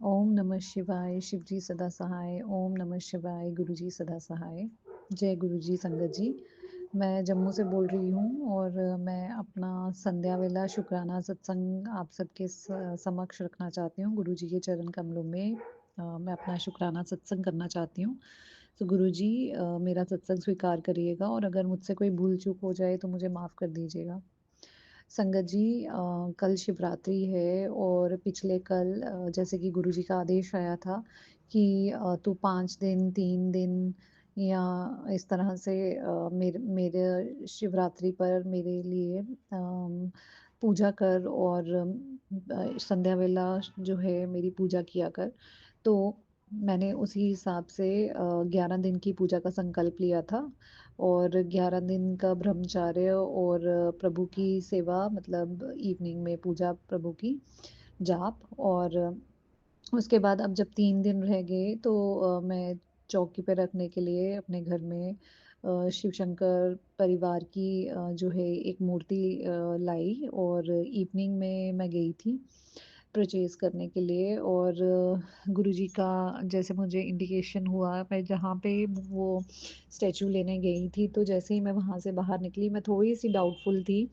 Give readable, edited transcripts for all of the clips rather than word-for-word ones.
ओम नमः शिवाय, शिव जी सदा सहाय, ओम नमः शिवाय, गुरु जी सदा सहाय। जय गुरु जी, संगत जी। मैं जम्मू से बोल रही हूँ और मैं अपना संध्या वेला शुक्राना सत्संग आप सबके समक्ष रखना चाहती हूँ। गुरु जी के चरण कमलों में मैं अपना शुक्राना सत्संग करना चाहती हूँ। तो गुरु जी मेरा सत्संग स्वीकार करिएगा और अगर मुझसे कोई भूल चूक हो जाए तो मुझे माफ़ कर दीजिएगा। संगत जी कल शिवरात्रि है और पिछले कल जैसे कि गुरुजी का आदेश आया था कि तू 5 दिन, 3 दिन या इस तरह से मेरे मेरे शिवरात्रि पर मेरे लिए पूजा कर और संध्या वेला जो है मेरी पूजा किया कर। तो मैंने उसी हिसाब से 11 दिन की पूजा का संकल्प लिया था और 11 दिन का ब्रह्मचर्य और प्रभु की सेवा मतलब इवनिंग में पूजा प्रभु की, जाप और उसके बाद अब जब 3 दिन रह गए तो मैं चौकी पे रखने के लिए अपने घर में शिव शंकर परिवार की जो है एक मूर्ति लाई और इवनिंग में मैं गई थी परचेज़ करने के लिए और गुरुजी का जैसे मुझे इंडिकेशन हुआ मैं जहाँ पे वो स्टैच्यू लेने गई थी तो जैसे ही मैं वहाँ से बाहर निकली मैं थोड़ी-सी डाउटफुल थी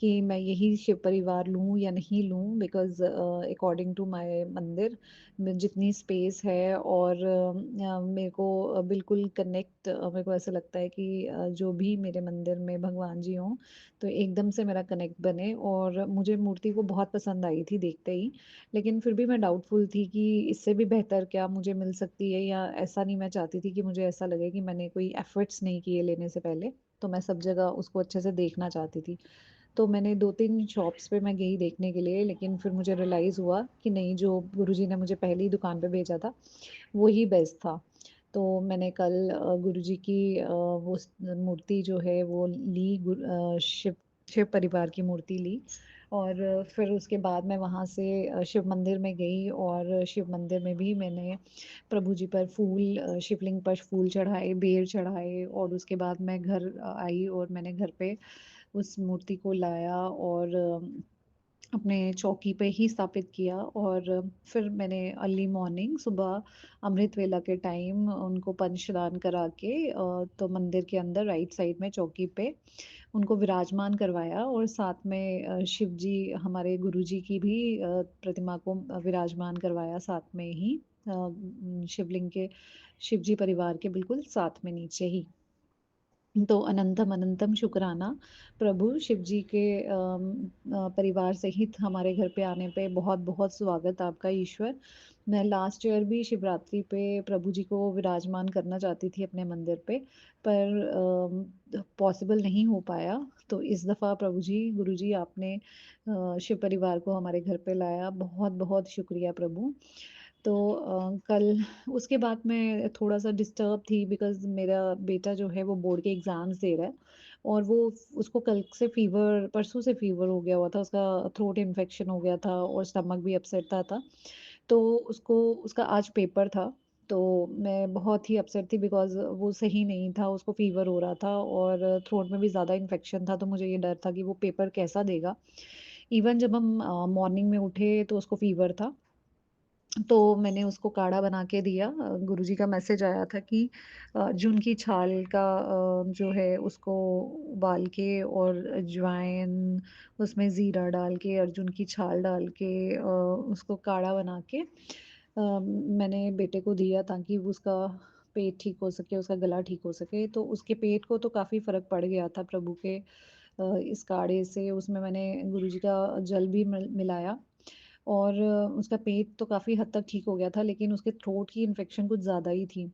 कि मैं यही शिव परिवार लूँ या नहीं लूँ बिकॉज़ अकॉर्डिंग टू माय मंदिर में जितनी स्पेस है और मेरे को बिल्कुल कनेक्ट मेरे को ऐसा लगता है कि जो भी मेरे मंदिर में भगवान जी हों, तो एकदम से मेरा कनेक्ट बने और मुझे मूर्ति वो बहुत पसंद आई थी देखते ही। लेकिन फिर भी मैं डाउटफुल थी कि इससे भी बेहतर क्या मुझे मिल सकती है या ऐसा नहीं मैं चाहती थी कि मुझे ऐसा लगे कि मैंने कोई एफर्ट्स नहीं किए लेने से पहले, तो मैं सब जगह उसको अच्छे से देखना चाहती थी। तो मैंने 2-3 शॉप्स पे मैं गई देखने के लिए, लेकिन फिर मुझे रियलाइज़ हुआ कि नहीं जो गुरुजी ने मुझे पहली दुकान पे भेजा था, वो ही बेस्ट था। तो मैंने कल गुरुजी की वो मूर्ति जो है वो ली शिव शिव परिवार की मूर्ति ली और फिर उसके बाद मैं वहाँ से शिव मंदिर में गई और शिव मंदिर में भी मैंने प्रभु जी पर फूल शिवलिंग पर फूल चढ़ाए, बेर चढ़ाए और उसके बाद मैं घर आई और मैंने घर पे उस मूर्ति को लाया और अपने चौकी पे ही स्थापित किया और फिर मैंने अर्ली मॉर्निंग सुबह अमृत वेला के टाइम उनको पंचदान करा के तो मंदिर के अंदर राइट साइड में चौकी पे उनको विराजमान करवाया और साथ में शिव जी हमारे गुरु जी की भी प्रतिमा को विराजमान करवाया साथ में ही शिवलिंग के शिव जी परिवार के बिल्कुल साथ में नीचे ही। तो अनंतम अनंतम शुक्राना प्रभु शिव जी के परिवार सहित हमारे घर पे आने पे बहुत-बहुत स्वागत आपका ईश्वर। मैं लास्ट ईयर भी शिवरात्रि पे प्रभु जी को विराजमान करना चाहती थी अपने मंदिर पे, पर पॉसिबल नहीं हो पाया। तो इस दफ़ा प्रभु जी, गुरु जी आपने शिव परिवार को हमारे घर पे लाया। बहुत-बहुत शुक्रिया प्रभु। तो कल उसके बाद मैं थोड़ा-सा डिस्टर्ब थी बिकॉज़ मेरा बेटा जो है वो बोर्ड के एग्ज़ाम्स दे रहा है और वो उसको कल से फ़ीवर परसों से फ़ीवर हो गया हुआ था, उसका थ्रोट इन्फेक्शन हो गया था और स्टमक भी अपसेट था। तो उसको उसका आज पेपर था, तो मैं बहुत ही अपसेट थी बिकॉज़ वो सही नहीं था, उसको फ़ीवर हो रहा था और थ्रोट में भी ज़्यादा इन्फेक्शन था, तो मुझे ये डर था कि वो पेपर कैसा देगा। इवन जब हम मॉर्निंग में उठे तो उसको फ़ीवर था। तो मैंने उसको काढ़ा बना के दिया गुरुजी का मैसेज आया था कि अर्जुन की छाल का जो है उसको उबाल के और अजवाइन उसमें ज़ीरा डाल के अर्जुन की छाल डाल के उसको काढ़ा बना के मैंने बेटे को दिया ताकि वो उसका पेट ठीक हो सके, उसका गला ठीक हो सके। तो उसके पेट को तो काफ़ी फ़र्क पड़ गया था प्रभु के इस काढ़े से। उसमें मैंने गुरुजी का जल भी मिलाया और उसका पेट तो काफ़ी हद तक ठीक हो गया था, लेकिन उसके थ्रोट की इन्फेक्शन कुछ ज़्यादा ही थी।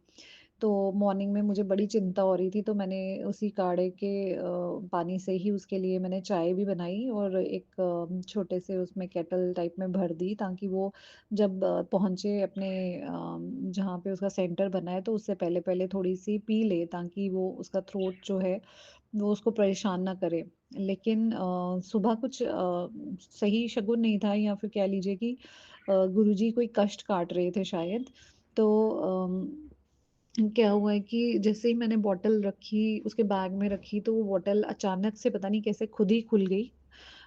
तो मॉर्निंग में मुझे बड़ी चिंता हो रही थी, तो मैंने उसी काढ़े के पानी से ही उसके लिए मैंने चाय भी बनाई और एक छोटे से उसमें केटल टाइप में भर दी ताकि वो जब पहुँचे अपने जहाँ पे उसका सेंटर बना है, तो उससे पहले-पहले थोड़ी-सी पी ले ताकि वो उसका थ्रोट जो है, वो उसको परेशान ना करे। लेकिन सुबह कुछ सही शगुन नहीं था या फिर कह लीजिए कि गुरुजी कोई कष्ट काट रहे थे शायद। तो क्या हुआ है कि जैसे ही मैंने बॉटल रखी, उसके बैग में रखी तो वो बॉटल अचानक से पता नहीं कैसे खुद ही खुल गई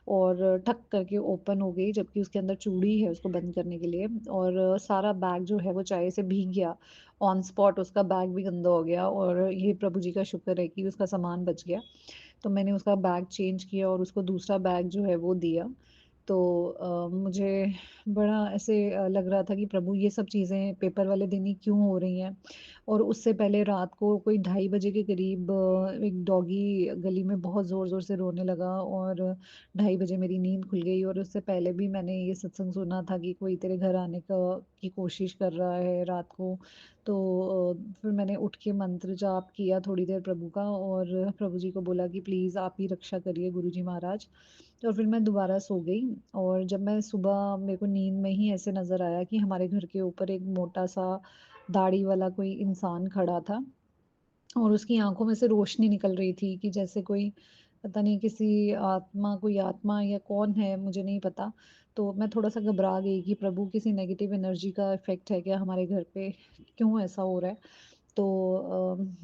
और ठक करके ओपन हो गई, जबकि उसके अंदर चूड़ी है उसको बंद करने के लिए, और सारा बैग जो है वो चाय से भीग गया। ऑन स्पॉट उसका बैग भी गंदा हो गया, और ये प्रभु जी का शुक्र है कि उसका सामान बच गया। तो मैंने उसका बैग चेंज किया और उसको दूसरा बैग जो है वो दिया। तो मुझे बड़ा ऐसे लग रहा था कि प्रभु ये सब चीज़ें पेपर वाले दिन ही क्यों हो रही हैं। और उससे पहले रात को कोई 2:30 बजे के करीब एक डॉगी गली में बहुत ज़ोर-ज़ोर से रोने लगा, और 2:30 बजे मेरी नींद खुल गई। और उससे पहले भी मैंने ये सत्संग सुना था कि कोई तेरे घर आने का की कोशिश कर रहा है रात को। तो फिर मैंने उठ के मंत्र जाप किया थोड़ी देर प्रभु का, और प्रभु जी को बोला कि प्लीज़ आप ही रक्षा करिए गुरुजी महाराज। और फिर मैं दोबारा सो गई। और जब मैं सुबह, मेरे को नींद में ही ऐसे नज़र आया कि हमारे घर के ऊपर एक मोटा-सा दाढ़ी वाला कोई इंसान खड़ा था, और उसकी आँखों में से रोशनी निकल रही थी कि जैसे कोई, पता नहीं किसी आत्मा, कोई आत्मा या कौन है मुझे नहीं पता। तो मैं थोड़ा-सा घबरा गई कि प्रभु किसी नेगेटिव एनर्जी का इफ़ेक्ट है क्या हमारे घर पे? क्यों ऐसा हो रहा है? तो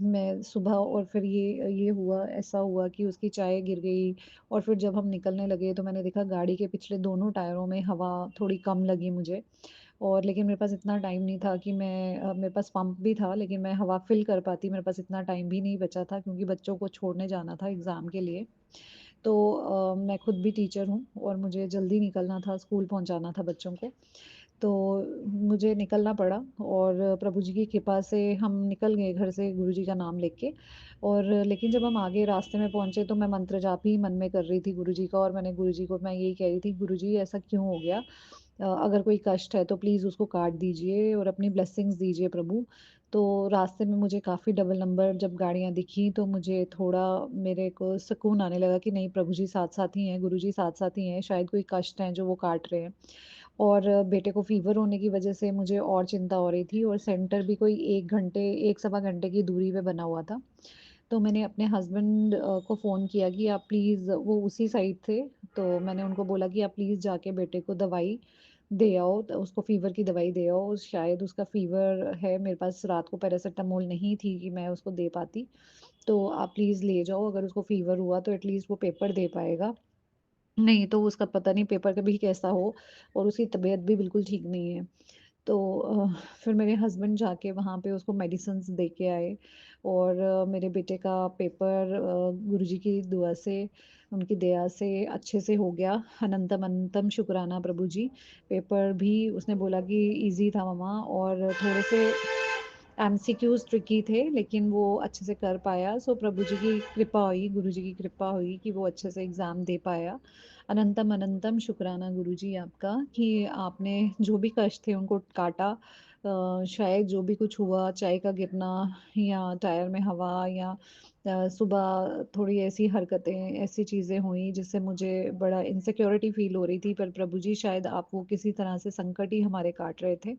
मैं सुबह, और फिर ये हुआ, ऐसा हुआ कि उसकी चाय गिर गई। और फिर जब हम निकलने लगे तो मैंने देखा गाड़ी के पिछले दोनों टायरों में हवा थोड़ी कम लगी मुझे। और लेकिन मेरे पास इतना टाइम नहीं था कि मैं, मेरे पास पंप भी था लेकिन मैं हवा फ़िल कर पाती, मेरे पास इतना टाइम भी नहीं बचा था क्योंकि बच्चों को छोड़ने जाना था एग्ज़ाम के लिए। तो मैं खुद भी टीचर हूँ और मुझे जल्दी निकलना था, स्कूल पहुँचाना था बच्चों को। तो मुझे निकलना पड़ा, और प्रभु जी की कृपा से हम निकल गए घर से गुरु जी का नाम लेके। और लेकिन जब हम आगे रास्ते में पहुँचे तो मैं मंत्र जाप ही मन में कर रही थी गुरु जी का, और मैंने गुरु जी को मैं यही कह रही थी, गुरु जी ऐसा क्यों हो गया? अगर कोई कष्ट है तो प्लीज़ उसको काट दीजिए और अपनी ब्लेसिंग्स दीजिए प्रभु। तो रास्ते में मुझे काफ़ी डबल नंबर जब गाड़ियाँ दिखी तो मुझे थोड़ा, मेरे को सुकून आने लगा कि नहीं, प्रभु जी साथ-साथ ही हैं, गुरु जी साथ-साथ ही हैं, शायद कोई कष्ट हैं जो वो काट रहे हैं। और बेटे को फ़ीवर होने की वज़ह से मुझे और चिंता हो रही थी, और सेंटर भी कोई 1 घंटे, 1 सवा घंटे की दूरी पे बना हुआ था। तो मैंने अपने हस्बैंड को फ़ोन किया कि आप प्लीज़, वो उसी साइड थे, तो मैंने उनको बोला कि आप प्लीज़ जाके बेटे को दवाई दे आओ, तो उसको फ़ीवर की दवाई दे आओ, शायद उसका फ़ीवर है, मेरे पास रात को पैरासिटामोल नहीं थी कि मैं उसको दे पाती। तो आप प्लीज़ ले जाओ, अगर उसको फ़ीवर हुआ तो एटलीस्ट वो पेपर दे पाएगा। नहीं तो उसका पता नहीं पेपर का भी कैसा हो, और उसकी तबीयत भी बिल्कुल ठीक नहीं है। तो फिर मेरे हस्बैंड जाके वहाँ पे उसको मेडिसिन्स दे के आए, और मेरे बेटे का पेपर गुरुजी की दुआ से, उनकी दया से अच्छे से हो गया। अनंतम अनंतम शुक्राना प्रभु जी। पेपर भी उसने बोला कि ईज़ी था मम्मा, और थोड़े से एमसीक्यूज़ ट्रिकी थे, लेकिन वो अच्छे से कर पाया। सो प्रभु जी की कृपा हुई, गुरु जी की कृपा हुई कि वो अच्छे से एग्ज़ाम दे पाया। अनंतम अनंतम शुक्राना गुरु जी आपका कि आपने जो भी कष्ट थे उनको काटा। शायद जो भी कुछ हुआ, चाय का गिरना या टायर में हवा, या सुबह थोड़ी ऐसी हरकतें, ऐसी चीज़ें हुई जिससे मुझे बड़ा इनसिक्योरिटी फ़ील हो रही थी, पर प्रभु जी शायद आप वो किसी तरह से संकट ही हमारे काट रहे थे।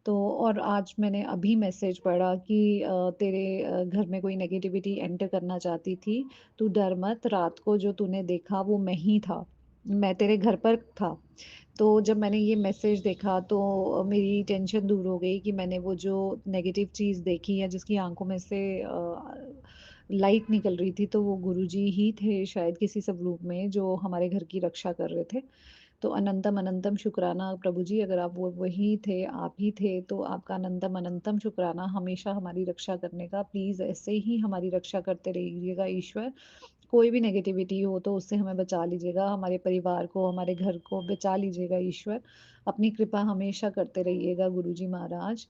तो और आज मैंने अभी मैसेज पढ़ा कि तेरे घर में कोई नेगेटिविटी एंटर करना चाहती थी, तू डर मत, रात को जो तूने देखा वो मैं ही था, मैं तेरे घर पर था। तो जब मैंने ये मैसेज देखा तो मेरी टेंशन दूर हो गई कि मैंने वो जो नेगेटिव चीज़ देखी या जिसकी आँखों में से लाइट निकल रही थी, तो वो गुरुजी ही थे शायद किसी स्वरूप में जो हमारे घर की रक्षा कर रहे थे। तो अनंतम अनंतम शुक्राना प्रभु जी, अगर आप वो वही थे, आप ही थे, तो आपका अनंतम अनंतम शुक्राना हमेशा हमारी रक्षा करने का। प्लीज़ ऐसे ही हमारी रक्षा करते रहिएगा ईश्वर। कोई भी नेगेटिविटी हो तो उससे हमें बचा लीजिएगा, हमारे परिवार को, हमारे घर को बचा लीजिएगा ईश्वर। अपनी कृपा हमेशा करते रहिएगा गुरुजी महाराज।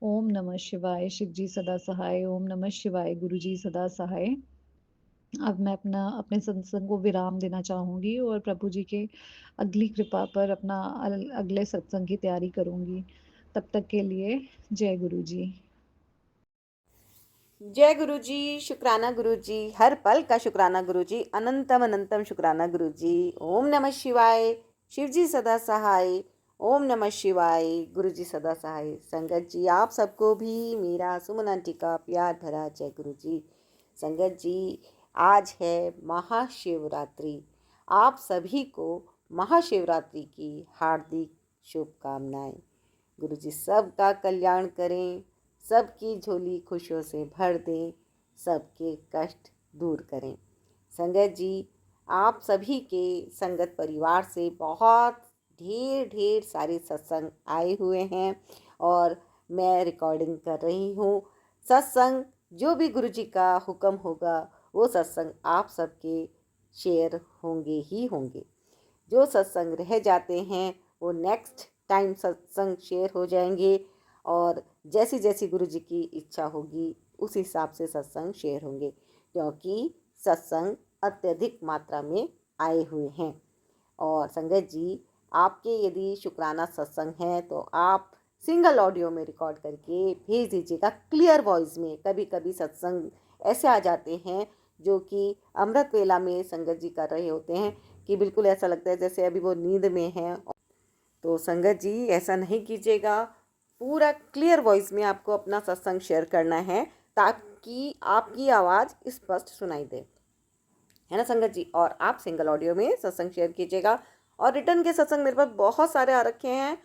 ओम नमः शिवाय, शिव जी सदा सहाय। ओम नमः शिवाय, गुरु जी सदा सहाय। अब मैं अपने सत्संग को विराम देना चाहूँगी और प्रभु जी के अगली कृपा पर अपना अगले सत्संग की तैयारी करूँगी। तब तक के लिए जय गुरु जी। जय गुरु जी। शुक्राना गुरु जी, हर पल का शुक्राना गुरु जी, अनंतम अनंतम शुक्राना गुरु जी। ओम नमः शिवाय। शिव जी सदा सहाय। ओम नमः शिवाय। गुरु जी सदा सहाय। संगत जी, आप सबको भी मेरा सुमन आंटी का प्यार भरा जय गुरु जी। संगत जी, आज है महाशिवरात्रि। आप सभी को महाशिवरात्रि की हार्दिक शुभकामनाएं। गुरु जी सबका कल्याण करें, सबकी झोली खुशियों से भर दें, सबके कष्ट दूर करें। संगत जी, आप सभी के संगत परिवार से बहुत ढेर ढेर सारे सत्संग आए हुए हैं और मैं रिकॉर्डिंग कर रही हूँ। सत्संग जो भी गुरु जी का हुक्म होगा वो सत्संग आप सबके शेयर होंगे ही होंगे। जो सत्संग रह जाते हैं वो नेक्स्ट टाइम सत्संग शेयर हो जाएंगे और जैसी जैसी गुरु जी की इच्छा होगी उस हिसाब से सत्संग शेयर होंगे, क्योंकि सत्संग अत्यधिक मात्रा में आए हुए हैं। और संगत जी, आपके यदि शुक्राना सत्संग है तो आप सिंगल ऑडियो में रिकॉर्ड करके भेज दीजिएगा क्लियर वॉइस में। कभी कभी सत्संग ऐसे आ जाते हैं जो कि अमृत वेला में संगत जी कर रहे होते हैं कि बिल्कुल ऐसा लगता है जैसे अभी वो नींद में हैं। तो संगत जी ऐसा नहीं कीजिएगा, पूरा क्लियर वॉइस में आपको अपना सत्संग शेयर करना है ताकि आपकी आवाज़ स्पष्ट सुनाई दे, है ना संगत जी। और आप सिंगल ऑडियो में सत्संग शेयर कीजिएगा। और रिटर्न के सत्संग मेरे पास बहुत सारे आ रखे हैं,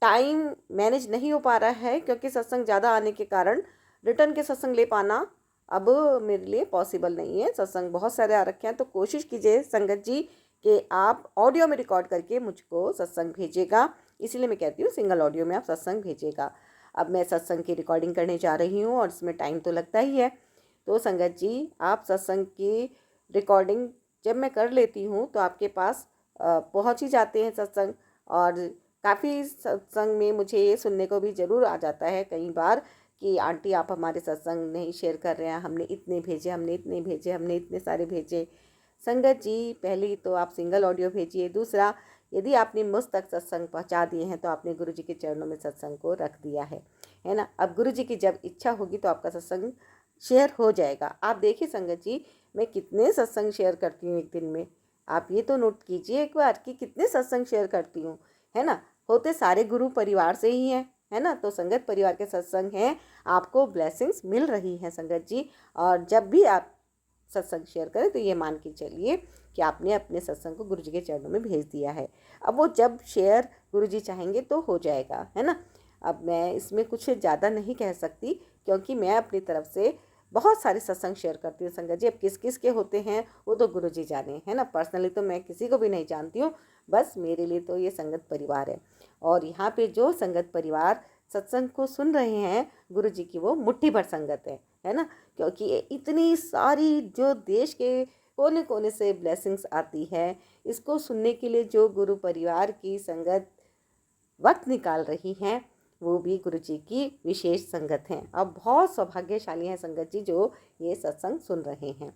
टाइम मैनेज नहीं हो पा रहा है क्योंकि सत्संग ज़्यादा आने के कारण रिटर्न के सत्संग ले पाना अब मेरे लिए पॉसिबल नहीं है। सत्संग बहुत सारे आ रखे हैं, तो कोशिश कीजिए संगत जी कि आप ऑडियो में रिकॉर्ड करके मुझको सत्संग भेजिएगा। इसीलिए मैं कहती हूँ सिंगल ऑडियो में आप सत्संग भेजिएगा। अब मैं सत्संग की रिकॉर्डिंग करने जा रही हूँ और इसमें टाइम तो लगता ही है। तो संगत जी, आप सत्संग की रिकॉर्डिंग जब मैं कर लेती हूँ तो आपके पास पहुँच ही जाते हैं सत्संग। और काफ़ी सत्संग में मुझे ये सुनने को भी ज़रूर आ जाता है कई बार कि आंटी आप हमारे सत्संग नहीं शेयर कर रहे हैं, हमने इतने भेजे, हमने इतने भेजे, हमने इतने सारे भेजे। संगत जी, पहली तो आप सिंगल ऑडियो भेजिए। दूसरा, यदि आपने मुझ तक सत्संग पहुंचा दिए हैं तो आपने गुरु जी के चरणों में सत्संग को रख दिया है ना। अब गुरु जी की जब इच्छा होगी तो आपका सत्संग शेयर हो जाएगा। आप देखिए संगत जी, मैं कितने सत्संग शेयर करती हूँ एक दिन में। आप ये तो नोट कीजिए एक बार कि कितने सत्संग शेयर करती हूँ, है ना। होते सारे गुरु परिवार से ही हैं, है ना। तो संगत परिवार के सत्संग हैं, आपको ब्लेसिंग्स मिल रही हैं संगत जी। और जब भी आप सत्संग शेयर करें तो ये मान के चलिए कि आपने अपने सत्संग को गुरु जी के चरणों में भेज दिया है। अब वो जब शेयर गुरु जी चाहेंगे तो हो जाएगा, है ना। अब मैं इसमें कुछ ज़्यादा नहीं कह सकती क्योंकि मैं अपनी तरफ से बहुत सारे सत्संग शेयर करती हूँ संगत जी। अब किस किस के होते हैं वो तो गुरु जी जाने, है ना। पर्सनली तो मैं किसी को भी नहीं जानती हूँ, बस मेरे लिए तो ये संगत परिवार है। और यहाँ पे जो संगत परिवार सत्संग को सुन रहे हैं गुरु जी की, वो मुट्ठी भर संगत है ना। क्योंकि इतनी सारी जो देश के कोने कोने से ब्लेसिंग्स आती है, इसको सुनने के लिए जो गुरु परिवार की संगत वक्त निकाल रही हैं वो भी गुरु जी की विशेष संगत हैं। अब बहुत सौभाग्यशाली हैं संगत जी जो ये सत्संग सुन रहे हैं।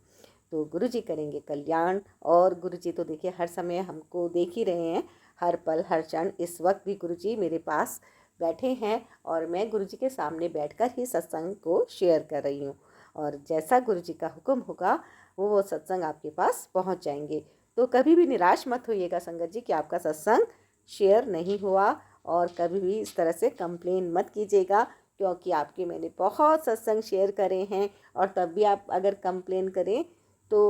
तो गुरु जी करेंगे कल्याण। और गुरु जी तो देखिए हर समय हमको देख ही रहे हैं, हर पल हर क्षण। इस वक्त भी गुरु जी मेरे पास बैठे हैं और मैं गुरु जी के सामने बैठकर ही सत्संग को शेयर कर रही हूँ। और जैसा गुरु जी का हुक्म होगा वो सत्संग आपके पास पहुँच जाएंगे। तो कभी भी निराश मत होइएगा संगत जी कि आपका सत्संग शेयर नहीं हुआ, और कभी भी इस तरह से कंप्लेन मत कीजिएगा क्योंकि आपके मैंने बहुत सत्संग शेयर करे हैं और तब भी आप अगर कंप्लेन करें तो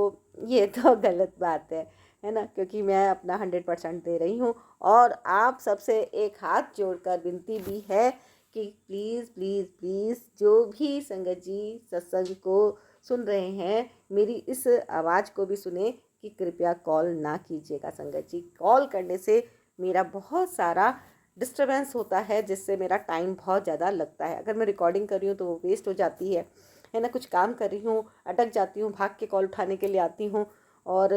ये तो गलत बात है ना। क्योंकि मैं अपना 100% दे रही हूँ। और आप सबसे एक हाथ जोड़कर विनती भी है कि प्लीज़ प्लीज़ प्लीज़ जो भी संगत जी सत्संग को सुन रहे हैं मेरी इस आवाज़ को भी सुने कि कृपया कॉल ना कीजिएगा संगत जी। कॉल करने से मेरा बहुत सारा डिस्टर्बेंस होता है जिससे मेरा टाइम बहुत ज़्यादा लगता है। अगर मैं रिकॉर्डिंग कर रही हूँ तो वो वेस्ट हो जाती है ना। कुछ काम कर रही हूँ, अटक जाती हूँ, भाग के कॉल उठाने के लिए आती हूँ और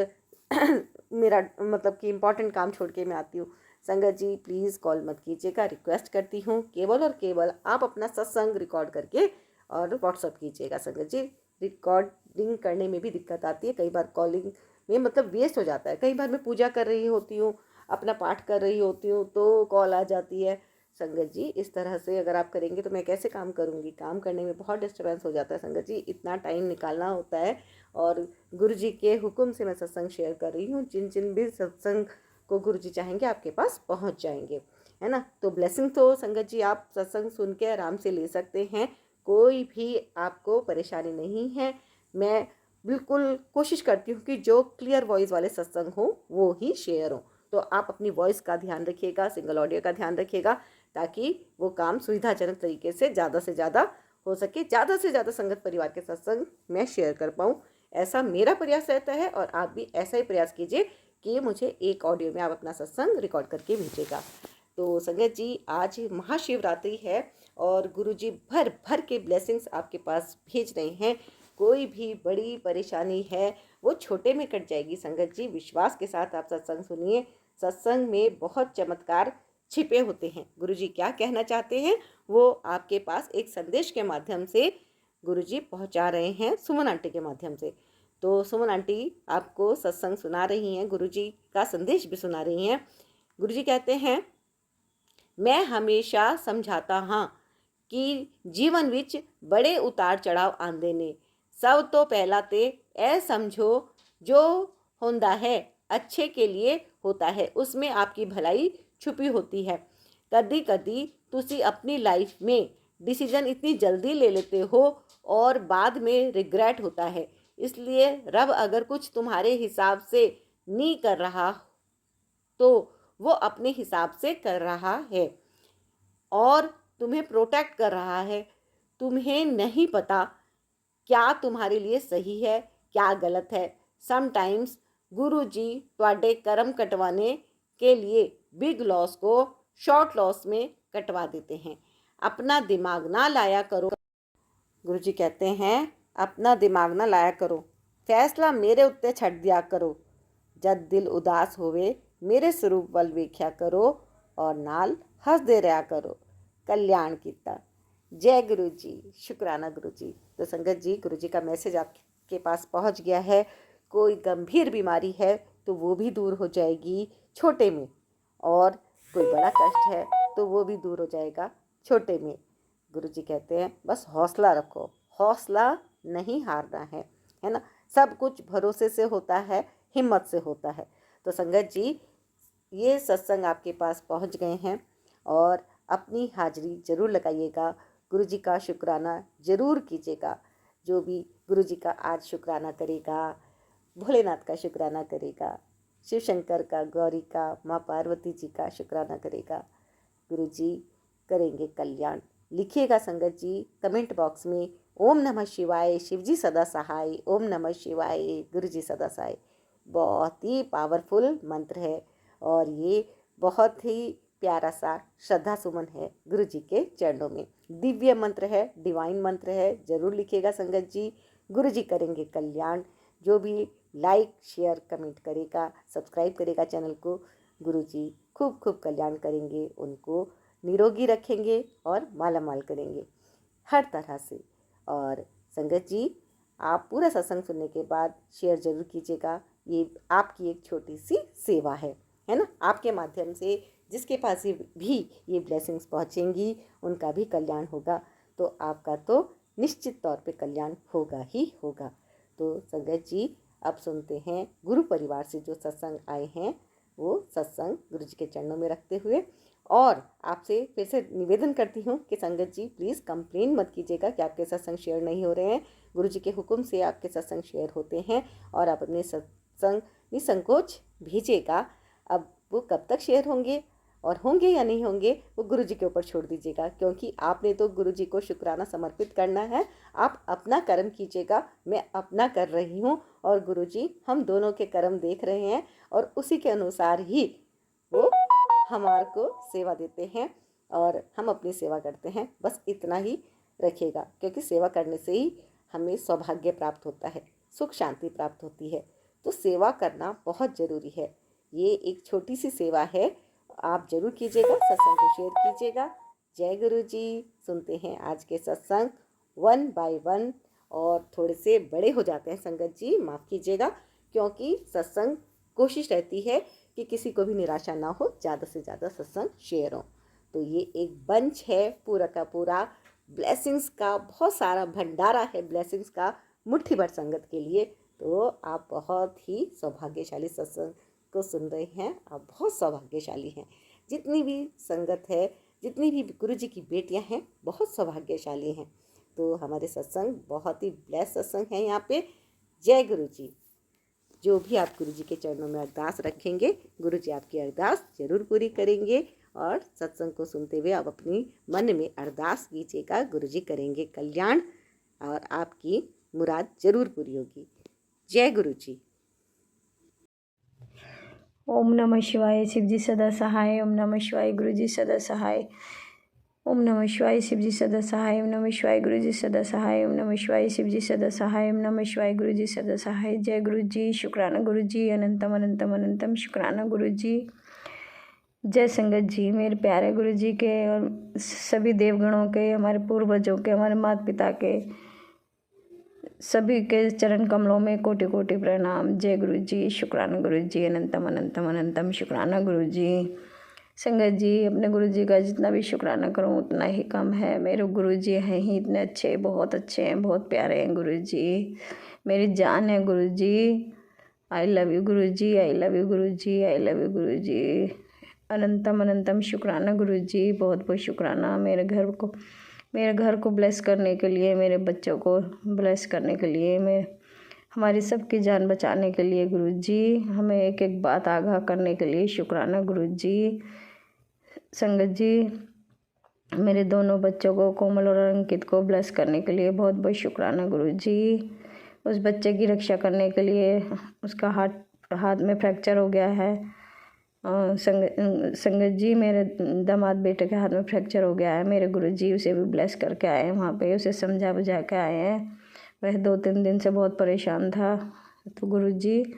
मेरा मतलब कि इम्पॉर्टेंट काम छोड़ के मैं आती हूँ। संगत जी प्लीज़ कॉल मत कीजिएगा, रिक्वेस्ट करती हूँ। केवल और केवल आप अपना सत्संग रिकॉर्ड करके और व्हाट्सअप कीजिएगा संगत जी। रिकॉर्डिंग करने में भी दिक्कत आती है, कई बार कॉलिंग में मतलब वेस्ट हो जाता है। कई बार मैं पूजा कर रही होती हूँ, अपना पाठ कर रही होती हूँ तो कॉल आ जाती है। संगत जी इस तरह से अगर आप करेंगे तो मैं कैसे काम करूँगी, काम करने में बहुत डिस्टर्बेंस हो जाता है संगत जी। इतना टाइम निकालना होता है और गुरु जी के हुक्म से मैं सत्संग शेयर कर रही हूँ। जिन जिन भी सत्संग को गुरु जी चाहेंगे आपके पास पहुँच जाएंगे, है ना। तो ब्लेसिंग तो संगत जी आप सत्संग सुन के आराम से ले सकते हैं, कोई भी आपको परेशानी नहीं है। मैं बिल्कुल कोशिश करती हूँ कि जो क्लियर वॉइस वाले सत्संग हो वो ही शेयर हो। तो आप अपनी वॉइस का ध्यान रखिएगा, सिंगल ऑडियो का ध्यान रखिएगा ताकि वो काम सुविधाजनक तरीके से ज़्यादा हो सके, ज़्यादा से ज़्यादा संगत परिवार के सत्संग मैं शेयर कर पाऊँ। ऐसा मेरा प्रयास रहता है और आप भी ऐसा ही प्रयास कीजिए कि मुझे एक ऑडियो में आप अपना सत्संग रिकॉर्ड करके भेजिएगा। तो संगत जी, आज महाशिवरात्रि है और गुरुजी भर भर के ब्लेसिंग्स आपके पास भेज रहे हैं। कोई भी बड़ी परेशानी है वो छोटे में कट जाएगी। संगत जी, विश्वास के साथ आप सत्संग सुनिए। सत्संग में बहुत चमत्कार छिपे होते हैं। गुरुजी क्या कहना चाहते हैं वो आपके पास एक संदेश के माध्यम से गुरुजी पहुंचा रहे हैं, सुमन आंटी के माध्यम से। तो सुमन आंटी आपको सत्संग सुना रही हैं, गुरुजी का संदेश भी सुना रही हैं। गुरुजी कहते हैं, मैं हमेशा समझाता हाँ कि जीवन विच बड़े उतार चढ़ाव आंदे ने। सब तो पहला ते ए समझो जो होंदा है अच्छे के लिए होता है, उसमें आपकी भलाई छुपी होती है। कदी कदी तुसी अपनी लाइफ में डिसीजन इतनी जल्दी ले लेते हो और बाद में रिग्रेट होता है। इसलिए रब अगर कुछ तुम्हारे हिसाब से नहीं कर रहा तो वो अपने हिसाब से कर रहा है और तुम्हें प्रोटेक्ट कर रहा है। तुम्हें नहीं पता क्या तुम्हारे लिए सही है क्या गलत है। समटाइम्स गुरु जी ਤੁਹਾਡੇ कर्म कटवाने के लिए बिग लॉस को शॉर्ट लॉस में कटवा देते हैं। अपना दिमाग ना लाया करो। गुरु जी कहते हैं, अपना दिमाग ना लाया करो, फैसला मेरे उत्ते छड़ दिया करो। जद दिल उदास होवे मेरे स्वरूप वल वेख्या करो और नाल हंसदे रहा करो। कल्याण कीता। जय गुरु जी, शुक्राना गुरु जी। तो संगत जी, गुरु जी का मैसेज आपके पास पहुंच गया है। कोई गंभीर बीमारी है तो वो भी दूर हो जाएगी छोटे में, और कोई बड़ा कष्ट है तो वो भी दूर हो जाएगा छोटे में। गुरु जी कहते हैं, बस हौसला रखो, हौसला नहीं हारना है ना। सब कुछ भरोसे से होता है, हिम्मत से होता है। तो संगत जी, ये सत्संग आपके पास पहुंच गए हैं और अपनी हाजिरी जरूर लगाइएगा। गुरु जी का शुक्राना जरूर कीजिएगा। जो भी गुरु जी का आज शुक्राना करेगा, भोलेनाथ का शुक्राना करेगा, शिव शंकर का, गौरी का, माँ पार्वती जी का शुक्राना करेगा, गुरु जी करेंगे कल्याण। लिखिएगा संगत जी कमेंट बॉक्स में, ओम नमः शिवाय, शिव जी सदा सहाय, ओम नमः शिवाय, गुरु जी सदा सहाय। बहुत ही पावरफुल मंत्र है और ये बहुत ही प्यारा सा श्रद्धा सुमन है गुरु जी के चरणों में। दिव्य मंत्र है, डिवाइन मंत्र है, जरूर लिखिएगा संगत जी। गुरु जी करेंगे कल्याण। जो भी लाइक शेयर कमेंट करेगा, सब्सक्राइब करेगा चैनल को, गुरु जी खूब खूब कल्याण करेंगे, उनको निरोगी रखेंगे और माला माल करेंगे हर तरह से। और संगत जी, आप पूरा सत्संग सुनने के बाद शेयर जरूर कीजिएगा। ये आपकी एक छोटी सी सेवा है ना। आपके माध्यम से जिसके पास भी ये ब्लेसिंग्स पहुँचेंगी उनका भी कल्याण होगा, तो आपका तो निश्चित तौर पे कल्याण होगा ही होगा। तो संगत जी, अब सुनते हैं गुरु परिवार से जो सत्संग आए हैं वो सत्संग गुरु जी के चरणों में रखते हुए। और आपसे फिर से निवेदन करती हूँ कि संगत जी प्लीज़ कंप्लेन मत कीजिएगा कि आपके सत्संग शेयर नहीं हो रहे हैं। गुरु जी के हुक्म से आपके सत्संग शेयर होते हैं और आप अपने सत्संग निसंकोच भेजिएगा। अब वो कब तक शेयर होंगे और होंगे या नहीं होंगे वो गुरु जी के ऊपर छोड़ दीजिएगा, क्योंकि आपने तो गुरु जी को शुक्राना समर्पित करना है। आप अपना कर्म कीजिएगा, मैं अपना कर रही हूँ और गुरु जी हम दोनों के कर्म देख रहे हैं और उसी के अनुसार ही वो हमारे को सेवा देते हैं और हम अपनी सेवा करते हैं। बस इतना ही रखिएगा, क्योंकि सेवा करने से ही हमें सौभाग्य प्राप्त होता है, सुख शांति प्राप्त होती है। तो सेवा करना बहुत ज़रूरी है। ये एक छोटी सी सेवा है, आप जरूर कीजिएगा, सत्संग को शेयर कीजिएगा। जय गुरु जी। सुनते हैं आज के सत्संग 1 बाय 1 और थोड़े से बड़े हो जाते हैं संगत जी, माफ़ कीजिएगा, क्योंकि सत्संग कोशिश रहती है कि किसी को भी निराशा ना हो, ज़्यादा से ज़्यादा सत्संग शेयर हो। तो ये एक बंच है पूरा का पूरा ब्लेसिंग्स का, बहुत सारा भंडारा है ब्लेसिंग्स का मुट्ठी भर संगत के लिए। तो आप बहुत ही सौभाग्यशाली सत्संग को सुन रहे हैं, आप बहुत सौभाग्यशाली हैं। जितनी भी संगत है, जितनी भी गुरु जी की बेटियां हैं, बहुत सौभाग्यशाली हैं। तो हमारे सत्संग बहुत ही ब्लेस सत्संग है यहाँ पे। जय गुरु जी। जो भी आप गुरु जी के चरणों में अरदास रखेंगे, गुरु जी आपकी अरदास जरूर पूरी करेंगे। और सत्संग को सुनते हुए आप अपनी मन में अरदास कीजिएगा, गुरु जी करेंगे कल्याण और आपकी मुराद जरूर पूरी होगी। जय गुरु जी। ओम नमः शिवाय, शिव जी सदा सहाय। ओम नमः शिवाय, गुरु जी सदा सहाय। ओम नमः शिवाय, शिव जी सदा सहाय। ओम नमः शिवाय, गुरु जी सदा सहाय। ओम नमः शिवाय, शिव जी सदा सहाय। ओम नमः शिवाय, गुरु जी सदा सहाय। जय गुरु जी, शुक्राना गुरु जी, अनंतम अनंतम अनंतम शुक्राना गुरु जी। जय संगत जी, मेरे प्यारे गुरु जी के और सभी देवगणों के, हमारे पूर्वजों के, हमारे माता पिता के, सभी के चरण कमलों में कोटि कोटि प्रणाम। जय गुरु जी, शुक्राना गुरु जी, अनंतम अनंतम अनंतम शुक्राना गुरु जी। संगत जी, अपने गुरु जी का जितना भी शुक्राना करूं उतना ही कम है। मेरे गुरु जी हैं ही इतने अच्छे, बहुत अच्छे हैं, बहुत प्यारे हैं गुरु जी, मेरी जान है गुरु जी। आई लव यू गुरु जी, आई लव यू गुरु जी, आई लव यू गुरु जी। अनंतम अनंतम शुक्राना गुरु जी, बहुत बहुत शुक्राना मेरे घर को ब्लेस करने के लिए, मेरे बच्चों को ब्लेस करने के लिए, हमारी सबकी जान बचाने के लिए गुरु जी, हमें एक एक बात आगाह करने के लिए शुक्राना गुरु जी। संगत जी, मेरे दोनों बच्चों को, कोमल और अंकित को ब्लेस करने के लिए बहुत बहुत शुक्राना गुरु जी। उस बच्चे की रक्षा करने के लिए, उसका हाथ में फ्रैक्चर हो गया है। संगत जी, मेरे दामाद बेटे के हाथ में फ्रैक्चर हो गया है। मेरे गुरुजी उसे भी ब्लेस करके आए हैं, वहाँ पे उसे समझा बुझा के आए हैं। वह 2-3 दिन से बहुत परेशान था। तो गुरुजी,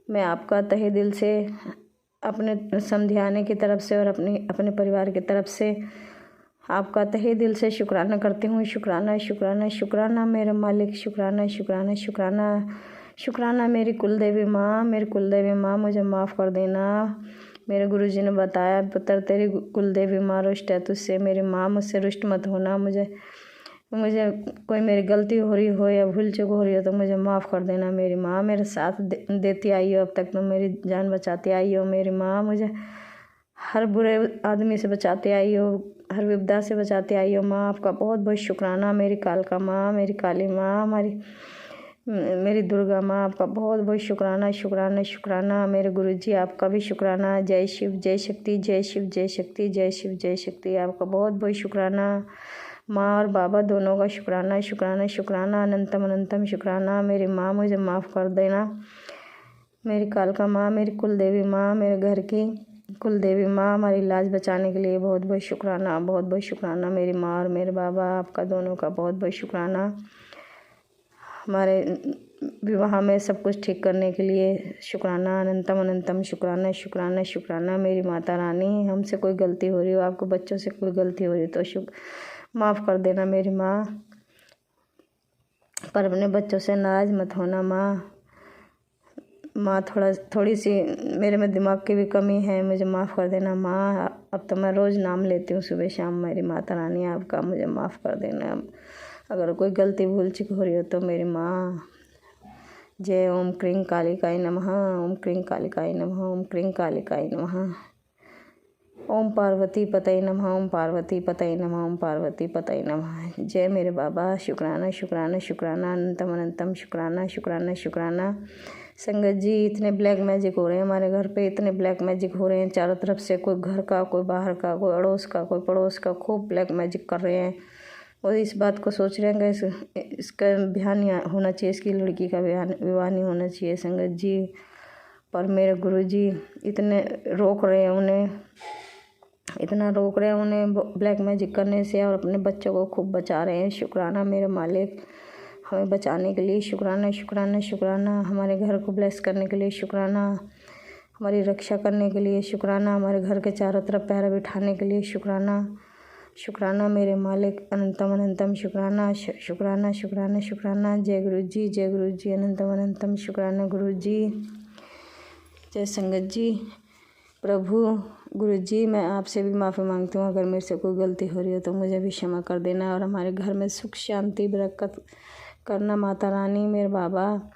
मैं आपका तहे दिल से, अपने समझाने की तरफ से और अपने परिवार की तरफ से आपका तहे दिल से शुक्राना करती हूँ। शुक्राना शुक्राना शुक्राना मेरे मालिक, शुक्राना शुक्राना शुक्राना शुक्राना मेरी कुलदेवी माँ, मेरी कुलदेवी माँ, मुझे माफ़ कर देना। मेरे गुरुजी ने बताया, पुत्र तेरी कुलदेवी माँ रुष्ट है तुझसे, मेरी माँ मुझसे रुष्ट मत होना। मुझे कोई मेरी गलती हो रही हो या भूल चूक हो रही हो तो मुझे माफ़ कर देना। मेरी माँ मेरे साथ देती आई हो, अब तक तो मेरी जान बचाती आई हो। मेरी माँ मुझे हर बुरे आदमी से बचाती आई हो, हर विपदा से बचाती आई हो। माँ आपका बहुत बहुत शुक्राना। मेरी कालका माँ, मेरी काली माँ, मेरी दुर्गा माँ, आपका बहुत बहुत शुक्राना शुक्राना शुक्राना। मेरे गुरुजी आपका भी शुक्राना। जय शिव, जय शक्ति, जय शिव, जय शक्ति, जय शिव, जय शक्ति। आपका बहुत बहुत शुक्राना। माँ और बाबा दोनों का शुक्राना शुक्राना शुक्राना, अनंतम अनंतम शुक्राना। मेरी माँ, मुझे माफ़ कर देना। मेरी कालका माँ, मेरी कुलदेवी माँ, मेरे घर की कुलदेवी माँ, हमारी लाज बचाने के लिए बहुत बहुत शुक्राना, बहुत बहुत शुक्राना। मेरी माँ और मेरे बाबा, आपका दोनों का बहुत बहुत शुक्राना। हमारे विवाह में सब कुछ ठीक करने के लिए शुक्राना, अनंतम अनंतम शुक्राना शुक्राना शुक्राना। मेरी माता रानी, हमसे कोई गलती हो रही हो, आपको बच्चों से कोई गलती हो रही तो माफ़ कर देना मेरी माँ, पर अपने बच्चों से नाराज़ मत होना माँ। थोड़ी सी मेरे में दिमाग की भी कमी है, मुझे माफ़ कर देना माँ। अब तो मैं रोज़ नाम लेती हूँ सुबह शाम। मेरी माता रानी, आपका मुझे माफ़ कर देना। अगर कोई गलती भूल चूक हो रही हो तो मेरी माँ। जय ओम क्रीं कालिकाय नमः, ओम क्रीं कालिकाय नमः, ओम क्रीं कालिकाय नमः। ओम पार्वती पतये नमः, ओम पार्वती पतये नमः, ओम पार्वती पतये नमः। जय मेरे बाबा, शुक्राना शुक्राना शुक्राना, अनंतम अनंतम शुक्राना शुक्राना शुक्राना। संगत जी, इतने ब्लैक मैजिक हो रहे हैं हमारे घर पे, इतने ब्लैक मैजिक हो रहे हैं चारों तरफ से। कोई घर का, कोई बाहर का, कोई अड़ोस का, कोई पड़ोस का, खूब ब्लैक मैजिक कर रहे हैं। और इस बात को सोच रहे हैं कि इसका विवाह नहीं होना चाहिए, इसकी लड़की का विवाह नहीं होना चाहिए संगत जी। पर मेरे गुरुजी इतने रोक रहे हैं उन्हें, इतना रोक रहे हैं उन्हें ब्लैक मैजिक करने से, और अपने बच्चों को खूब बचा रहे हैं। शुक्राना मेरे मालिक, हमें बचाने के लिए शुक्राना शुक्राना शुक्राना। हमारे घर को ब्लेस करने के लिए शुक्राना, हमारी रक्षा करने के लिए शुक्राना, हमारे घर के चारों तरफ पहरा बिठाने के लिए शुक्राना शुक्राना मेरे मालिक। अनंतम अनंतम शुक्राना शुक्राना शुक्राना शुक्राना। जय गुरु जी, जय गुरु जी, अनंतम अनंतम शुक्राना गुरु जी। जय संगत जी। प्रभु गुरु जी, मैं आपसे भी माफ़ी मांगती हूँ, अगर मेरे से कोई गलती हो रही हो तो मुझे भी क्षमा कर देना। और हमारे घर में सुख शांति बरकत करना माता रानी। मेरे बाबा,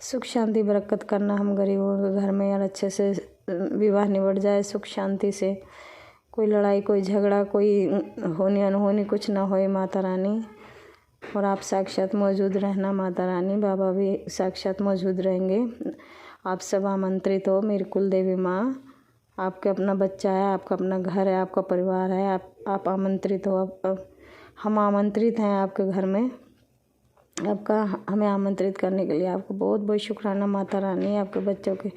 सुख शांति बरकत करना हम गरीबों के घर में, और अच्छे से विवाह निबट जाए सुख शांति से। कोई लड़ाई, कोई झगड़ा, कोई होनी अनहोनी कुछ ना होए माता रानी। और आप साक्षात मौजूद रहना माता रानी, बाबा भी साक्षात मौजूद रहेंगे। आप सब आमंत्रित हो मेरी कुलदेवी माँ। आपका अपना बच्चा है, आपका अपना घर है, आपका परिवार है, आप आमंत्रित हो। अब हम आमंत्रित हैं आपके घर में। आपका हमें आमंत्रित करने के लिए आपको बहुत बहुत शुक्राना माता रानी। आपके बच्चों के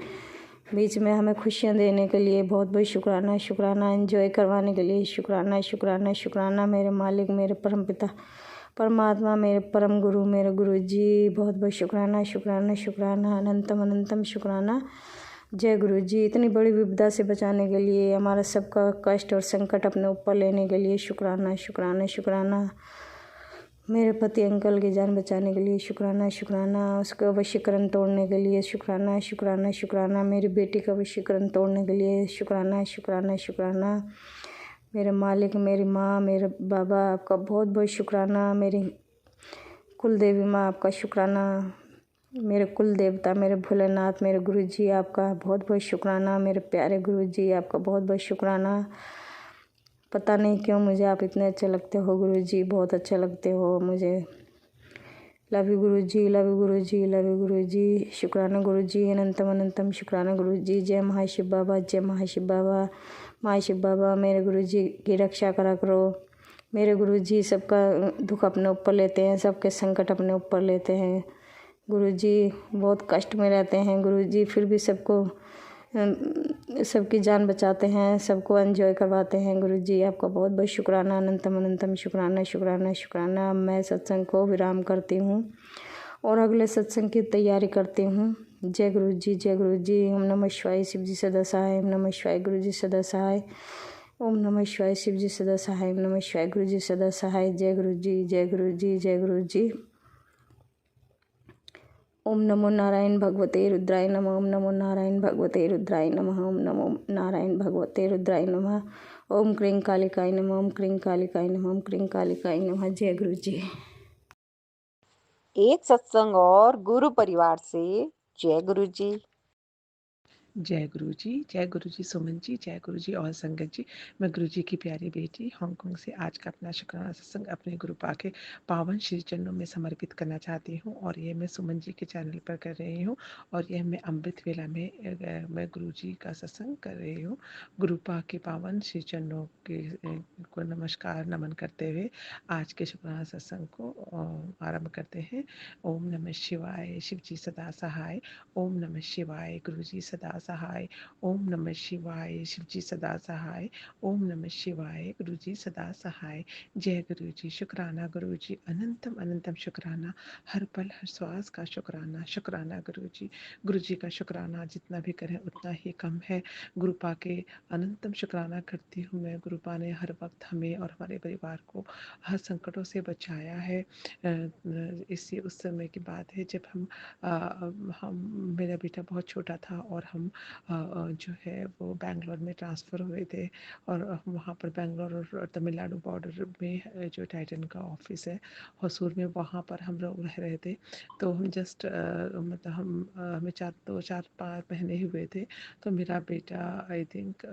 बीच में हमें खुशियाँ देने के लिए बहुत बहुत शुक्राना। शुक्राना एंजॉय करवाने के लिए शुक्राना शुक्राना शुक्राना। मेरे मालिक, मेरे परम पिता परमात्मा, मेरे परम गुरु, मेरे गुरु जी, बहुत बहुत शुक्राना शुक्राना शुक्राना, अनंतम अनंतम शुक्राना। जय गुरु जी। इतनी बड़ी विपदा से बचाने के लिए, हमारा सबका कष्ट और संकट अपने ऊपर लेने के लिए शुक्राना शुक्राना शुक्राना। मेरे पति अंकल की जान बचाने के लिए शुक्राना शुक्राना। उसका वशीकरण तोड़ने के लिए शुक्राना शुक्राना शुक्राना। मेरी बेटी का वशीकरण तोड़ने के लिए शुक्राना शुक्राना शुक्राना। मेरे मालिक, मेरी माँ, मेरे बाबा, आपका बहुत बहुत शुक्राना। मेरी कुल देवी माँ, आपका शुक्राना। मेरे कुल देवता, मेरे भोलेनाथ, मेरे गुरु जी, आपका बहुत बहुत शुक्राना। मेरे प्यारे गुरु जी, आपका बहुत बहुत शुक्राना। पता नहीं क्यों मुझे आप इतने अच्छे लगते हो गुरु जी, बहुत अच्छे लगते हो मुझे। लव यू गुरु जी, लव यू गुरु जी, लव यू गुरु जी। शुक्राना गुरु जी, अनंतम अनंतम शुक्राना गुरु जी। जय महाशिव बाबा, जय महाशिव बाबा। महाशिव बाबा, मेरे गुरु जी की रक्षा करा करो। मेरे गुरु जी सबका दुख अपने ऊपर लेते हैं, सबके संकट अपने ऊपर लेते हैं। गुरु जी बहुत कष्ट में रहते हैं गुरु जी, फिर भी सबकी जान बचाते हैं, सबको एंजॉय करवाते हैं। गुरु जी आपका बहुत बहुत शुक्राना, अनंतम अनंतम शुक्राना शुक्राना शुक्राना। मैं सत्संग को विराम करती हूँ और अगले सत्संग की तैयारी करती हूँ। जय गुरु जी, जय गुरु जी। ओम नमः शिवाय, शिव जी सदा सहाय। ओम नमः शिवाय, गुरु जी सदा सहाय। ओम नमः शिवाय, शिव जी सदा सहाय। ओम नमः शिवाय, गुरु जी सदा सहाय। जय गुरु जी, जय गुरु जी, जय गुरु जी। ओम नमो नारायण भगवते रुद्राय नमः। ओम नमो नारायण भगवते रुद्राय नमः। ओम नमो नारायण भगवते रुद्राय नमः। ओम क्रीं कालिकाय नमः। ओम क्रीं कालिकाय नमः। ओम क्रीं कालिकाय नमः। जय गुरु जी। एक सत्संग और गुरु परिवार से। जय गुरु जी। जय गुरु जी सुमन जी, जय गुरु जी और संगत जी। मैं गुरु जी की प्यारी बेटी हांगकांग से आज का अपना शुक्राना सत्संग अपने गुरु पा के पावन श्री चरणों में समर्पित करना चाहती हूँ और ये मैं सुमन जी के चैनल पर कर रही हूँ और यह मैं अमृत वेला में मैं गुरु जी का सत्संग कर रही हूँ। गुरु पा के पावन श्री चरणों के को नमस्कार नमन करते हुए आज के शुक्राना सत्संग को आरम्भ करते हैं। ओम नमः शिवाय, शिव जी सदा सहाय। ओम नमः शिवाय, गुरु जी सदा सहाय। ओम नमः शिवाय, शिव जी सदा सहाय। ओम नमः शिवाय, गुरु जी सदा सहाय। जय गुरु जी। शुक्राना गुरु जी, अनंतम अनंतम शुक्राना। हर पल हर श्वास का शुक्राना। शुक्राना गुरु जी। गुरु जी का शुक्राना जितना भी करें उतना ही कम है। गुरु पा के अनंतम शुक्राना करती हूँ मैं। गुरु पा ने हर वक्त हमें और हमारे परिवार को हर संकटों से बचाया है। इससे उस समय की बात है जब हम मेरा बेटा बहुत छोटा था और हम जो है वो बैंगलोर में ट्रांसफ़र हुए थे और वहाँ पर बैंगलोर और तमिलनाडु बॉर्डर में जो टाइटन का ऑफिस है हसूर में, वहाँ पर हम लोग रह रहे थे। तो हम जस्ट मतलब हमें 4-5 महीने ही हुए थे। तो मेरा बेटा आई थिंक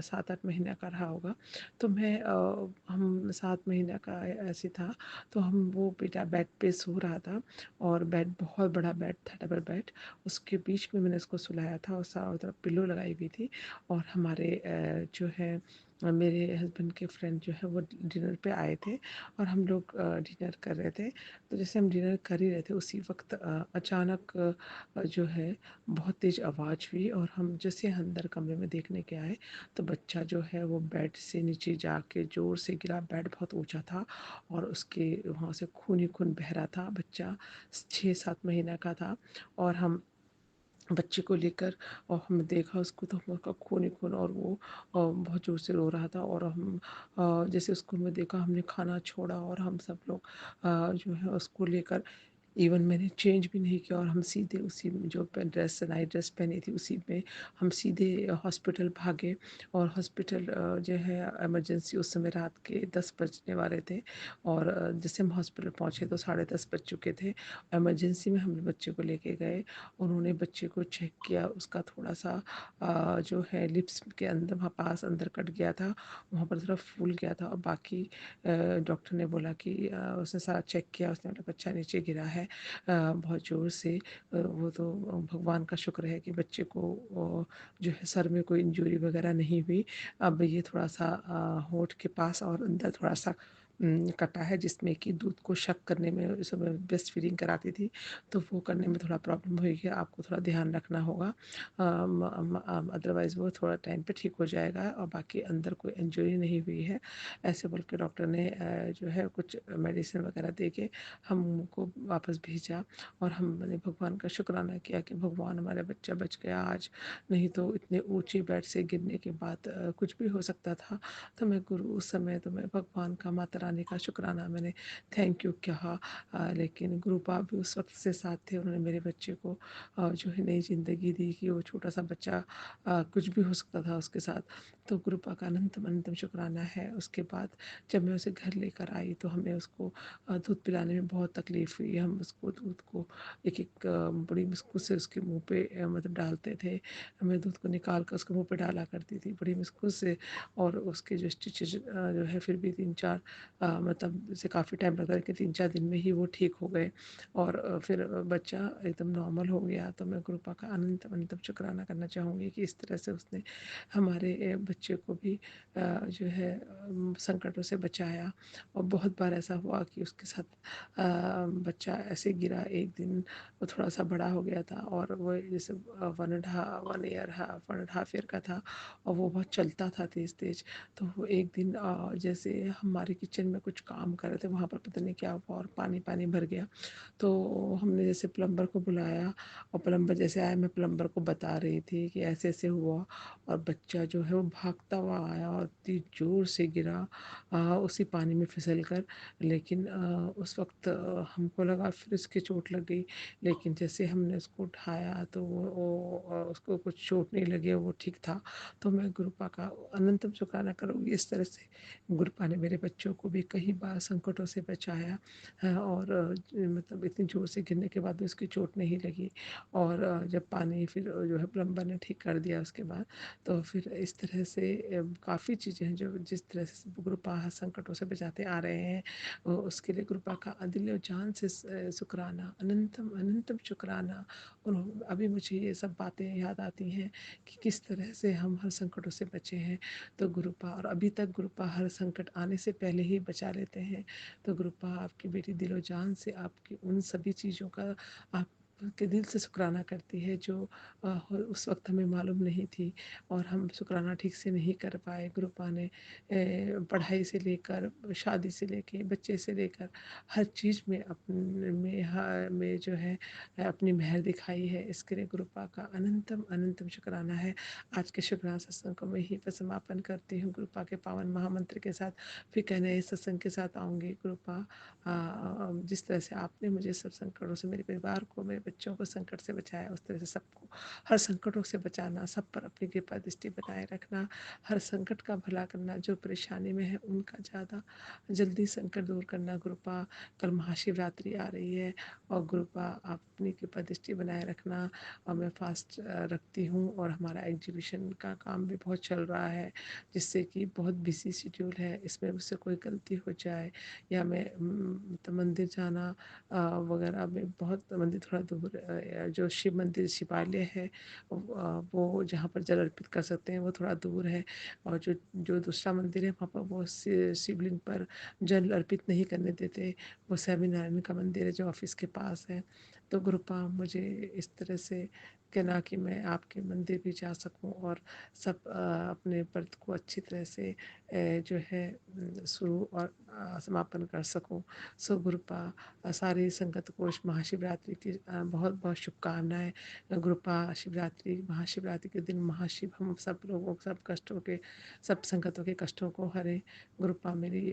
7-8 महीने का रहा होगा। तो हम 7 महीने का ऐसे था। तो हम वो बेटा बेड पे सो रहा था और बेड बहुत बड़ा बेड था, डबल बेड। उसके बीच में मैंने उसको सुलाया था और चारों तरफ पिलो लगाई हुई थी और हमारे जो है मेरे हस्बैंड के फ्रेंड जो है वो डिनर पे आए थे और हम लोग डिनर कर रहे थे। तो जैसे हम डिनर कर ही रहे थे उसी वक्त अचानक जो है बहुत तेज़ आवाज़ हुई और हम जैसे अंदर कमरे में देखने के आए तो बच्चा जो है वो बेड से नीचे जाके ज़ोर से गिरा। बेड बहुत ऊंचा था और उसके वहाँ से खून ही खून बह रहा था। बच्चा 6-7 महीने का था और हम बच्चे को लेकर और हमने देखा उसको तो उसका खून ही खून और वो बहुत ज़ोर से रो रहा था और हम जैसे उसको मैं देखा हमने खाना छोड़ा और हम सब लोग जो है उसको लेकर इवन मैंने चेंज भी नहीं किया और हम सीधे उसी में जो नाइट ड्रेस पहनी थी उसी में हम सीधे हॉस्पिटल भागे। और हॉस्पिटल जो है इमरजेंसी उस समय रात के 10 बजने वाले थे और जैसे हम हॉस्पिटल पहुँचे तो 10:30 बज चुके थे। इमरजेंसी में हम बच्चे को लेके गए। उन्होंने बच्चे को चेक किया, उसका थोड़ा सा जो है लिप्स के अंदर वहाँ पास अंदर कट गया था, वहाँ पर थोड़ा फूल गया था और बाकी डॉक्टर ने बोला कि उसने सारा चेक किया, उसने बोला बच्चा नीचे गिरा है बहुत ज़ोर से। वो तो भगवान का शुक्र है कि बच्चे को जो है सर में कोई इंजरी वगैरह नहीं हुई। अब ये थोड़ा सा होंठ के पास और अंदर थोड़ा सा कटा है, जिसमें कि दूध को शक करने में उस समय ब्रेस्ट फीडिंग कराती थी, तो वो करने में थोड़ा प्रॉब्लम हुई। आपको थोड़ा ध्यान रखना होगा, अदरवाइज़ वो थोड़ा टाइम पे ठीक हो जाएगा, और बाकी अंदर कोई इंजरी नहीं हुई है, ऐसे बोल के डॉक्टर ने जो है कुछ मेडिसिन वगैरह दे के हमको वापस भेजा। और हमने भगवान का शुक्राना किया कि भगवान हमारा बच्चा बच गया आज, नहीं तो इतने ऊँचे बेड से गिरने के बाद कुछ भी हो सकता था। तो मैं गुरु उस समय तो मैं भगवान का, माता रानी का शुक्राना मैंने थैंक यू कहा। लेकिन गुरु पाप भी उस वक़्त से साथ थे, उन्होंने मेरे बच्चे को जो है नई ज़िंदगी दी कि वो छोटा-सा बच्चा कुछ भी हो सकता था उसके साथ। तो गुरु पाक का अनंतम अनंतम शुक्राना है। उसके बाद जब मैं उसे घर लेकर आई तो हमें उसको दूध पिलाने में बहुत तकलीफ़ हुई। हम उसको दूध को एक-एक बड़ी मुश्किल से उसके मुँह पे मतलब डालते थे। मैं दूध को निकाल कर उसके मुँह पे डाला करती थी बड़ी मुश्किल से, और उसके जो स्टिचेज़ जो है फिर भी 3-4 मतलब जैसे काफ़ी टाइम लगा, लेकिन 3-4 दिन में ही वो ठीक हो गए, और फिर बच्चा एकदम नॉर्मल हो गया। तो मैं गुरु पाक का अनंतम अनंतम शुक्राना करना चाहूँगी कि इस तरह से उसने हमारे बच्चे को भी जो है संकटों से बचाया। और बहुत बार ऐसा हुआ कि उसके साथ बच्चा ऐसे गिरा एक दिन, वो थोड़ा-सा बड़ा हो गया था, और वो जैसे 1 ईयर का था, और वो बहुत चलता था तेज़-तेज़। तो वो एक दिन जैसे हमारे किचन में कुछ काम कर रहे थे, वहाँ पर पता नहीं क्या हुआ और पानी-पानी भर गया। तो हमने जैसे प्लम्बर को बुलाया, और प्लम्बर जैसे आया, मैं प्लम्बर को बता रही थी कि ऐसे-ऐसे हुआ, और बच्चा जो है वो भागता हुआ आया और इतनी ज़ोर से गिरा उसी पानी में फिसल कर। लेकिन उस वक़्त हमको लगा फिर उसके चोट लग गई, लेकिन जैसे हमने उसको उठाया तो वो उसको कुछ चोट नहीं लगी, वो ठीक था। तो मैं गुरु पा का अनंतम शुक्राना करूँगी। इस तरह से गुरु पा ने मेरे बच्चों को भी कई बार संकटों से बचाया है, और मतलब इतनी ज़ोर से गिरने के बाद भी उसकी चोट नहीं लगी। और जब पानी फिर जो है प्लम्बर ने ठीक कर दिया उसके बाद, तो फिर इस तरह से काफ़ी चीज़ें हैं जो जिस तरह से गुरु पा हर संकटों से बचाते आ रहे हैं, उसके लिए गुरु पा का दिल और जान से शुक्राना, अनंतम अनंतम शुक्राना। और अभी मुझे ये सब बातें याद आती हैं कि किस तरह से हम हर संकटों से बचे हैं। तो गुरुपा, और अभी तक गुरुपा हर संकट आने से पहले ही बचा लेते हैं। तो गुरुपा आपकी बेटी दिलो जान से आपकी उन सभी चीज़ों का आप के दिल से शुक्राना करती है जो उस वक्त हमें मालूम नहीं थी, और हम शुक्राना ठीक से नहीं कर पाए। गुरुपा ने पढ़ाई से लेकर, शादी से लेकर, बच्चे से लेकर हर चीज़ में अपने में जो है अपनी मेहर दिखाई है। इसके लिए गुरुपा का अनंतम अनंतम शुक्राना है। आज के शुक्राना सत्संग को मैं यहीं पर समापन करती हूँ गुरुपा के पावन महामंत्र के साथ। फिर कहने इस सत्संग के साथ आऊँगी। गुरुपा जिस तरह से आपने मुझे सब संकटों से, मेरे परिवार को, मेरे बच्चों को संकट से बचाया, उस तरह से सबको हर संकटों से बचाना, सब पर अपनी कृपा दृष्टि बनाए रखना, हर संकट का भला करना, जो परेशानी में है उनका ज़्यादा जल्दी संकट दूर करना। गुरुपा कल महाशिवरात्रि आ रही है, और गुरुपा आप अपनी कृपा दृष्टि बनाए रखना। और मैं फास्ट रखती हूँ, और हमारा एग्जीबिशन का काम भी बहुत चल रहा है, जिससे कि बहुत बिजी शेड्यूल है। इसमें मुझसे कोई गलती हो जाए, या मैं तो मंदिर जाना वगैरह में, बहुत मंदिर थोड़ा दूर जो शिव मंदिर शिवालय है वो जहाँ पर जल अर्पित कर सकते हैं वो थोड़ा दूर है, और जो जो दूसरा मंदिर है वहाँ पर वो शिवलिंग पर जल अर्पित नहीं करने देते। वो स्वामीनारायण का मंदिर है जो ऑफिस के पास है। तो गुरुपा मुझे इस तरह से कहना कि मैं आपके मंदिर भी जा सकूं, और सब अपने व्रत को अच्छी तरह से जो है शुरू और समापन कर सकूं। सो गुरुपा सारी संगत को इस महाशिवरात्रि की बहुत बहुत शुभकामनाएं। गुरुपा शिवरात्रि, महाशिवरात्रि के दिन महाशिव हम सब लोगों, सब कष्टों के, सब संगतों के कष्टों को हरे। गुरुपा मेरी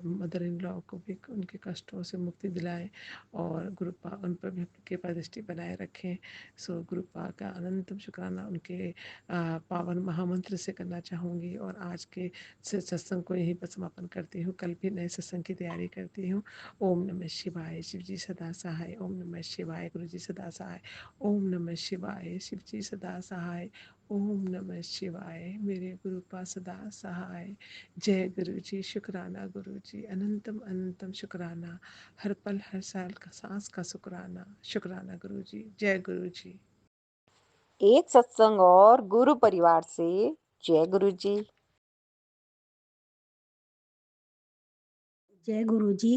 मदर इन लॉ को भी उनके कष्टों से मुक्ति दिलाए, और गुरुपा उन पर भी अपनी कृपा दृष्टि बनाए रखें। सो गुरुपा का अनंतम शुक्राना उनके पावन महामंत्र से करना चाहूँगी, और आज के सत्संग को यहीं पर समापन करती हूँ। कल भी नए सत्संग की तैयारी करती हूँ। ओम नमः शिवाय, शिव जी सदा सहाय। ओम नमः शिवाय, गुरु जी सदा सहाय। ओम नमः शिवाय, शिव जी सदा सहाय। ओम नमः शिवाय, मेरे गुरुपा सदा सहाय। जय गुरु जी, शुक्राना गुरु जी, अनंतम अनंतम शुक्राना, हर पल हर साल का सांस का शुक्राना, शुक्राना गुरु जी, जय गुरु जी। एक सत्संग और गुरु परिवार से जय गुरु जी। जय गुरु जी।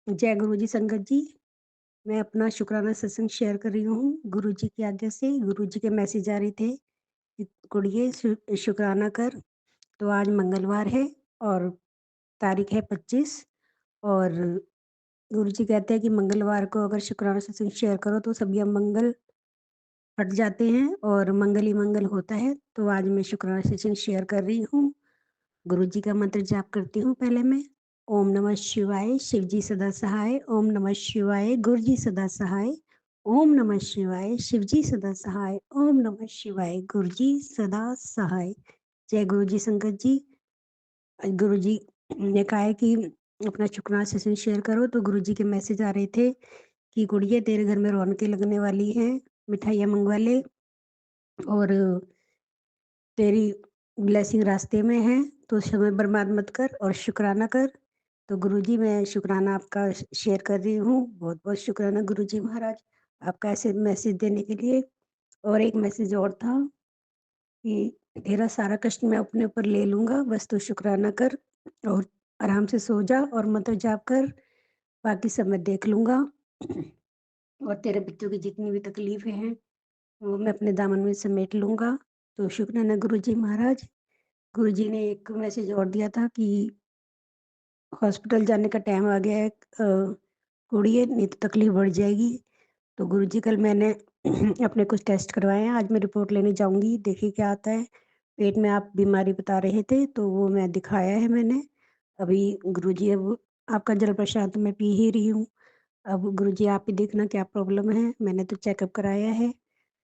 जय गुरु जी संगत जी। मैं अपना शुक्राना सत्संग शेयर कर रही हूँ। गुरु जी की आज्ञा से गुरु जी के मैसेज आ रहे थे कि कुड़िए शुक्राना कर। तो आज मंगलवार है और तारीख है 25 और गुरु जी कहते हैं कि मंगलवार को अगर शुक्राना सत्संग शेयर करो तो सभी मंगल हट जाते हैं और मंगल ही मंगल होता है। तो आज मैं शुक्राना सत्संग शेयर कर रही हूँ। गुरु जी का मंत्र जाप करती हूँ पहले मैं। ओम नमः शिवाय, शिव जी सदा सहाय। ओम नमः शिवाय, गुरु जी सदा सहाय। ओम नमः शिवाय, शिव जी सदा सहाय। ओम नमः शिवाय, गुरु जी सदा सहाय। जय गुरु जी संगत जी। गुरु जी ने कहा है कि अपना शुक्राना सेशन शेयर करो, तो गुरु जी के मैसेज आ रहे थे कि गुड़िया तेरे घर में रौनकें लगने वाली हैं, मिठाइयाँ मंगवा ले और तेरी ब्लेसिंग रास्ते में है, तो समय बर्बाद मत कर और शुक्राना कर। तो गुरुजी मैं शुक्राना आपका शेयर कर रही हूँ। बहुत बहुत शुक्राना गुरुजी महाराज आपका ऐसे मैसेज देने के लिए। और एक मैसेज और था कि तेरा सारा कष्ट मैं अपने ऊपर ले लूँगा, बस तू शुक्राना कर और आराम से सो जा और मंत्र जाप कर, बाकी सब मैं देख लूँगा। और तेरे बच्चों की जितनी भी तकलीफ़ें हैं वो मैं अपने दामन में समेट लूँगा। तो शुक्राना गुरुजी महाराज। गुरुजी ने एक मैसेज और दिया था कि हॉस्पिटल जाने का टाइम आ गया है, उड़िए नहीं तो तकलीफ बढ़ जाएगी। तो गुरुजी कल मैंने अपने कुछ टेस्ट करवाए हैं, आज मैं रिपोर्ट लेने जाऊंगी, देखिए क्या आता है। पेट में आप बीमारी बता रहे थे तो वो मैं दिखाया है मैंने। अभी गुरुजी अब आपका जल प्रसाद तो मैं पी ही रही हूँ। अब गुरुजी आप ही देखना क्या प्रॉब्लम है, मैंने तो चेकअप कराया है।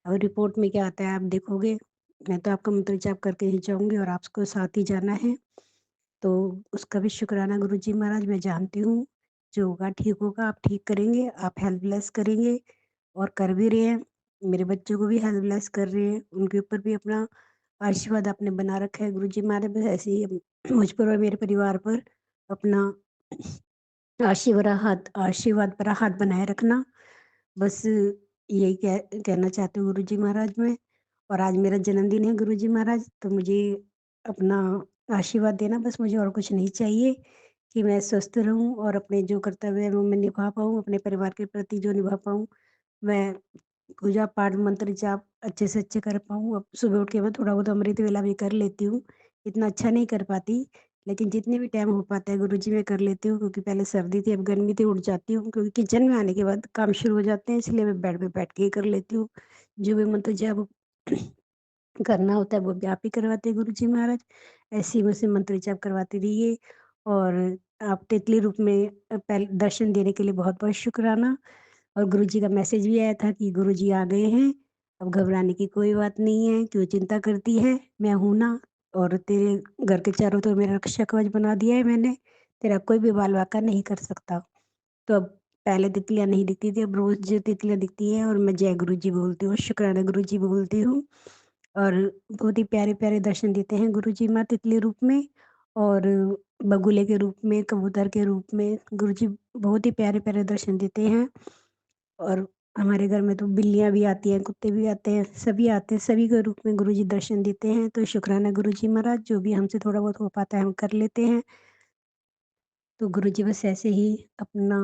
और रिपोर्ट में क्या आता है आप देखोगे। मैं तो आपका मंत्र जाप करके ही जाऊंगी और आपको साथ ही जाना है। तो उसका भी शुक्राना गुरुजी महाराज। मैं जानती हूँ जो होगा ठीक होगा, आप ठीक करेंगे, आप हेल्पलेस करेंगे और कर भी रहे हैं। मेरे बच्चों को भी हेल्पलेस कर रहे हैं, उनके ऊपर भी अपना आशीर्वाद आपने बना रखा है गुरुजी महाराज। बस ऐसे ही मुझ पर और मेरे परिवार पर अपना आशीर्वाद भरा हाथ बनाए रखना। बस यही कहना चाहती हूँ गुरुजी महाराज मैं। और आज मेरा जन्मदिन है गुरुजी महाराज, तो मुझे अपना आशीर्वाद देना, बस मुझे और कुछ नहीं चाहिए कि मैं स्वस्थ रहूँ और अपने जो कर्तव्य है वो मैं निभा पाऊँ, अपने परिवार के प्रति जो निभा पाऊँ, मैं पूजा पाठ मंत्र जाप अच्छे से अच्छे कर पाऊँ। अब सुबह उठ के मैं थोड़ा बहुत अमृत वेला भी कर लेती हूँ, इतना अच्छा नहीं कर पाती, लेकिन जितने भी टाइम हो पाता है गुरुजी मैं कर लेती हूँ। क्योंकि पहले सर्दी थी, अब गर्मी थी, उठ जाती हूँ, क्योंकि किचन में आने के बाद काम शुरू हो जाते हैं, इसलिए मैं बेड पे बैठ के ही कर लेती हूँ। जो भी मंत्र जाप करना होता है वो भी आप ही करवाते हैं गुरुजी महाराज। ऐसे ही मुझसे मंत्र जाप करवाते रहिए। और आप तितली रूप में पहले दर्शन देने के लिए बहुत बहुत शुक्राना। और गुरुजी का मैसेज भी आया था कि गुरुजी आ गए हैं, अब घबराने की कोई बात नहीं है, क्यों चिंता करती है, मैं हूं ना। और तेरे घर के चारों तरफ मेरा रक्षा कवच बना दिया है मैंने, तेरा कोई भी बाल वाका नहीं कर सकता। तो अब पहले तितलियां नहीं दिखती थी, अब रोज जो तितलियां दिखती हैं और मैं जय गुरुजी बोलती हूँ, शुक्राना गुरुजी बोलती हूँ। और बहुत ही प्यारे प्यारे दर्शन देते हैं गुरुजी माँ तितली रूप में और बगुले के रूप में, कबूतर के रूप में गुरुजी बहुत ही प्यारे प्यारे दर्शन देते हैं। और हमारे घर में तो बिल्लियाँ भी आती हैं, कुत्ते भी आते हैं, सभी आते हैं, सभी के रूप में गुरुजी दर्शन देते हैं। तो शुक्राना गुरुजी महाराज, जो भी हमसे थोड़ा बहुत हो पाता है हम कर लेते हैं। तो गुरुजी बस ऐसे ही अपना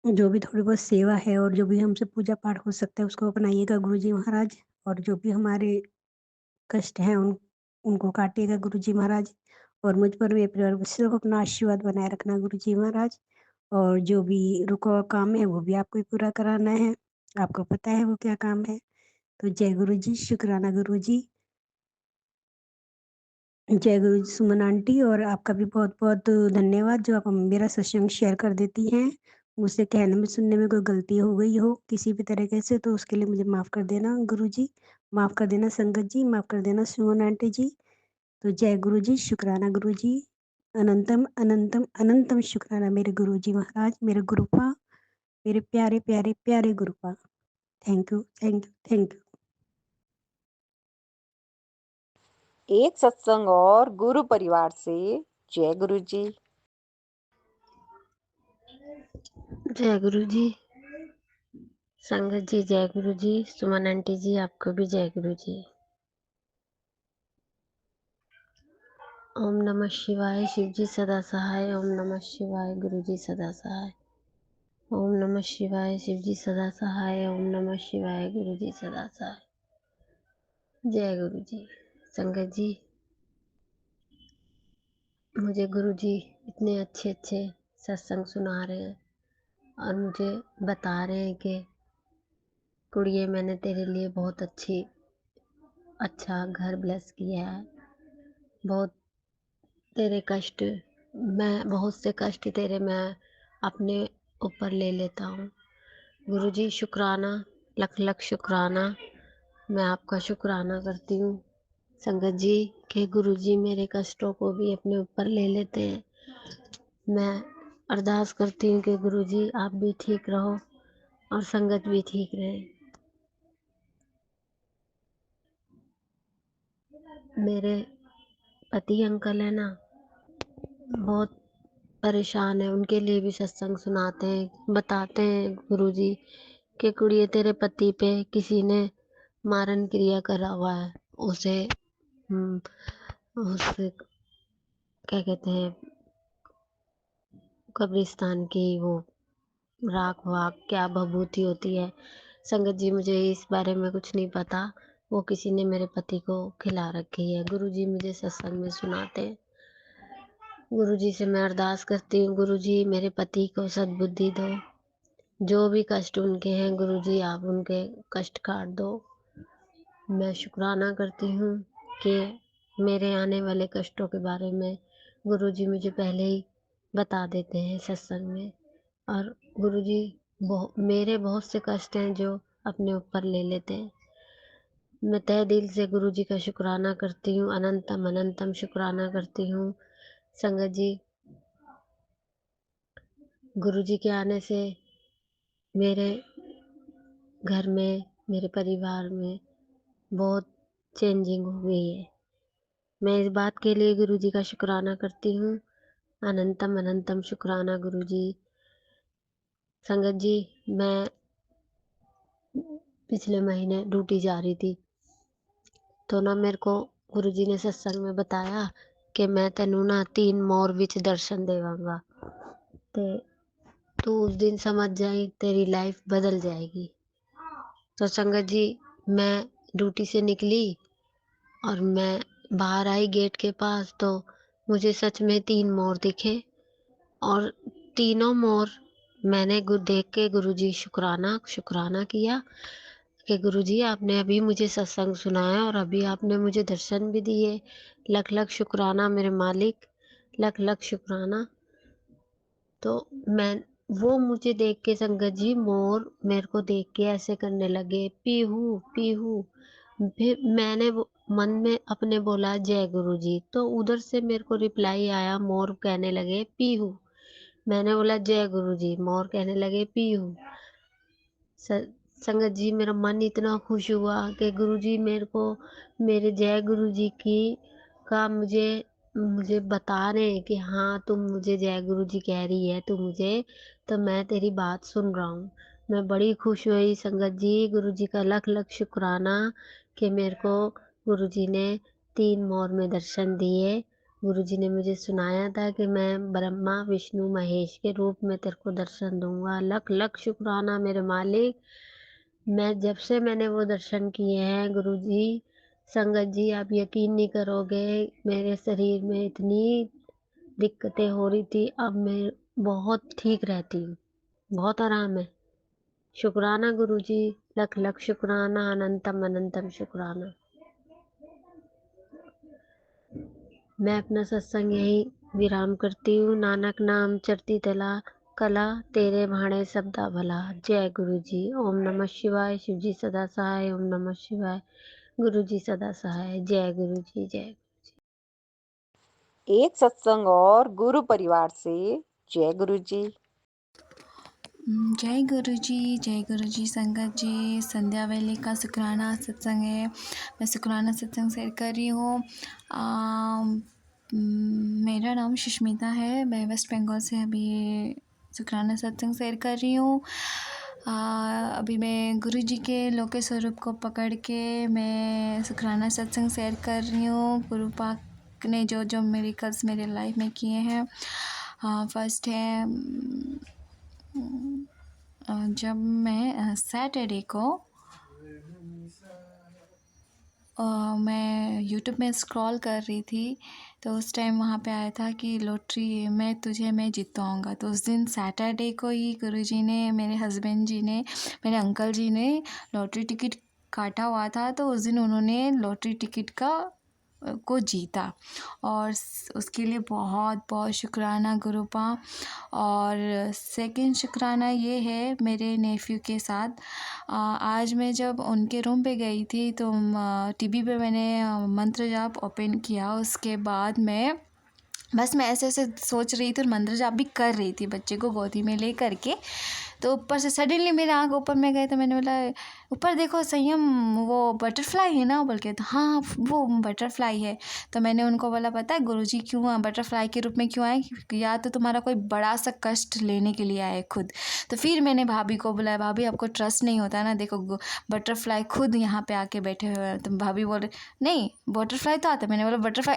जो भी थोड़ी बहुत सेवा है और जो भी हमसे पूजा पाठ हो सकता है उसको अपनाइएगा गुरुजी महाराज। और जो भी हमारे कष्ट हैं उनको काटिएगा गुरुजी महाराज। और मुझ पर मेरे परिवार पर सिर्फ अपना आशीर्वाद बनाए रखना गुरुजी महाराज। और जो भी रुका हुआ काम है वो भी आपको ही पूरा कराना है, आपको पता है वो क्या काम है। तो जय गुरुजी, शुक्राना गुरुजी। जय गुरु जी सुमन आंटी, और आपका भी बहुत-बहुत धन्यवाद जो आप मेरा सत्संग शेयर कर देती हैं। मुझसे कहने में सुनने में कोई गलती हो गई हो किसी भी तरीके से तो उसके लिए मुझे माफ़ कर देना गुरुजी, माफ़ कर देना संगत जी, माफ़ कर देना सुमन आंटी जी। तो जय गुरुजी, शुक्राना गुरुजी। अनंतम, अनंतम, अनंतम शुक्राना मेरे गुरुजी महाराज, मेरे गुरुपा, मेरे प्यारे, प्यारे, प्यारे गुरुपा। Thank you, thank you, thank you. एक सत्संग और गुरु परिवार से। जय गुरु जी। जय गुरु जी संगत जी, जय गुरु जी सुमन आंटी जी, आपको भी जय गुरु जी। ओम नमः शिवाय शिव जी सदा सहाय। ओम नमः शिवाय गुरु जी सदा सहाय। ओम नमः शिवाय शिव जी सदा सहाय। ओम नमः शिवाय गुरु जी सदा सहाय। जय गुरु जी। संगत जी, मुझे गुरु जी इतने अच्छे अच्छे सत्संग सुना रहे हैं और मुझे बता रहे हैं कि कुड़िए मैंने तेरे लिए बहुत अच्छा घर ब्लेस किया है। बहुत तेरे कष्ट मैं बहुत से कष्ट तेरे मैं अपने ऊपर ले लेता हूँ। गुरु जी शुक्राना, लख लख शुक्राना। मैं आपका शुक्राना करती हूँ संगत जी कि गुरु जी मेरे कष्टों को भी अपने ऊपर ले लेते हैं। मैं अरदास करती हूँ कि गुरु जी आप भी ठीक रहो और संगत भी ठीक रहे। मेरे पति अंकल है ना, बहुत परेशान है, उनके लिए भी सत्संग सुनाते हैं, बताते हैं गुरुजी कि कुड़िए तेरे पति पे किसी ने मारन क्रिया करा हुआ है। उसे उसे क्या कहते हैं, कब्रिस्तान की वो राख वाख क्या भभूति होती है। संगत जी मुझे इस बारे में कुछ नहीं पता, वो किसी ने मेरे पति को खिला रखी है। गुरुजी मुझे सत्संग में सुनाते हैं। गुरुजी से मैं अरदास करती हूँ, गुरुजी मेरे पति को सद्बुद्धि दो। जो भी कष्ट उनके हैं गुरुजी आप उनके कष्ट काट दो। मैं शुक्राना करती हूँ कि मेरे आने वाले कष्टों के बारे में गुरुजी मुझे पहले ही बता देते हैं सत्संग में। और गुरुजी मेरे बहुत से कष्ट हैं जो अपने ऊपर ले लेते हैं। मैं तहे दिल से गुरुजी का शुक्राना करती हूँ, अनंतम अनंतम शुक्राना करती हूँ। संगत जी, गुरुजी के आने से मेरे घर में, मेरे परिवार में बहुत चेंजिंग हो गई है। मैं इस बात के लिए गुरुजी का शुक्राना करती हूँ। अनंतम अनंतम शुक्राना गुरुजी। संगत जी, मैं पिछले महीने ड्यूटी जा रही थी तो ना मेरे को गुरुजी ने सत्संग में बताया कि मैं तेनू ना 3 मोर विच दर्शन देवांगा ते तू उस दिन समझ जाई तेरी लाइफ बदल जाएगी। तो संगत जी, मैं ड्यूटी से निकली और मैं बाहर आई गेट के पास तो मुझे सच में 3 मोर दिखे और तीनों मोर मैंने देख के गुरुजी शुक्राना शुक्राना किया कि गुरुजी आपने अभी मुझे सत्संग सुनाया और अभी आपने मुझे दर्शन भी दिए। लख लख शुक्राना मेरे मालिक, लख लख शुक्राना। तो मैं वो मुझे देख के संगत जी मोर मेरे को देख के ऐसे करने लगे, पीहू पीहू। फिर मैंने मन में अपने बोला जय गुरु जी, तो उधर से मेरे को रिप्लाई आया, मोर कहने लगे पीहू। मैंने बोला जय गुरु जी, मोर कहने लगे पीहू। संगत जी मेरा मन इतना खुश हुआ कि गुरु जी मेरे को मेरे जय गुरु जी की का मुझे मुझे बता रहे हैं कि हाँ तुम मुझे जय गुरु जी कह रही है तू मुझे, तो मैं तेरी बात सुन रहा हूँ। मैं बड़ी खुश हुई संगत जी, गुरु जी का लख लख शुक्राना कि मेरे को गुरु जी ने 3 मोर में दर्शन दिए। गुरु जी ने मुझे सुनाया था कि मैं ब्रह्मा विष्णु महेश के रूप में तेरे को दर्शन दूंगा। लख लख शुक्राना मेरे मालिक। मैं जब से मैंने वो दर्शन किए हैं गुरुजी, संगत जी आप यकीन नहीं करोगे, मेरे शरीर में इतनी दिक्कतें हो रही थी, अब मैं बहुत ठीक रहती हूँ, बहुत आराम है। शुक्राना गुरुजी, लख लख शुक्राना, अनंतम अनंतम शुक्राना। मैं अपना सत्संग यही विराम करती हूँ। नानक नाम चढ़ती कला तेरे भाणे सबदा भला। जय गुरु जी। ओम नमः शिवाय। शिव जी सदा सहाय। ओम नमः शिवाय। गुरु जी सदा सहाय। जय गुरु जी। जय। एक सत्संग और गुरु परिवार से। जय गुरु जी। जय गुरु जी संगत जी। संध्या वेले का शुक्राना सत्संग है। मैं शुक्राना सत्संग शेयर कर रही हूँ। मेरा नाम सुष्मिता है, मैं वेस्ट बंगाल से अभी शुक्राना सत्संग शेयर कर रही हूँ। अभी मैं गुरु जी के लोके स्वरूप को पकड़ के मैं शुक्राना सत्संग शेयर कर रही हूँ। गुरु पाक ने जो जो मिरेकल्स मेरे लाइफ में किए हैं। फर्स्ट है जब मैं सैटरडे को मैं यूट्यूब में स्क्रॉल कर रही थी, तो उस टाइम वहाँ पे आया था कि लॉटरी मैं जितवाऊँगा। तो उस दिन सैटरडे को ही गुरुजी ने, मेरे हस्बैंड जी ने, मेरे अंकल जी ने लॉटरी टिकट काटा हुआ था, तो उस दिन उन्होंने लॉटरी टिकट को जीता और उसके लिए बहुत बहुत शुक्राना गुरुपा। और सेकंड शुक्राना ये है मेरे नेफ्यू के साथ। आज मैं जब उनके रूम पे गई थी तो टीवी पे मैंने मंत्र जाप ओपन किया। उसके बाद मैं ऐसे ऐसे सोच रही थी और मंत्र जाप भी कर रही थी बच्चे को गोदी में ले करके। तो ऊपर से सडनली मेरे आँख ऊपर में गए, तो मैंने बोला ऊपर देखो संयम, वो बटरफ्लाई है ना? बोल के, तो हाँ वो बटरफ्लाई है। तो मैंने उनको बोला पता है गुरुजी क्यों बटरफ्लाई के रूप में क्यों आए? या तो तुम्हारा कोई बड़ा सा कष्ट लेने के लिए आए खुद। तो फिर मैंने भाभी को बुलाया, भाभी आपको ट्रस्ट नहीं होता ना, देखो बटरफ्लाई खुद यहाँ पे आके बैठे हुए हैं। तो भाभी बोले नहीं बटरफ्लाई तो आता है। मैंने बोला बटरफ्लाई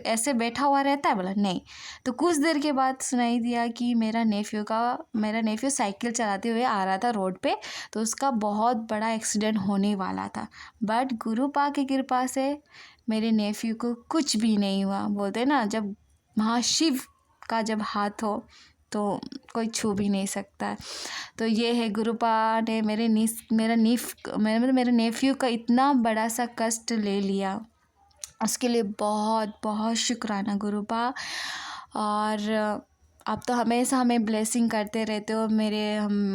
ऐसे बैठा हुआ रहता है? बोला नहीं। तो कुछ देर के बाद सुनाई दिया कि मेरा नेफ्यू साइकिल चलाते हुए आ रहा था रोड पे, तो उसका बहुत बड़ा एक्सीडेंट होने वाला था। बट गुरुपा की कृपा से मेरे नेफ्यू को कुछ भी नहीं हुआ। बोलते ना जब महाशिव का जब हाथ हो तो कोई छू भी नहीं सकता। तो ये है गुरुपा ने मेरे नेफ्यू का इतना बड़ा सा कष्ट ले लिया, उसके लिए बहुत बहुत शुक्राना गुरुपा। और आप तो हमेशा हमें ब्लेसिंग करते रहते हो।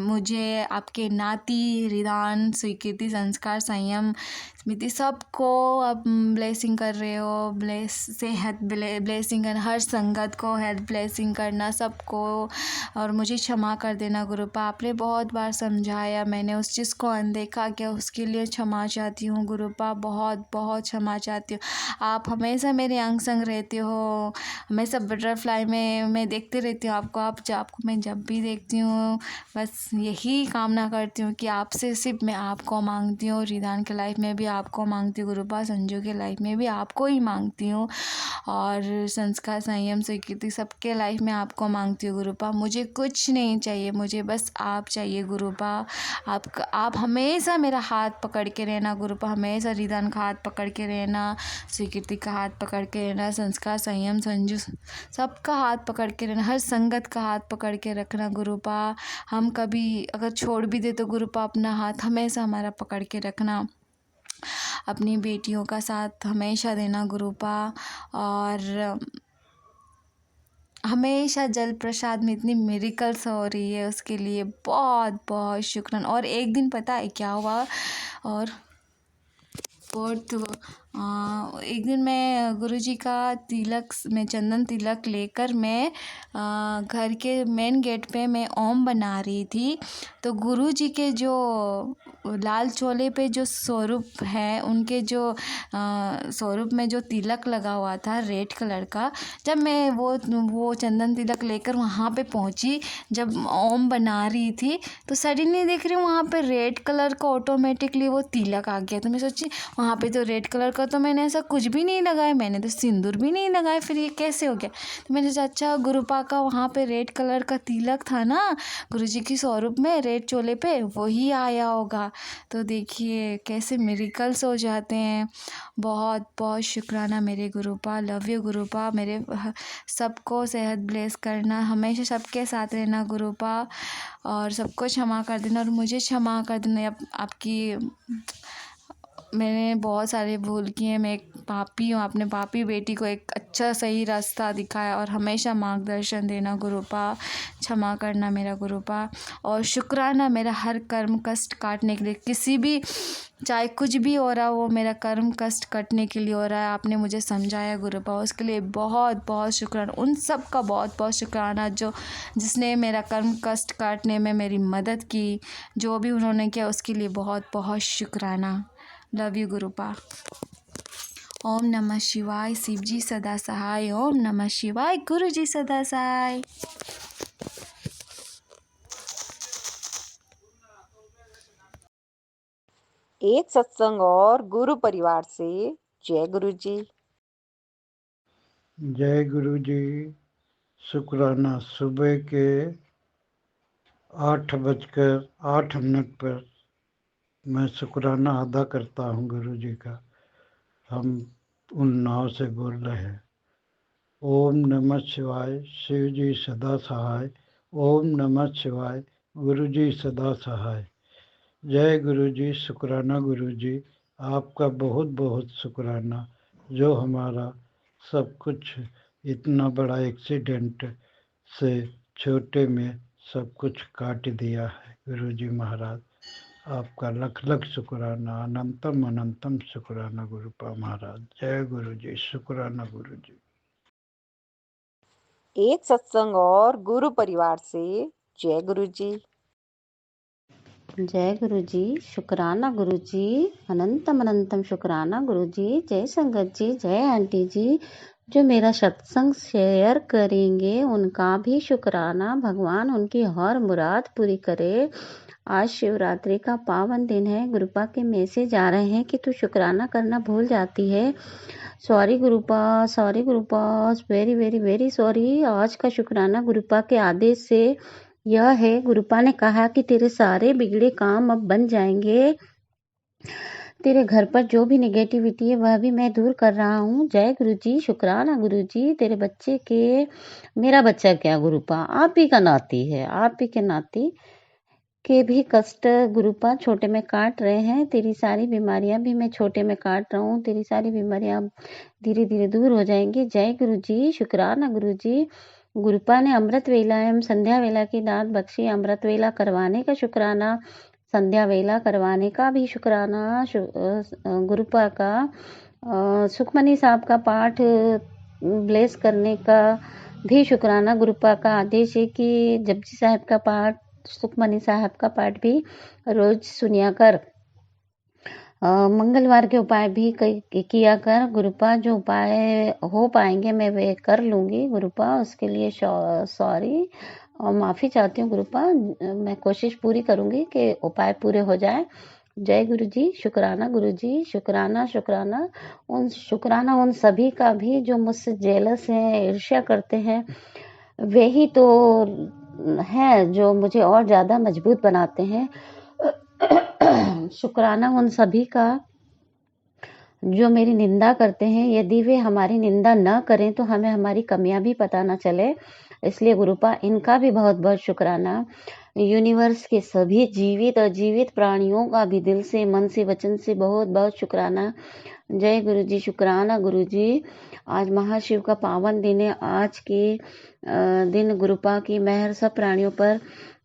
मुझे आपके नाती, रिदान, स्वीकृति, संस्कार, संयम, स्मृति सबको आप ब्लेसिंग कर रहे हो। ब्लेसिंग करना, हर संगत को हेल्थ ब्लेसिंग करना सबको। और मुझे क्षमा कर देना गुरुपा, आपने बहुत बार समझाया, मैंने उस चीज़ को अनदेखा किया, उसके लिए क्षमा चाहती हूँ गुरुपा, बहुत बहुत क्षमा चाहती हूँ। आप हमेशा मेरे अंग संग रहते हो, हमेशा बटरफ्लाई में मैं देखते रहती हूँ आपको। आपको मैं जब भी देखती हूँ बस यही कामना करती हूँ कि आपसे सिर्फ मैं आपको मांगती हूँ। रिदान के लाइफ में भी आपको मांगती हूँ गुरुपा, संजू के लाइफ में भी आपको ही मांगती हूँ, और संस्कार, संयम, स्वीकृति सबके लाइफ में आपको मांगती हूँ गुरुपा। मुझे कुछ नहीं चाहिए, मुझे बस आप चाहिए गुरुपा। आप हमेशा मेरा हाथ पकड़ के रहना गुरुपा, हमेशा रिदान का हाथ पकड़ के रहना, स्वीकृति का हाथ पकड़ के रहना, संस्कार, संयम, संजू सबका हाथ पकड़ के रहना, हर संगत का हाथ पकड़ के रखना गुरुपा। हम कभी अगर छोड़ भी दे तो गुरुपा अपना हाथ हमेशा हमारा पकड़ के रखना। अपनी बेटियों का साथ हमेशा देना गुरुपा। और हमेशा जल प्रसाद में इतनी मिरेकल्स हो रही है, उसके लिए बहुत बहुत शुक्राना। और एक दिन पता है क्या हुआ? और एक दिन मैं गुरुजी का चंदन तिलक लेकर मैं घर के मेन गेट पे मैं ओम बना रही थी। तो गुरुजी के जो लाल चोले पे जो स्वरूप है, उनके जो स्वरूप में जो तिलक लगा हुआ था रेड कलर का, जब मैं वो चंदन तिलक लेकर वहाँ पे पहुँची, जब ओम बना रही थी, तो सडनली देख रही हूँ वहाँ पे रेड कलर का ऑटोमेटिकली वो तिलक आ गया। तो मैं सोची वहाँ पे तो रेड कलर का तो मैंने ऐसा कुछ भी नहीं लगाया, मैंने तो सिंदूर भी नहीं लगाया, फिर ये कैसे हो गया? तो मैंने सोचा अच्छा गुरुपा का वहाँ पे रेड कलर का तिलक था ना गुरुजी की स्वरूप में रेड चोले पे, वही आया होगा। तो देखिए कैसे मिरेकल्स हो जाते हैं। बहुत बहुत शुक्राना मेरे गुरुपा, लव यू गुरुपा। मेरे सबको सेहत ब्लेस करना, हमेशा सबके साथ रहना गुरुपा, और सबको क्षमा कर देना और मुझे क्षमा कर देना। आपकी मैंने बहुत सारे भूल किए, मैं एक पापी हूँ। आपने पापी बेटी को एक अच्छा सही रास्ता दिखाया और हमेशा मार्गदर्शन देना गुरुपा, क्षमा करना मेरा गुरुपा। और शुक्राना मेरा हर कर्म कष्ट काटने के लिए, किसी भी चाहे कुछ भी हो रहा हो, मेरा कर्म कष्ट कटने के लिए हो रहा है, आपने मुझे समझाया गुरुपा, उसके लिए बहुत बहुत शुक्राना। उन सब का बहुत बहुत शुक्राना जिसने मेरा कर्म कष्ट काटने में मेरी मदद की, जो भी उन्होंने किया उसके लिए बहुत बहुत शुक्राना। Love you गुरुपा। ओम नमः शिवाय, शिव जी सदा सहाय। ओम नमः शिवाय, गुरु जी सदा सहाय। एक सत्संग और गुरु परिवार से जय गुरु जी। जय गुरु जी। शुक्राना सुबह के 8:08 पर मैं शुक्राना अदा करता हूँ गुरु जी का। हम उन नाव से बोल रहे हैं। ओम नमः शिवाय, शिव जी सदा सहाय। ओम नमः शिवाय, गुरु जी सदा सहाय। जय गुरु जी। शुक्राना गुरु जी, आपका बहुत बहुत शुक्राना, जो हमारा सब कुछ इतना बड़ा एक्सीडेंट से छोटे में सब कुछ काट दिया है। गुरु जी महाराज, आपका लख लख शुक्राना, अनंतम अनंतम शुक्राना गुरुपा महाराज। जय गुरु जी। शुक्राना गुरु जी। एक सत्संग और गुरु परिवार से। जय गुरु जी। जय गुरु जी। शुक्राना गुरु जी, अनंतम अनंतम शुक्राना गुरु जी। जय संगत जी, जय आंटी जी, जो मेरा सत्संग शेयर करेंगे उनका भी शुक्राना। भगवान उनकी हर मुराद पूरी करे। आज शिवरात्रि का पावन दिन है। गुरुपा के मैसेज आ रहे हैं कि तू शुक्राना करना भूल जाती है। Sorry गुरुपा, very very very sorry. आज का शुक्राना गुरुपा के आदेश से यह है, गुरुपा ने कहा कि तेरे सारे बिगड़े काम अब बन जाएंगे। तेरे घर पर जो भी नेगेटिविटी है वह भी मैं दूर कर रहा हूँ। जय गुरु जी। शुक्राना गुरु जी। तेरे बच्चे के, मेरा बच्चा क्या गुरुपा, आप ही का नाती है, आप ही के नाती के भी कष्ट गुरुपा छोटे में काट रहे हैं। तेरी सारी बीमारियां भी मैं छोटे में काट रहा हूँ। तेरी सारी बीमारियां धीरे धीरे दूर हो जाएंगी। जय गुरु जी। शुक्राना गुरु जी। गुरुपा ने अमृत वेला एवं संध्या वेला की दात बख्शी। अमृत वेला करवाने का शुक्राना, संध्या वेला करवाने का भी शुक्राना। गुरुपा का सुखमनी साहब का पाठ ब्लेस करने का भी शुक्राना। गुरुपा का आदेश है कि जपजी साहब का पाठ, सुखमनी साहब का पाठ भी रोज सुनिया कर। मंगलवार के उपाय भी किया कर गुरुपा। जो उपाय हो पाएंगे मैं वे कर लूँगी गुरुपा, उसके लिए सॉरी और माफ़ी चाहती हूँ गुरुपा। मैं कोशिश पूरी करूँगी कि उपाय पूरे हो जाए। जय गुरु जी। शुक्राना गुरु जी। शुक्राना शुक्राना उन सभी का भी जो मुझसे जेलस हैं, ईर्ष्या करते हैं। वे ही तो हैं जो मुझे और ज़्यादा मजबूत बनाते हैं। शुक्राना उन सभी का जो मेरी निंदा करते हैं। यदि वे हमारी निंदा न करें तो हमें हमारी कमियां भी पता न चले। इसलिए गुरुपा इनका भी बहुत बहुत शुक्राना। यूनिवर्स के सभी जीवित अजीवित प्राणियों का भी दिल से, मन से, वचन से बहुत बहुत शुक्राना। जय गुरु जी। शुक्राना गुरु जी। आज महाशिव का पावन दिन है। आज के दिन गुरुपा की मेहर सब प्राणियों पर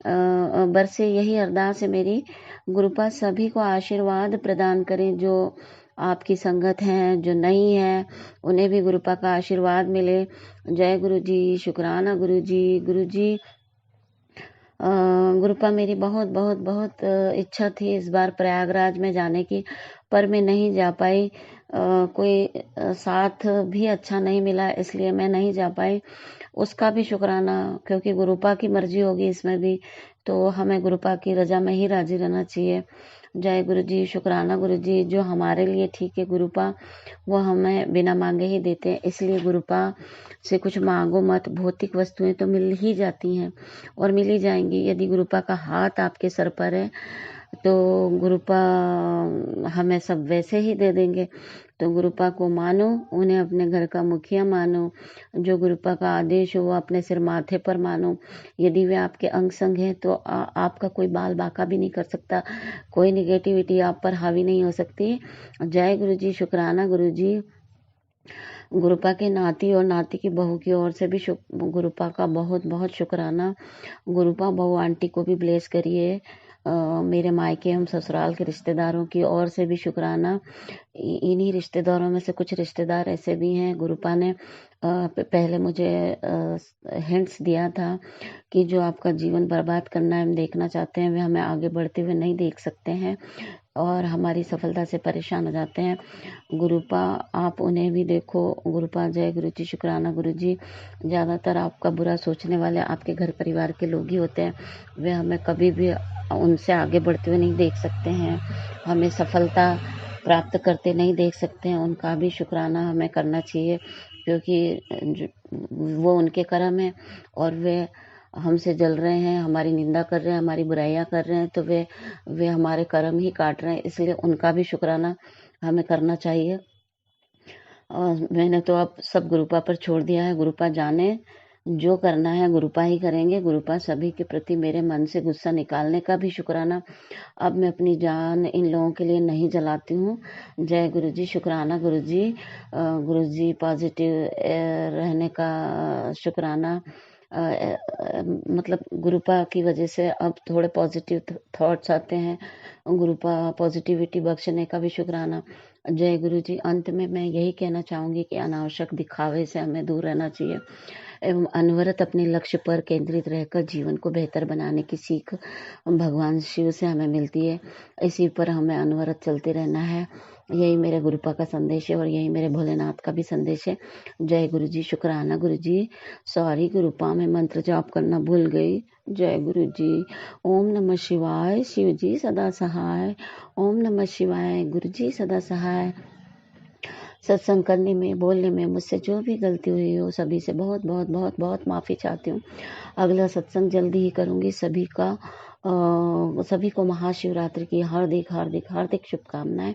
बरसे, यही अरदास है मेरी। गुरुपा सभी को आशीर्वाद प्रदान करें। जो आपकी संगत हैं, जो नहीं है, उन्हें भी गुरुपा का आशीर्वाद मिले। जय गुरु जी। शुक्राना गुरु जी। गुरु जी, गुरुपा मेरी बहुत बहुत बहुत इच्छा थी इस बार प्रयागराज में जाने की, पर मैं नहीं जा पाई। कोई साथ भी अच्छा नहीं मिला, इसलिए मैं नहीं जा पाई। उसका भी शुक्राना, क्योंकि गुरुपा की मर्जी होगी इसमें भी, तो हमें गुरुपा की रजा में ही राजी रहना चाहिए। जय गुरु जी। शुक्राना गुरु जी। जो हमारे लिए ठीक है गुरुपा, वो हमें बिना मांगे ही देते हैं। इसलिए गुरुपा से कुछ मांगो मत। भौतिक वस्तुएं तो मिल ही जाती हैं और मिल ही जाएंगी। यदि गुरुपा का हाथ आपके सर पर है तो गुरुपा हमें सब वैसे ही दे देंगे। तो गुरुपा को मानो, उन्हें अपने घर का मुखिया मानो। जो गुरुपा का आदेश हो वो अपने सिर माथे पर मानो। यदि वे आपके अंग संग हैं तो आपका कोई बाल बाका भी नहीं कर सकता। कोई निगेटिविटी आप पर हावी नहीं हो सकती। जय गुरु जी। शुक्राना गुरु जी। गुरुपा के नाती और नाती की बहू की ओर से भी गुरुपा का बहुत बहुत शुक्राना। गुरुपा बहू आंटी को भी ब्लेस करिए। मेरे मायके एवं ससुराल के रिश्तेदारों की ओर से भी शुक्राना। इन्हीं रिश्तेदारों में से कुछ रिश्तेदार ऐसे भी हैं, गुरुपा ने पहले मुझे हिंट्स दिया था कि जो आपका जीवन बर्बाद करना है, हम देखना चाहते हैं, वे हमें आगे बढ़ते हुए नहीं देख सकते हैं और हमारी सफलता से परेशान हो जाते हैं। गुरुपा आप उन्हें भी देखो। गुरुपा जय गुरु जी। शुक्राना गुरु जी। ज़्यादातर आपका बुरा सोचने वाले आपके घर परिवार के लोग ही होते हैं। वे हमें कभी भी उनसे आगे बढ़ते हुए नहीं देख सकते हैं, हमें सफलता प्राप्त करते नहीं देख सकते हैं। उनका भी शुक्राना हमें करना चाहिए, क्योंकि वो उनके कर्म है और वे हमसे जल रहे हैं, हमारी निंदा कर रहे हैं, हमारी बुराइयां कर रहे हैं, तो वे हमारे कर्म ही काट रहे हैं, इसलिए उनका भी शुक्राना हमें करना चाहिए। और मैंने तो अब सब गुरुपा पर छोड़ दिया है। गुरुपा जाने जो करना है गुरुपा ही करेंगे। गुरुपा सभी के प्रति मेरे मन से गुस्सा निकालने का भी शुक्राना। अब मैं अपनी जान इन लोगों के लिए नहीं जलाती हूँ। जय गुरु जी, शुक्राना गुरु जी। गुरु जी पॉजिटिव रहने का शुक्राना। मतलब गुरुपा की वजह से अब थोड़े पॉजिटिव थॉट्स आते हैं। गुरुपा पॉजिटिविटी बख्शने का भी शुक्राना। जय गुरु जी। अंत में मैं यही कहना चाहूँगी कि अनावश्यक दिखावे से हमें दूर रहना चाहिए एवं अनवरत अपने लक्ष्य पर केंद्रित रहकर जीवन को बेहतर बनाने की सीख भगवान शिव से हमें मिलती है। इसी पर हमें अनवरत चलते रहना है। यही मेरे गुरुपा का संदेश है और यही मेरे भोलेनाथ का भी संदेश है। जय गुरु जी, शुक्राना गुरु जी। सॉरी गुरुपा, मैं मंत्र जाप करना भूल गई। जय गुरु जी। ओम नमः शिवाय। शिव जी सदा सहाय। ओम नमः शिवाय। गुरु जी सदा सहाय। सत्संग करने में, बोलने में मुझसे जो भी गलती हुई हो सभी से बहुत बहुत बहुत बहुत माफ़ी चाहती हूँ। अगला सत्संग जल्दी ही करूँगी। सभी को महाशिवरात्रि की हार्दिक हार्दिक हार्दिक शुभकामनाएं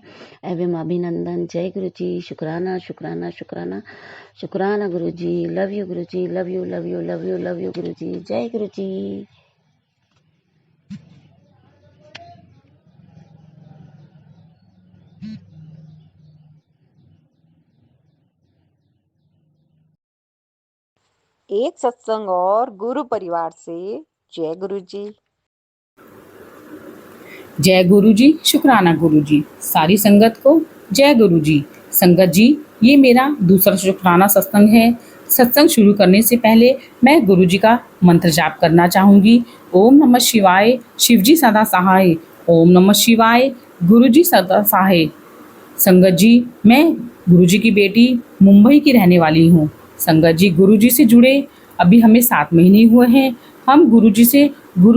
एवं अभिनंदन। जय गुरु जी। शुक्राना शुक्राना शुक्राना शुक्राना गुरु जी। लव यू गुरु जी। Love you love you love you love you गुरु जी। जय गुरु जी। एक सत्संग और गुरु परिवार से। जय गुरु जी। जय गुरु जी, शुक्राना गुरु जी। सारी संगत को जय गुरु जी। संगत जी, ये मेरा दूसरा शुक्राना सत्संग है। सत्संग शुरू करने से पहले मैं गुरु जी का मंत्र जाप करना चाहूँगी। ओम नमः शिवाय। शिव जी सदा सहाय। ओम नमः शिवाय। गुरु जी सदा सहाय। संगत जी, मैं गुरु जी की बेटी मुंबई की रहने वाली हूँ। संगत जी, गुरु जी से जुड़े अभी हमें 7 महीने हुए हैं। हम गुरु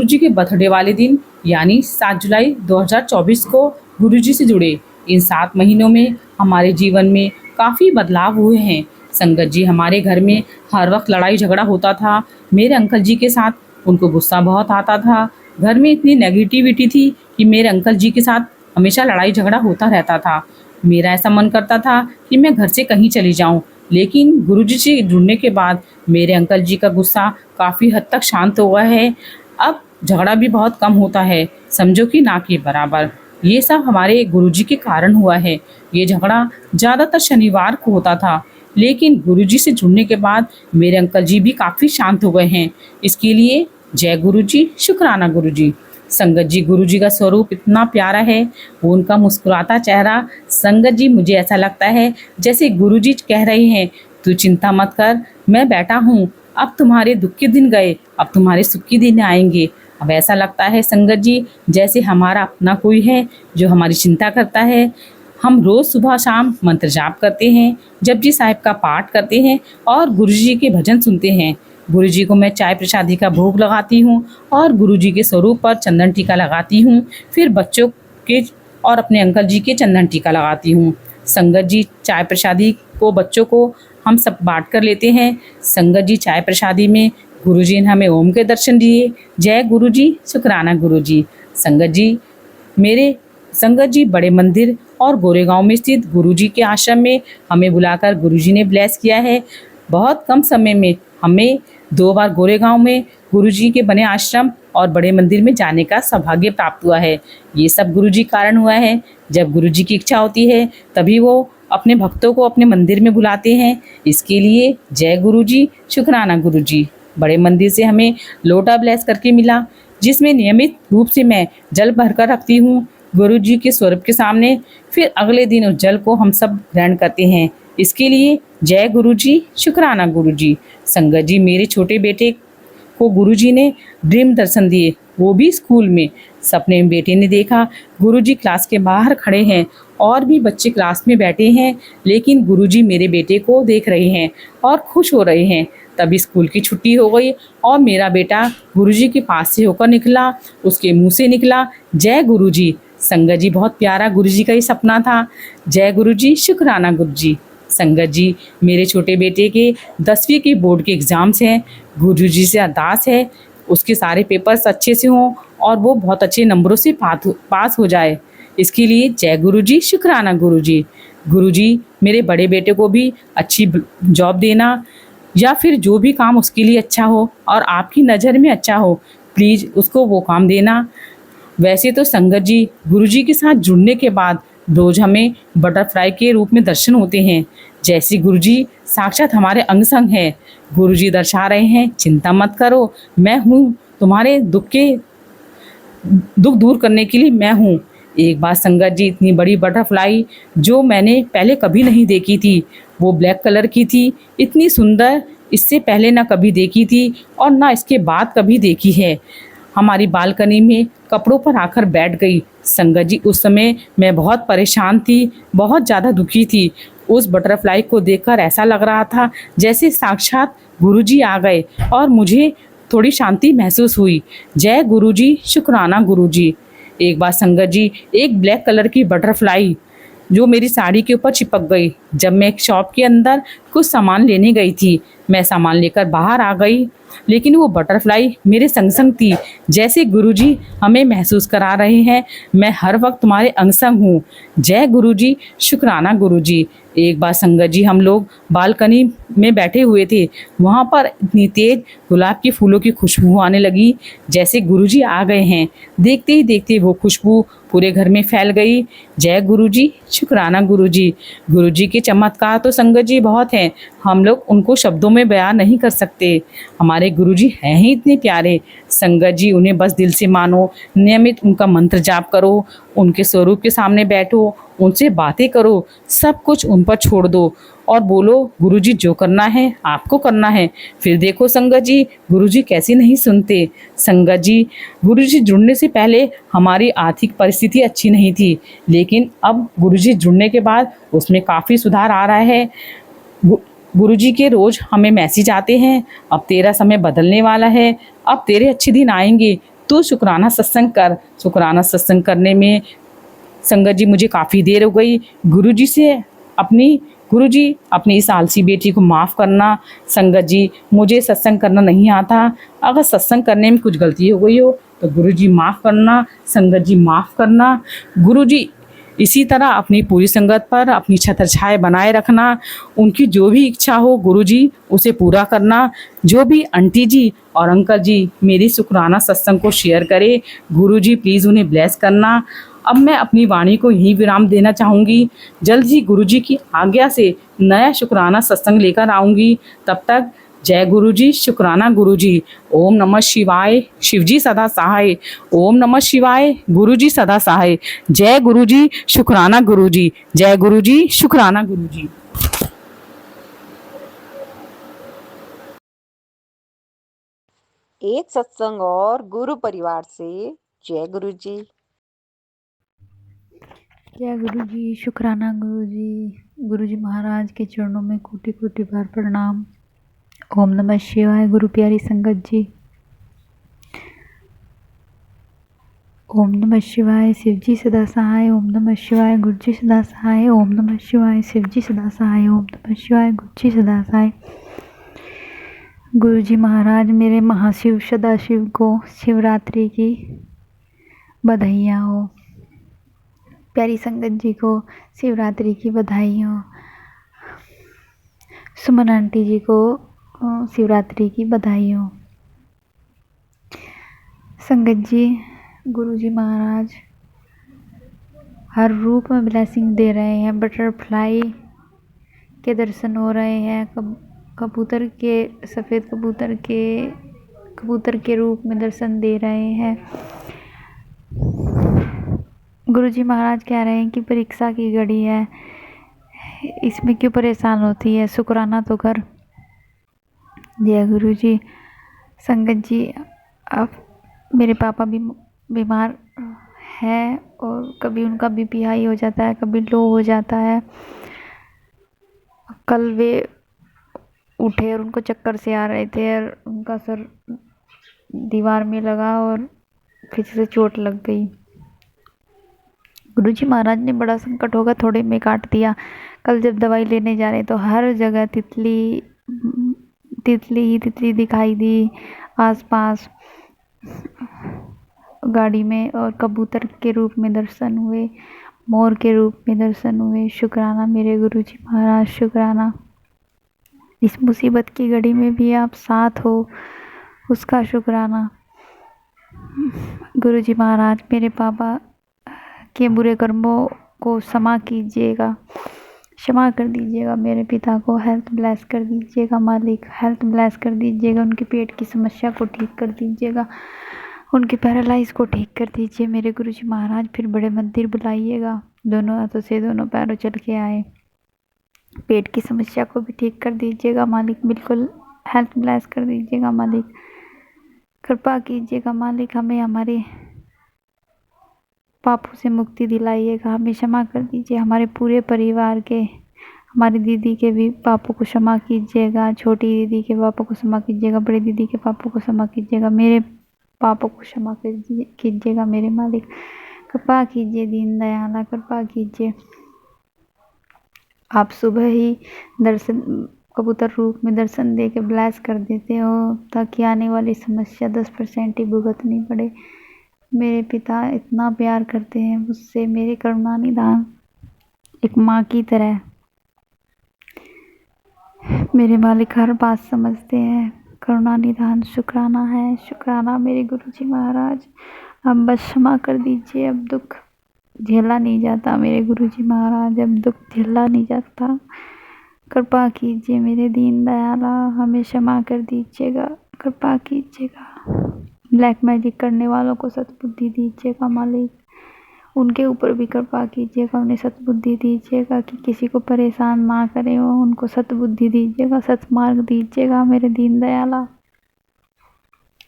जी के बर्थडे वाले दिन यानी 7 जुलाई 2024 को गुरु जी से जुड़े। इन 7 महीनों में हमारे जीवन में काफ़ी बदलाव हुए हैं। संगत जी, हमारे घर में हर वक्त लड़ाई झगड़ा होता था। मेरे अंकल जी के साथ उनको गुस्सा बहुत आता था। घर में इतनी नेगेटिविटी थी कि मेरे अंकल जी के साथ हमेशा लड़ाई झगड़ा होता रहता था। मेरा ऐसा मन करता था कि मैं घर से कहीं चली जाऊं, लेकिन गुरुजी से जुड़ने के बाद मेरे अंकल जी का गुस्सा काफ़ी हद तक शांत हुआ है। अब झगड़ा भी बहुत कम होता है, समझो कि ना के बराबर। ये सब हमारे गुरुजी के कारण हुआ है। ये झगड़ा ज़्यादातर शनिवार को होता था, लेकिन गुरुजी से जुड़ने के बाद मेरे अंकल जी भी काफ़ी शांत हो गए हैं। इसके लिए जय गुरुजी, शुक्राना गुरुजी। संगत जी, गुरुजी का स्वरूप इतना प्यारा है, वो उनका मुस्कुराता चेहरा। संगत जी, मुझे ऐसा लगता है जैसे गुरुजी कह रहे हैं, तू चिंता मत कर, मैं बैठा हूँ। अब तुम्हारे दुख के दिन गए, अब तुम्हारे सुख के दिन आएंगे। अब ऐसा लगता है संगत जी जैसे हमारा अपना कोई है जो हमारी चिंता करता है। हम रोज़ सुबह शाम मंत्र जाप करते हैं, जपजी साहिब का पाठ करते हैं और गुरुजी के भजन सुनते हैं। गुरुजी को मैं चाय प्रसादी का भोग लगाती हूँ और गुरुजी के स्वरूप पर चंदन टीका लगाती हूँ। फिर बच्चों के और अपने अंकल जी के चंदन टीका लगाती हूँ। संगत जी, चाय प्रसादी को बच्चों को हम सब बांट कर लेते हैं। संगत जी, चाय प्रसादी में गुरुजी ने हमें ओम के दर्शन दिए। जय गुरुजी, शुक्राना गुरुजी। संगत जी बड़े मंदिर और गोरेगांव में स्थित गुरुजी के आश्रम में हमें बुलाकर गुरुजी ने ब्लेस किया है। बहुत कम समय में हमें 2 बार गोरेगांव में गुरुजी के बने आश्रम और बड़े मंदिर में जाने का सौभाग्य प्राप्त हुआ है। ये सब गुरुजी कारण हुआ है। जब गुरुजी की इच्छा होती है तभी वो अपने भक्तों को अपने मंदिर में बुलाते हैं। इसके लिए जय गुरुजी, शुक्राना गुरुजी। बड़े मंदिर से हमें लोटा ब्लेस करके मिला, जिसमें नियमित रूप से मैं जल भरकर रखती हूँ गुरुजी के स्वरूप के सामने। फिर अगले दिन उस जल को हम सब ग्रहण करते हैं। इसके लिए जय गुरुजी, शुक्राना गुरुजी। संगत जी, मेरे छोटे बेटे को गुरुजी ने ड्रीम दर्शन दिए, वो भी स्कूल में। सपने में बेटे ने देखा गुरुजी क्लास के बाहर खड़े हैं और भी बच्चे क्लास में बैठे हैं, लेकिन गुरुजी मेरे बेटे को देख रहे हैं और खुश हो रहे हैं। तभी स्कूल की छुट्टी हो गई और मेरा बेटा गुरुजी के पास से होकर निकला, उसके मुंह से निकला जय गुरुजी। संगत जी, बहुत प्यारा गुरुजी का ये सपना था। जय गुरुजी, शुक्राना गुरुजी। संगत जी, मेरे छोटे बेटे के 10वीं के बोर्ड के एग्ज़ाम्स हैं। गुरु जी से अरदास है उसके सारे पेपर्स अच्छे से हों और वो बहुत अच्छे नंबरों से पास हो जाए। इसके लिए जय गुरु जी, शुक्राना गुरु जी। गुरु जी, मेरे बड़े बेटे को भी अच्छी जॉब देना या फिर जो भी काम उसके लिए अच्छा हो और आपकी नज़र में अच्छा हो, प्लीज़ उसको वो काम देना। वैसे तो संगत जी, गुरु जी के साथ जुड़ने के बाद रोज़ हमें बटरफ्लाई के रूप में दर्शन होते हैं, जैसे गुरु जी साक्षात हमारे अंग संग हैं। गुरु जी दर्शा रहे हैं, चिंता मत करो, मैं हूँ तुम्हारे दुख दूर करने के लिए मैं हूँ। एक बार संगत जी, इतनी बड़ी बटरफ्लाई जो मैंने पहले कभी नहीं देखी थी, वो ब्लैक कलर की थी, इतनी सुंदर इससे पहले ना कभी देखी थी और ना इसके बाद कभी देखी है। हमारी बालकनी में कपड़ों पर आकर बैठ गई। संगत जी, उस समय मैं बहुत परेशान थी, बहुत ज़्यादा दुखी थी। उस बटरफ्लाई को देखकर ऐसा लग रहा था जैसे साक्षात गुरुजी आ गए और मुझे थोड़ी शांति महसूस हुई। जय गुरुजी, शुक्राना गुरुजी। एक बार संगत जी, एक ब्लैक कलर की बटरफ्लाई जो मेरी साड़ी के ऊपर चिपक गई। जब मैं एक शॉप के अंदर कुछ सामान लेने गई थी, मैं सामान लेकर बाहर आ गई, लेकिन वो बटरफ्लाई मेरे संग संग थी, जैसे गुरुजी हमें महसूस करा रहे हैं, मैं हर वक्त तुम्हारे अंग संग हूँ। जय गुरुजी, शुक्राना गुरुजी। एक बार संगत जी, हम लोग बालकनी में बैठे हुए थे, वहाँ पर इतनी तेज गुलाब के फूलों की खुशबू आने लगी जैसे गुरुजी आ गए हैं। देखते ही देखते वो खुशबू पूरे घर में फैल गई। जय गुरुजी, शुक्राना गुरुजी। गुरुजी के चमत्कार तो संगत जी बहुत हैं, हम लोग उनको शब्दों में बयान नहीं कर सकते। हमारे गुरुजी हैं ही इतने प्यारे। संगत जी, उन्हें बस दिल से मानो, नियमित उनका मंत्र जाप करो, उनके स्वरूप के सामने बैठो, उनसे बातें करो, सब कुछ उन पर छोड़ दो और बोलो, गुरुजी जो करना है आपको करना है। फिर देखो संगत जी, गुरुजी कैसे नहीं सुनते। संगत जी, गुरुजी जुड़ने से पहले हमारी आर्थिक परिस्थिति अच्छी नहीं थी, लेकिन अब गुरुजी जुड़ने के बाद उसमें काफ़ी सुधार आ रहा है। गुरुजी के रोज़ हमें मैसेज आते हैं, अब तेरा समय बदलने वाला है, अब तेरे अच्छे दिन आएंगे, तू शुक्राना सत्संग कर। शुक्राना सत्संग करने में संगत जी मुझे काफ़ी देर हो गई। गुरुजी अपनी इस आलसी बेटी को माफ़ करना। संगत जी, मुझे सत्संग करना नहीं आता, अगर सत्संग करने में कुछ गलती हो गई हो तो गुरुजी माफ़ करना। संगत जी माफ़ करना। गुरुजी इसी तरह अपनी पूरी संगत पर अपनी छत्र छाया बनाए रखना। उनकी जो भी इच्छा हो गुरुजी उसे पूरा करना। जो भी आंटी जी और अंकल जी मेरी शुक्राना सत्संग को शेयर करे, गुरुजी प्लीज़ उन्हें ब्लेस करना। अब मैं अपनी वाणी को यहीं विराम देना चाहूँगी। जल्द ही गुरुजी की आज्ञा से नया शुक्राना सत्संग लेकर आऊँगी। तब तक जय गुरुजी, शुक्राना गुरुजी। ओम नमः शिवाय, शिवजी सदा सहाय। ओम नमः शिवाय, गुरुजी सदा सहाय। जय गुरुजी, शुक्राना गुरुजी। जय गुरुजी, शुक्राना गुरुजी। एक सत्संग और गुरु परिवार से जय गुरुजी। जय गुरुजी, शुक्राना गुरुजी। गुरुजी महाराज के चरणों में कोटि कोटि बार प्रणाम। ओम नमः शिवाय। गुरु प्यारी संगत जी, ओम नमः शिवाय, शिवजी सदा सहाय। ओम नमः शिवाय, गुरुजी सदा सहाय। ओम नमः शिवाय, शिवजी सदा सहाय। ओम नमः शिवाय, गुरुजी सदा सहाय। गुरुजी महाराज, मेरे महाशिव सदाशिव को शिवरात्रि की बधाइयाँ हो। प्यारी संगत जी को शिवरात्रि की बधाई हो। सुमन आंटी जी को शिवरात्रि की बधाई हो। संगत जी, गुरुजी महाराज हर रूप में ब्लेसिंग दे रहे हैं। बटरफ्लाई के दर्शन हो रहे हैं, कबूतर के, सफ़ेद कबूतर के रूप में दर्शन दे रहे हैं। गुरुजी महाराज कह रहे हैं कि परीक्षा की घड़ी है, इसमें क्यों परेशान होती है, शुक्राना तो कर। जय गुरुजी। संगत जी, अब मेरे पापा भी बीमार है और कभी उनका बीपी हाई हो जाता है, कभी लो हो जाता है। कल वे उठे और उनको चक्कर से आ रहे थे और उनका सर दीवार में लगा और फिर से चोट लग गई। गुरुजी महाराज ने बड़ा संकट होगा थोड़े में काट दिया। कल जब दवाई लेने जा रहे तो हर जगह तितली तितली ही तितली दिखाई दी आसपास गाड़ी में, और कबूतर के रूप में दर्शन हुए, मोर के रूप में दर्शन हुए। शुक्राना मेरे गुरुजी महाराज, शुक्राना। इस मुसीबत की घड़ी में भी आप साथ हो, उसका शुक्राना। गुरुजी महाराज मेरे पापा के बुरे कर्मों को क्षमा कीजिएगा, क्षमा कर दीजिएगा। मेरे पिता को हेल्थ ब्लेस कर दीजिएगा मालिक, हेल्थ ब्लेस कर दीजिएगा। उनके पेट की समस्या को ठीक कर दीजिएगा, उनके पैरालाइज को ठीक कर दीजिए मेरे गुरुजी महाराज। फिर बड़े मंदिर बुलाइएगा, दोनों हाथों से दोनों पैरों चल के आए। पेट की समस्या को भी ठीक कर दीजिएगा मालिक, बिल्कुल हेल्थ ब्लेस कर दीजिएगा मालिक, कृपा कीजिएगा मालिक। हमें हमारे पापों से मुक्ति दिलाइएगा, हमें क्षमा कर दीजिए। हमारे पूरे परिवार के, हमारी दीदी के भी पापों को क्षमा कीजिएगा, छोटी दीदी के पापों को क्षमा कीजिएगा, बड़ी दीदी के पापों को क्षमा कीजिएगा, मेरे पापों को क्षमा कीजिएगा मेरे मालिक। कृपा कीजिए दीन दयाला, कृपा कीजिए। आप सुबह ही दर्शन कबूतर रूप में दर्शन दे के ब्लेस कर देते हो ताकि आने वाली समस्या 10% ही भुगतनी पड़े। मेरे पिता इतना प्यार करते हैं मुझसे, मेरे करुणा निधान एक माँ की तरह मेरे मालिक हर बात समझते हैं। करुणा निधान शुक्राना है, शुक्राना मेरे गुरुजी महाराज। अब बस क्षमा कर दीजिए, अब दुख झेला नहीं जाता मेरे गुरुजी महाराज, अब दुख झेला नहीं जाता। कृपा कीजिए मेरे दीन दयाला, हमें क्षमा कर दीजिएगा, कृपा कीजिएगा। ब्लैक मैजिक करने वालों को सद्बुद्धि दीजिएगा मालिक, उनके ऊपर भी कृपा कीजिएगा, उन्हें सद्बुद्धि दीजिएगा कि किसी को परेशान ना करें, वो उनको सद्बुद्धि दीजिएगा, सत्मार्ग दीजिएगा मेरे दीन दयाला,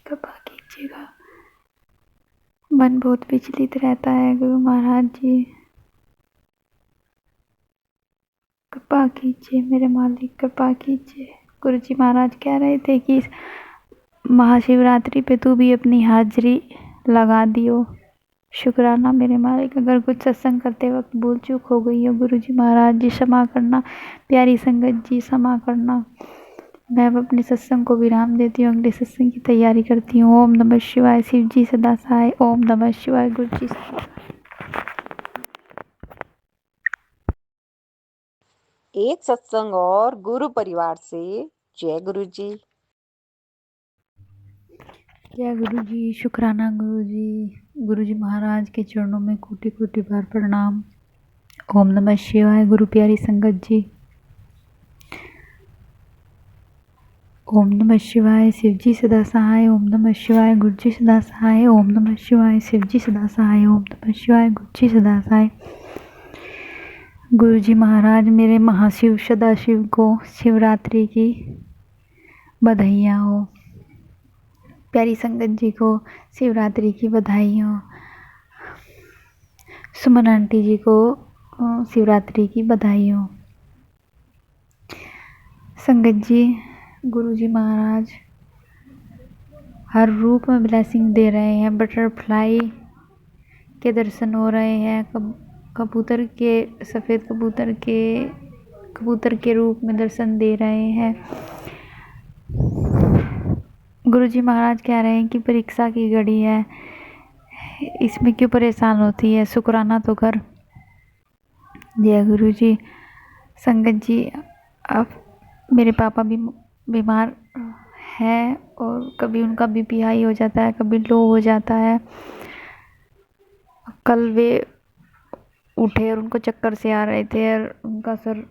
कृपा कीजिएगा। मन बहुत विचलित रहता है गुरु महाराज जी, कृपा कीजिए मेरे मालिक, कृपा कीजिए। गुरु जी महाराज कह रहे थे कि महाशिवरात्रि पे तू भी अपनी हाजिरी लगा दियो। शुक्राना मेरे मालिक, अगर कुछ सत्संग करते वक्त भूल चूक हो गई हो गुरु जी महाराज जी क्षमा करना, प्यारी संगत जी क्षमा करना। मैं अब अपने सत्संग को विराम देती हूँ, अगले सत्संग की तैयारी करती हूँ। ओम नमः शिवाय, शिव जी सदा सहाय। ओम नमः शिवाय, गुरु जी सदा सहाय। एक सत्संग और गुरु परिवार से। जय गुरु जी। जय गुरु जी, शुक्राना गुरु जी महाराज के चरणों में कोटि कोटि बार प्रणाम। ओम नमः शिवाय गुरु प्यारी संगत जी। ओम नमः शिवाय, शिव जी सदा सहाय। ओम नमः शिवाय, गुरु जी सदा सहाय। ओम नमः शिवाय, शिव जी सदा सहाय। ओम नमः शिवाय, गुरु जी सदा सहाय। गुरु जी महाराज मेरे महाशिव सदाशिव को शिवरात्रि की बधाइयाँ हो। प्यारी संगत जी को शिवरात्रि की बधाई हो। सुमन आंटी जी को शिवरात्रि की बधाई हो। संगत जी, गुरु जी महाराज हर रूप में ब्लेसिंग दे रहे हैं। बटरफ्लाई के दर्शन हो रहे हैं, कबूतर के, सफ़ेद कबूतर के रूप में दर्शन दे रहे हैं। गुरुजी महाराज कह रहे हैं कि परीक्षा की घड़ी है, इसमें क्यों परेशान होती है, शुक्राना तो कर। जय गुरु जी। संगत जी, अब मेरे पापा भी बीमार है और कभी उनका बीपी हाई हो जाता है, कभी लो हो जाता है। कल वे उठे और उनको चक्कर से आ रहे थे और उनका सर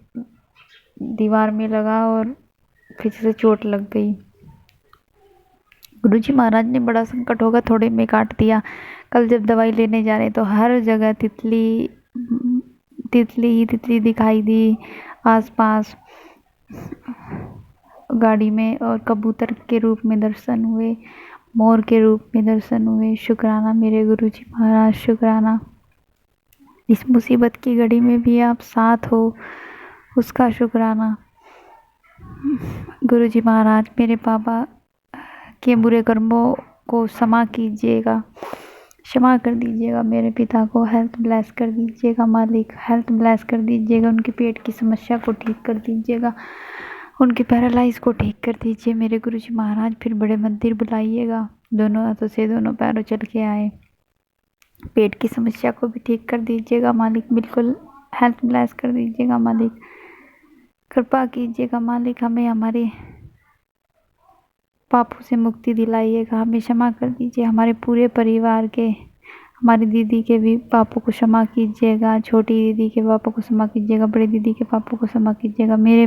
दीवार में लगा और फिर से चोट लग गई। गुरुजी महाराज ने बड़ा संकट होगा थोड़े में काट दिया। कल जब दवाई लेने जा रहे तो हर जगह तितली ही तितली दिखाई दी आसपास गाड़ी में, और कबूतर के रूप में दर्शन हुए, मोर के रूप में दर्शन हुए। शुक्राना मेरे गुरुजी महाराज, शुक्राना। इस मुसीबत की घड़ी में भी आप साथ हो, उसका शुक्राना। गुरुजी महाराज मेरे पापा के बुरे कर्मों को क्षमा कीजिएगा, क्षमा कर दीजिएगा मेरे पिता को, हेल्थ ब्लेस कर दीजिएगा मालिक, हेल्थ ब्लेस कर दीजिएगा, उनके पेट की समस्या को ठीक कर दीजिएगा, उनके पैरालाइज को ठीक कर दीजिए मेरे गुरुजी महाराज। फिर बड़े मंदिर बुलाइएगा, दोनों हाथों से दोनों पैरों चल के आए, पेट की समस्या को भी ठीक कर दीजिएगा मालिक, बिल्कुल हेल्थ ब्लेस कर दीजिएगा मालिक, कृपा कीजिएगा मालिक, हमें हमारे पापों से मुक्ति दिलाइएगा, हमें क्षमा कर दीजिए, हमारे पूरे परिवार के, हमारी दीदी के भी पापों को क्षमा कीजिएगा, छोटी दीदी के पापों को क्षमा कीजिएगा, बड़ी दीदी के पापों को क्षमा कीजिएगा, मेरे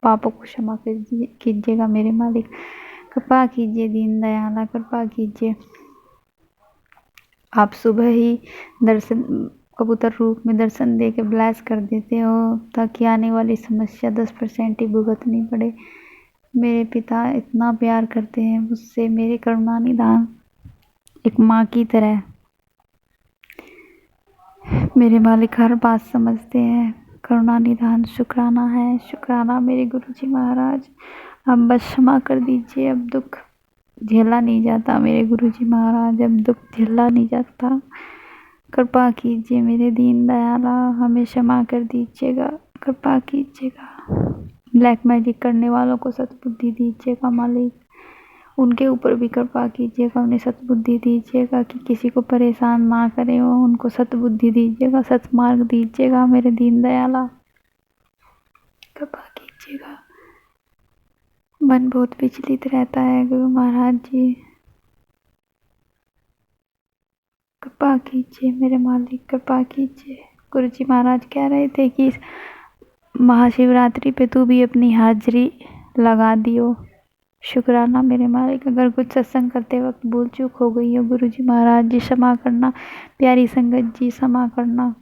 पापों को क्षमा कीजिएगा मेरे मालिक, कृपा कीजिए दीन दयाला, कृपा कीजिए। आप सुबह ही दर्शन कबूतर रूप में दर्शन दे के ब्लेस कर देते हो ताकि आने वाली समस्या 10% ही भुगतनी पड़े। मेरे पिता इतना प्यार करते हैं मुझसे, मेरे करुणा निधान एक माँ की तरह मेरे मालिक हर बात समझते हैं। करुणा निधान शुक्राना है, शुक्राना मेरे गुरुजी महाराज। अब बस क्षमा कर दीजिए, अब दुख झेला नहीं जाता मेरे गुरुजी महाराज, अब दुख झेला नहीं जाता, कृपा कीजिए मेरे दीन दयाला, हमें क्षमा कर दीजिएगा, कृपा कीजिएगा। ब्लैक मैजिक करने वालों को सद्बुद्धि दीजिएगा मालिक, उनके ऊपर भी कृपा कीजिएगा, उन्हें सद्बुद्धि दीजिएगा कि किसी को परेशान ना करें, वो उनको सद्बुद्धि दीजिएगा, सत्मार्ग दीजिएगा मेरे दीन दयाला, कृपा कीजिएगा। मन बहुत विचलित रहता है गुरु महाराज जी, कृपा कीजिए मेरे मालिक, कृपा कीजिए। गुरु जी महाराज कह रहे थे कि इस महाशिवरात्रि पे तू भी अपनी हाजिरी लगा दियो, शुक्राना मेरे मालिक। अगर कुछ सत्संग करते वक्त भूल चूक हो गई हो गुरु जी महाराज जी क्षमा करना, प्यारी संगत जी क्षमा करना।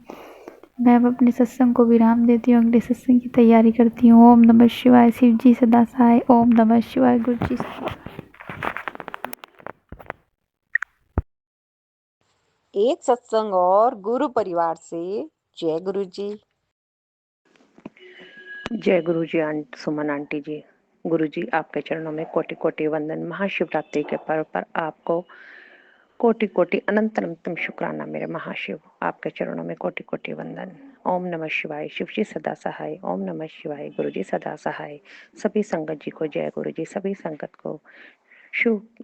मैं अब अपने सत्संग को विराम देती हूँ, अगले सत्संग की तैयारी करती हूँ। ओम नमः शिवाय, शिव जी सदा सहाय। ओम नमः शिवाय, गुरु जी एक सत्संग और गुरु परिवार से। जय गुरु जी। जय गुरु जी सुमन आंटी जी। गुरु जी आपके चरणों में कोटि कोटि वंदन। महाशिवरात्रि के पर्व पर आपको कोटि कोटि अनंत अनंतम शुक्राना मेरे महाशिव। आपके चरणों में कोटि कोटि वंदन। ओम नमः शिवाय, शिव जी सदा सहाय। ओम नमः शिवाय, गुरु जी सदा सहाय। सभी संगत जी को जय गुरु जी, सभी संगत को शुभ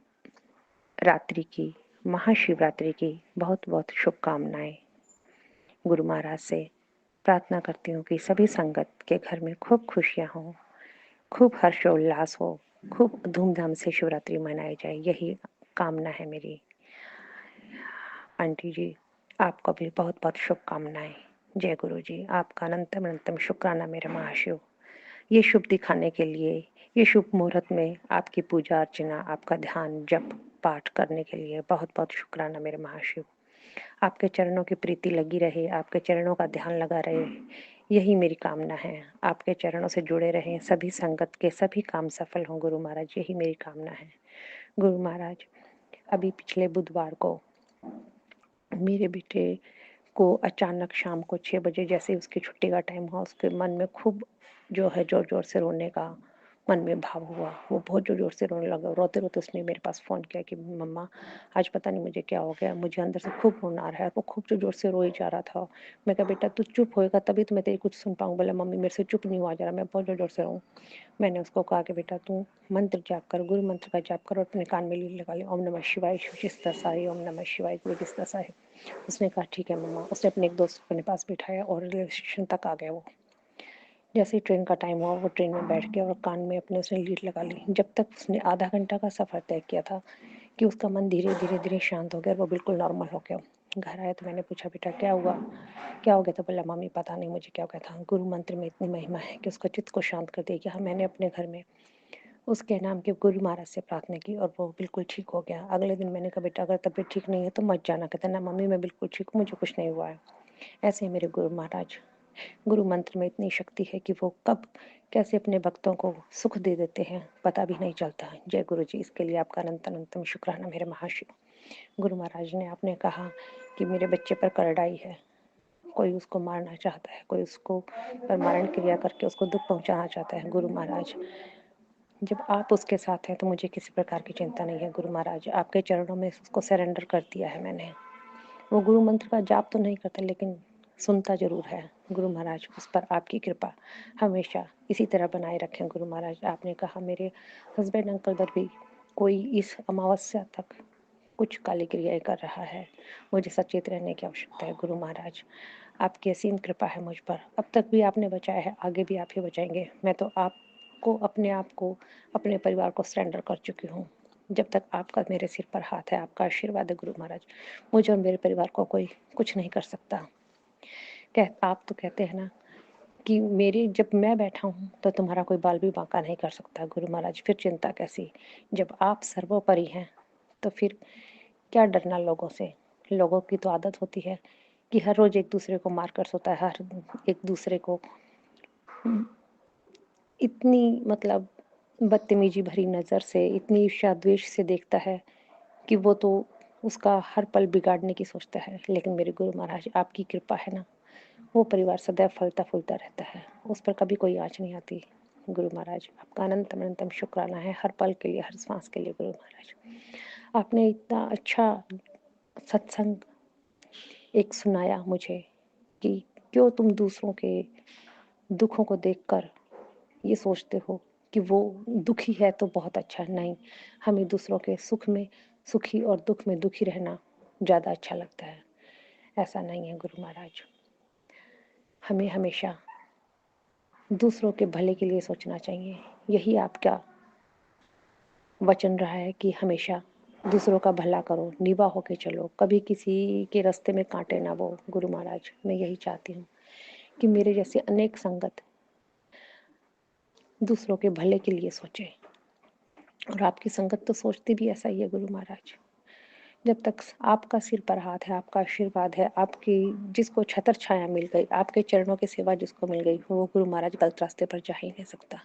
रात्रि की, महाशिवरात्रि की बहुत बहुत शुभकामनाएं। गुरु महाराज से प्रार्थना करती हूँ कि सभी संगत के घर में खूब खुशियाँ हों, खूब हर्षोल्लास हो, खूब धूमधाम से शिवरात्रि मनाई जाए, यही कामना है मेरी। आंटी जी आपको भी बहुत बहुत शुभकामनाएं। जय गुरु जी। आपका अनंतम अनंतम शुक्राना मेरे महाशिव। ये शुभ दिखाने के लिए, ये शुभ मुहूर्त में आपकी पूजा अर्चना, आपका ध्यान जप पाठ करने के लिए बहुत बहुत शुक्राना मेरे महाशिव। आपके चरणों की प्रीति लगी रहे, आपके चरणों का ध्यान लगा रहे, यही मेरी कामना है। आपके चरणों से जुड़े रहें, सभी संगत के सभी काम सफल हों गुरु महाराज, यही मेरी कामना है। गुरु महाराज अभी पिछले बुधवार को मेरे बेटे को अचानक शाम को 6 बजे जैसे उसकी छुट्टी का टाइम हुआ, उसके मन में खूब जो है जोर जोर से रोने का मन में भाव हुआ। वो बहुत जोर जोर से रोने लगा। रोते रोते उसने मेरे पास फ़ोन किया कि मम्मा आज पता नहीं मुझे क्या हो गया, मुझे अंदर से खूब रोना आ रहा है। वो खूब जोर जोर से रोई जा रहा था। मैं कहा बेटा तू चुप होएगा तभी तो मैं तेरी कुछ सुन पाऊँ। बोला मम्मी मेरे से चुप नहीं हुआ जा रहा, मैं बहुत जोर जोर से रोऊँ। मैंने उसको कहा कि बेटा तू मंत्र जाप कर, गुरु मंत्र का जाप कर और अपने कान में लीड लगा ले, ओम नमः शिवाय, शिव जी सदा सहाय, ओम नमः शिवाय, गुरु जी सदा सहाय। उसने कहा ठीक है मम्मा। उसने अपने एक दोस्त को अपने पास बिठाया और रेलवे स्टेशन तक आ गया। वो जैसे ही ट्रेन का टाइम हुआ वो ट्रेन में बैठ गया और कान में अपने उसने लीड लगा ली। जब तक उसने आधा घंटा का सफ़र तय किया था कि उसका मन धीरे धीरे धीरे शांत हो गया और वो बिल्कुल नॉर्मल हो गया। घर आया तो मैंने पूछा बेटा क्या हुआ, क्या हो गया? तो बोला मम्मी पता नहीं मुझे क्या हो गया था, गुरु मंत्र में इतनी महिमा है कि उसको चित्त को शांत कर देगी। हाँ मैंने अपने घर में उसके नाम के गुरु महाराज से प्रार्थना की और वो बिल्कुल ठीक हो गया। अगले दिन मैंने कहा बेटा अगर तबीयत ठीक नहीं है तो मत जाना। कहता ना मम्मी मैं बिल्कुल ठीक हूँ, मुझे कुछ नहीं हुआ है। ऐसे ही मेरे गुरु महाराज, गुरु मंत्र में इतनी शक्ति है कि वो कब कैसे अपने भक्तों को सुख दे देते हैं पता भी नहीं चलता। जय गुरु जी। इसके लिए आपका अनंत अनंतम शुक्राना मेरे महाशिव। गुरु महाराज ने आपने कहा कि मेरे बच्चे पर करड़ाई है, कोई उसको मारना चाहता है, कोई उसको पर मारण क्रिया करके उसको दुख पहुंचाना चाहता है। गुरु महाराज जब आप उसके साथ हैं तो मुझे किसी प्रकार की चिंता नहीं है। गुरु महाराज आपके चरणों में उसको सरेंडर कर दिया है मैंने। वो गुरु मंत्र का जाप तो नहीं करता लेकिन सुनता ज़रूर है। गुरु महाराज उस पर आपकी कृपा हमेशा इसी तरह बनाए रखें। गुरु महाराज, आपने कहा मेरे हस्बैंड अंकल पर भी कोई इस अमावस्या तक कुछ काली क्रियाएं कर रहा है, मुझे सचेत रहने की आवश्यकता है। गुरु महाराज, आपकी असीम कृपा है मुझ पर, अब तक भी आपने बचाया है, आगे भी आप ही बचाएंगे। मैं तो आपको, अपने आप को, अपने परिवार को सरेंडर कर चुकी हूँ। जब तक आपका मेरे सिर पर हाथ है, आपका आशीर्वाद है गुरु महाराज, मुझे और मेरे परिवार को कोई कुछ नहीं कर सकता। आप तो कहते हैं ना कि मेरी जब मैं बैठा हूँ तो तुम्हारा कोई बाल भी बांका नहीं कर सकता। गुरु महाराज, फिर चिंता कैसी, जब आप सर्वोपरि हैं तो फिर क्या डरना लोगों से। लोगों की तो आदत होती है कि हर रोज एक दूसरे को मार कर सोता है, हर एक दूसरे को इतनी मतलब बदतमीजी भरी नज़र से, इतनी ईर्ष्या द्वेष से देखता है कि वो तो उसका हर पल बिगाड़ने की सोचता है। लेकिन मेरे गुरु महाराज, आपकी कृपा है ना, वो परिवार सदैव फलता फूलता रहता है, उस पर कभी कोई आँच नहीं आती। गुरु महाराज, आपका अनंतम अनंतम शुक्राना है हर पल के लिए, हर सांस के लिए। गुरु महाराज, आपने इतना अच्छा सत्संग एक सुनाया मुझे कि क्यों तुम दूसरों के दुखों को देखकर ये सोचते हो कि वो दुखी है तो बहुत अच्छा। नहीं, हमें दूसरों के सुख में सुखी और दुख में दुखी रहना ज़्यादा अच्छा लगता है। ऐसा नहीं है गुरु महाराज, हमें हमेशा दूसरों के भले के लिए सोचना चाहिए। यही आपका वचन रहा है कि हमेशा दूसरों का भला करो, निभा होके चलो, कभी किसी के रास्ते में कांटे ना वो। गुरु महाराज, मैं यही चाहती हूँ कि मेरे जैसे अनेक संगत दूसरों के भले के लिए सोचे, और आपकी संगत तो सोचती भी ऐसा ही है। गुरु महाराज, जब तक आपका सिर पर हाथ है, आपका आशीर्वाद है, आपकी जिसको छतर छाया मिल गई, आपके चरणों की सेवा जिसको मिल गई, वो गुरु महाराज गलत रास्ते पर जा ही नहीं सकता।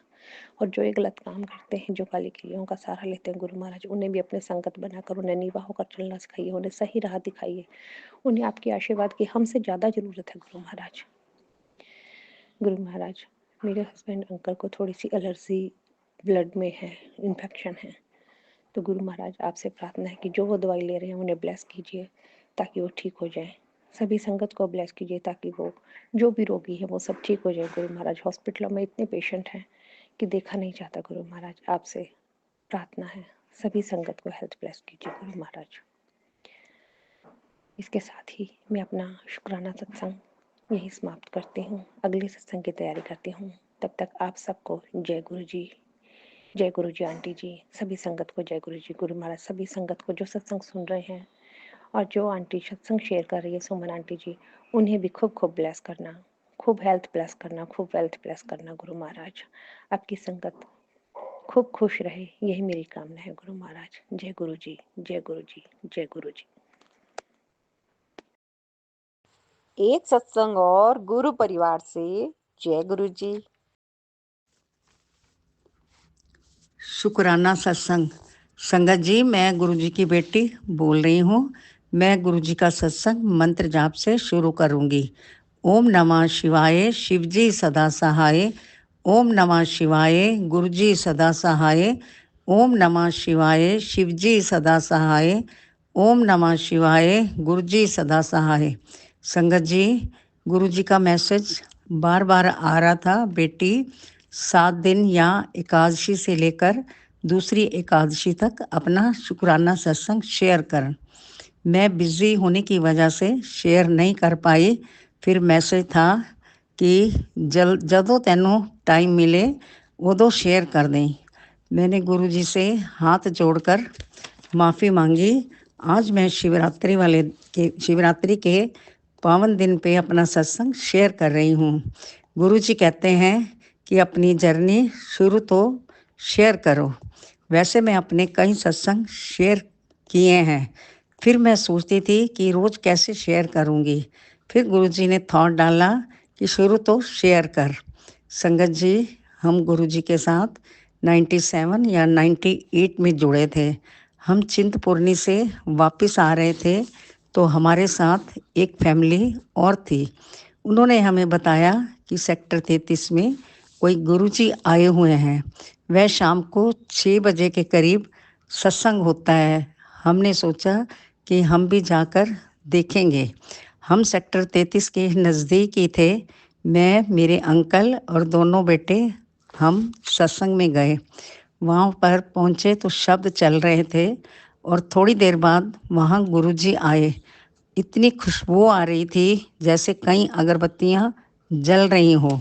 और जो ये गलत काम करते हैं, जो काली क्रियाओं का सहारा लेते हैं, गुरु महाराज उन्हें भी अपने संगत बनाकर उन्हें नीवा होकर चलना सिखाइए, उन्हें सही राह दिखाइए। उन्हें आपके आशीर्वाद की हमसे ज़्यादा ज़रूरत है। गुरु महाराज, गुरु महाराज, मेरे हस्बैंड अंकल को थोड़ी सी एलर्जी ब्लड में है, इन्फेक्शन है, तो गुरु महाराज आपसे प्रार्थना है कि जो वो दवाई ले रहे हैं उन्हें ब्लेस कीजिए ताकि वो ठीक हो जाए। सभी संगत को ब्लेस कीजिए ताकि वो जो भी रोगी है वो सब ठीक हो जाए। गुरु महाराज, हॉस्पिटलों में इतने पेशेंट हैं कि देखा नहीं जाता। गुरु महाराज, आपसे प्रार्थना है सभी संगत को हेल्थ ब्लेस कीजिए। गुरु महाराज, इसके साथ ही मैं अपना शुक्राना सत्संग यही समाप्त करती हूँ, अगले सत्संग की तैयारी करती हूँ। तब तक आप सबको जय गुरु जी, जय गुरु जी। आंटी जी, सभी संगत को जय गुरु जी। गुरु महाराज, सभी संगत को जो सत्संग सुन रहे हैं और जो आंटी सत्संग शेयर कर रही है, सुमन आंटी जी, उन्हें भी खूब खूब ब्लेस करना, खूब हेल्थ ब्लेस करना, खूब वेल्थ ब्लेस करना। गुरु महाराज, आपकी संगत खूब खुश रहे, यही मेरी कामना है। गुरु महाराज, जय गुरु जी, जय गुरु जी, जय गुरु जी। एक सत्संग और गुरु परिवार से जय गुरु जी। शुक्राना सत्संग। संगत जी, मैं गुरु जी की बेटी बोल रही हूँ। मैं गुरु जी का सत्संग मंत्र जाप से शुरू करूँगी। ओम नमः शिवाय, शिव जी सदा सहाय। ओम नमः शिवाय, गुरु जी सदा सहाय। ओम नमः शिवाय, शिव जी सदा सहाय। ओम नमः शिवाय, गुरु जी सदा सहाय। संगत जी, गुरु जी का मैसेज बार बार आ रहा था, बेटी 7 दिन या एकादशी से लेकर दूसरी एकादशी तक अपना शुक्राना सत्संग शेयर कर। मैं बिज़ी होने की वजह से शेयर नहीं कर पाई। फिर मैसेज था कि ਜਦੋਂ ਤੈਨੂੰ टाइम मिले उदो शेयर कर दें। मैंने गुरु जी से हाथ जोड़कर माफ़ी मांगी। आज मैं शिवरात्रि के पावन दिन पे अपना सत्संग शेयर कर रही हूँ। गुरु जी कहते हैं कि अपनी जर्नी शुरू तो शेयर करो। वैसे मैं अपने कई सत्संग शेयर किए हैं, फिर मैं सोचती थी कि रोज़ कैसे शेयर करूँगी। फिर गुरुजी ने थॉट डाला कि शुरू तो शेयर कर। संगत जी, हम गुरुजी के साथ 97 या 98 में जुड़े थे। हम चिंतपूर्णी से वापस आ रहे थे तो हमारे साथ एक फैमिली और थी। उन्होंने हमें बताया कि सेक्टर 33 में कोई गुरुजी आए हुए हैं। वह शाम को 6 बजे के करीब सत्संग होता है। हमने सोचा कि हम भी जाकर देखेंगे। हम सेक्टर 33 के नज़दीक ही थे। मैं, मेरे अंकल और दोनों बेटे हम सत्संग में गए। वहाँ पर पहुँचे तो शब्द चल रहे थे और थोड़ी देर बाद वहाँ गुरुजी आए। इतनी खुशबू आ रही थी जैसे कई अगरबत्तियाँ जल रही हों।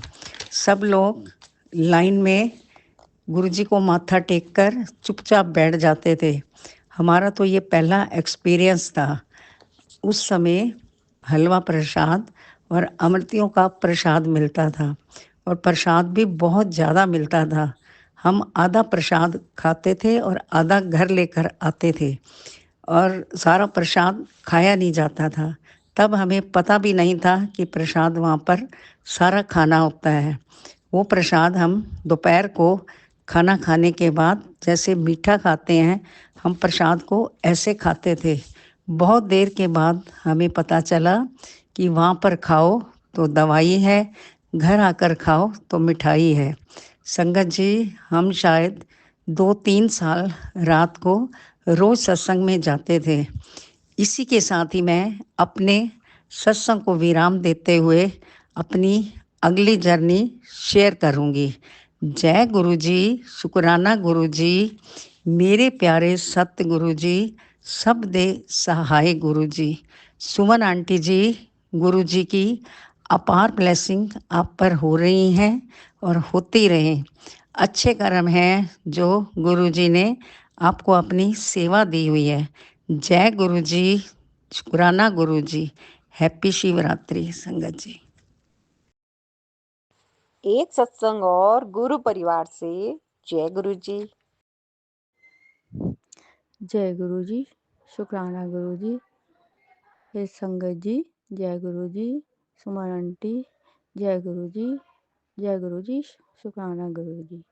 सब लोग लाइन में गुरुजी को माथा टेक कर चुपचाप बैठ जाते थे। हमारा तो ये पहला एक्सपीरियंस था। उस समय हलवा प्रसाद और अमृतियों का प्रसाद मिलता था और प्रसाद भी बहुत ज़्यादा मिलता था। हम आधा प्रसाद खाते थे और आधा घर लेकर आते थे और सारा प्रसाद खाया नहीं जाता था। तब हमें पता भी नहीं था कि प्रसाद वहाँ पर सारा खाना होता है। वो प्रसाद हम दोपहर को खाना खाने के बाद जैसे मीठा खाते हैं, हम प्रसाद को ऐसे खाते थे। बहुत देर के बाद हमें पता चला कि वहाँ पर खाओ तो दवाई है, घर आकर खाओ तो मिठाई है। संगत जी, हम शायद 2-3 साल रात को रोज़ सत्संग में जाते थे। इसी के साथ ही मैं अपने सत्संग को विराम देते हुए अपनी अगली जर्नी शेयर करूंगी। जय गुरु जी, शुक्राना गुरु जी, मेरे प्यारे सत्य गुरु जी, सब दे सहाय गुरु जी। सुमन आंटी जी, गुरु जी की अपार ब्लेसिंग आप पर हो रही हैं और होती रहें। अच्छे कर्म हैं जो गुरु जी ने आपको अपनी सेवा दी हुई है। जय गुरु जी, शुक्राना गुरु जी। हैप्पी शिवरात्रि संगत जी। एक सत्संग और गुरु परिवार से जय गुरु जी। जय गुरु जी, शुक्राना गुरु जी। हे संगत जी, जय गुरु जी। सुमन आंटी, जय गुरु जी। जय गुरु जी, शुक्राना गुरु जी।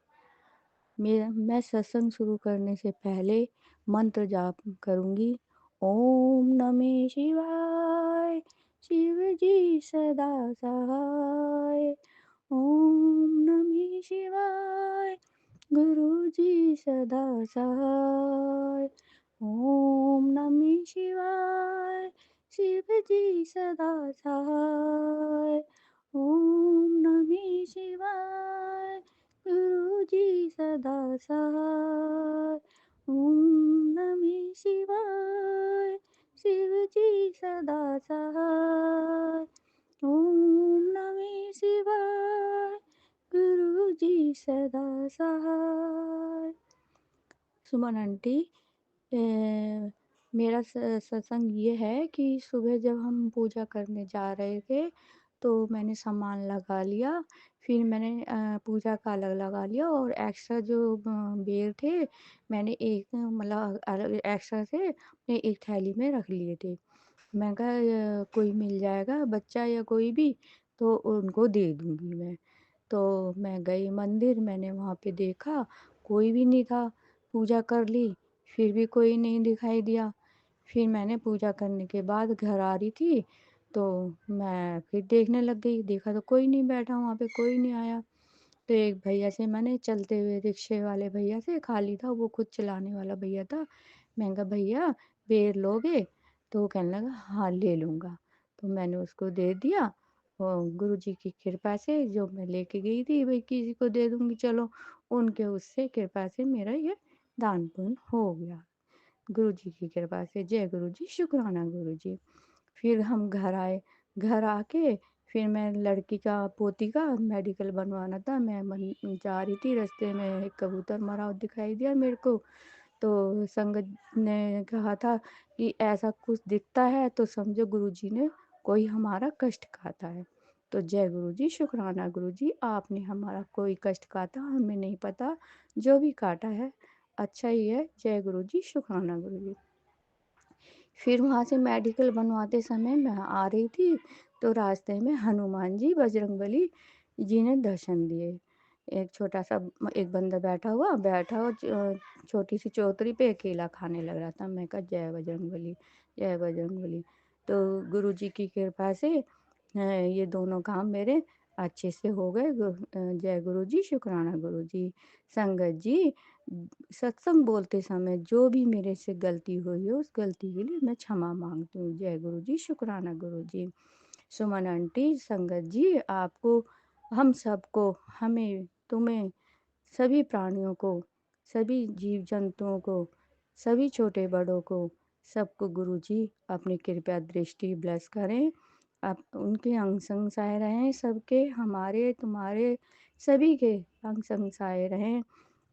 मैं सत्संग शुरू करने से पहले मंत्र जाप करूंगी। ओम नमः शिवाय, शिव जी सदा सहाय। ओम नमः शिवाय, गुरु जी सदा सहाय। ओम नमः शिवाय, शिव जी सदा सहाय। ओम नमः शिवाय, गुरु जी सदा सहाय। ओम नमः शिवाय, शिव जी सदा सहाय। ओम नमः शिवाय, गुरु जी सदा सहाय। सुमन आंटी, मेरा सत्संग ये है कि सुबह जब हम पूजा करने जा रहे थे तो मैंने सामान लगा लिया। फिर मैंने पूजा का अलग लगा लिया और एक्स्ट्रा जो बेर थे मैंने एक मतलब एक्स्ट्रा से अपने एक थैली में रख लिए थे। मैं कहा कोई मिल जाएगा बच्चा या कोई भी तो उनको दे दूँगी मैं। तो मैं गई मंदिर, मैंने वहाँ पे देखा कोई भी नहीं था। पूजा कर ली, फिर भी कोई नहीं दिखाई दिया। फिर मैंने पूजा करने के बाद घर आ रही थी तो मैं फिर देखने लग गई, देखा तो कोई नहीं बैठा वहाँ पे, कोई नहीं आया। तो एक भैया से मैंने चलते हुए रिक्शे वाले भैया से, खाली था वो, खुद चलाने वाला भैया था। मैंने कहा भैया बेर लोगे? तो वो कहने लगा हाँ ले लूँगा। तो मैंने उसको दे दिया और गुरु जी की कृपा से जो मैं लेके गई थी भाई किसी को दे दूँगी चलो, उनके उससे कृपा से मेरा ये दान पुण्य हो गया। गुरु जी की कृपा से। जय गुरु जी, शुक्राना गुरु जी। फिर हम घर आए, घर आके फिर मैं लड़की का पोती का मेडिकल बनवाना था। मैं जा रही थी, रास्ते में एक कबूतर मरा हुआ दिखाई दिया मेरे को। तो संगत ने कहा था कि ऐसा कुछ दिखता है तो समझो गुरु जी ने कोई हमारा कष्ट काटा है। तो जय गुरु जी, शुक्राना गुरु जी, आपने हमारा कोई कष्ट काटा हमें नहीं पता, जो भी काटा है अच्छा ही है। जय गुरु जी, शुक्राना गुरु जी। फिर वहाँ से मेडिकल बनवाते समय मैं आ रही थी तो रास्ते में हनुमान जी बजरंगबली जी ने दर्शन दिए। एक छोटा सा एक बंदा बैठा हुआ छोटी सी चौतरी पे अकेला खाने लग रहा था। मैं कहा जय बजरंगबली, जय बजरंगबली। तो गुरु जी की कृपा से ये दोनों काम मेरे अच्छे से हो गए। जय गुरु जी, शुक्राना गुरु जी। संगत जी, सत्संग बोलते समय जो भी मेरे से गलती हुई है उस गलती के लिए मैं क्षमा मांगती हूँ। जय गुरु जी, शुक्राना गुरु जी। सुमन आंटी, संगत जी, आपको, हम सबको, हमें, तुम्हें, सभी प्राणियों को, सभी जीव जंतुओं को, सभी छोटे बड़ों को, सबको गुरुजी अपनी कृपया दृष्टि ब्लेस करें। आप उनके अंग संग साए रहें, सबके, हमारे, तुम्हारे, सभी के अंग संग साए रहें।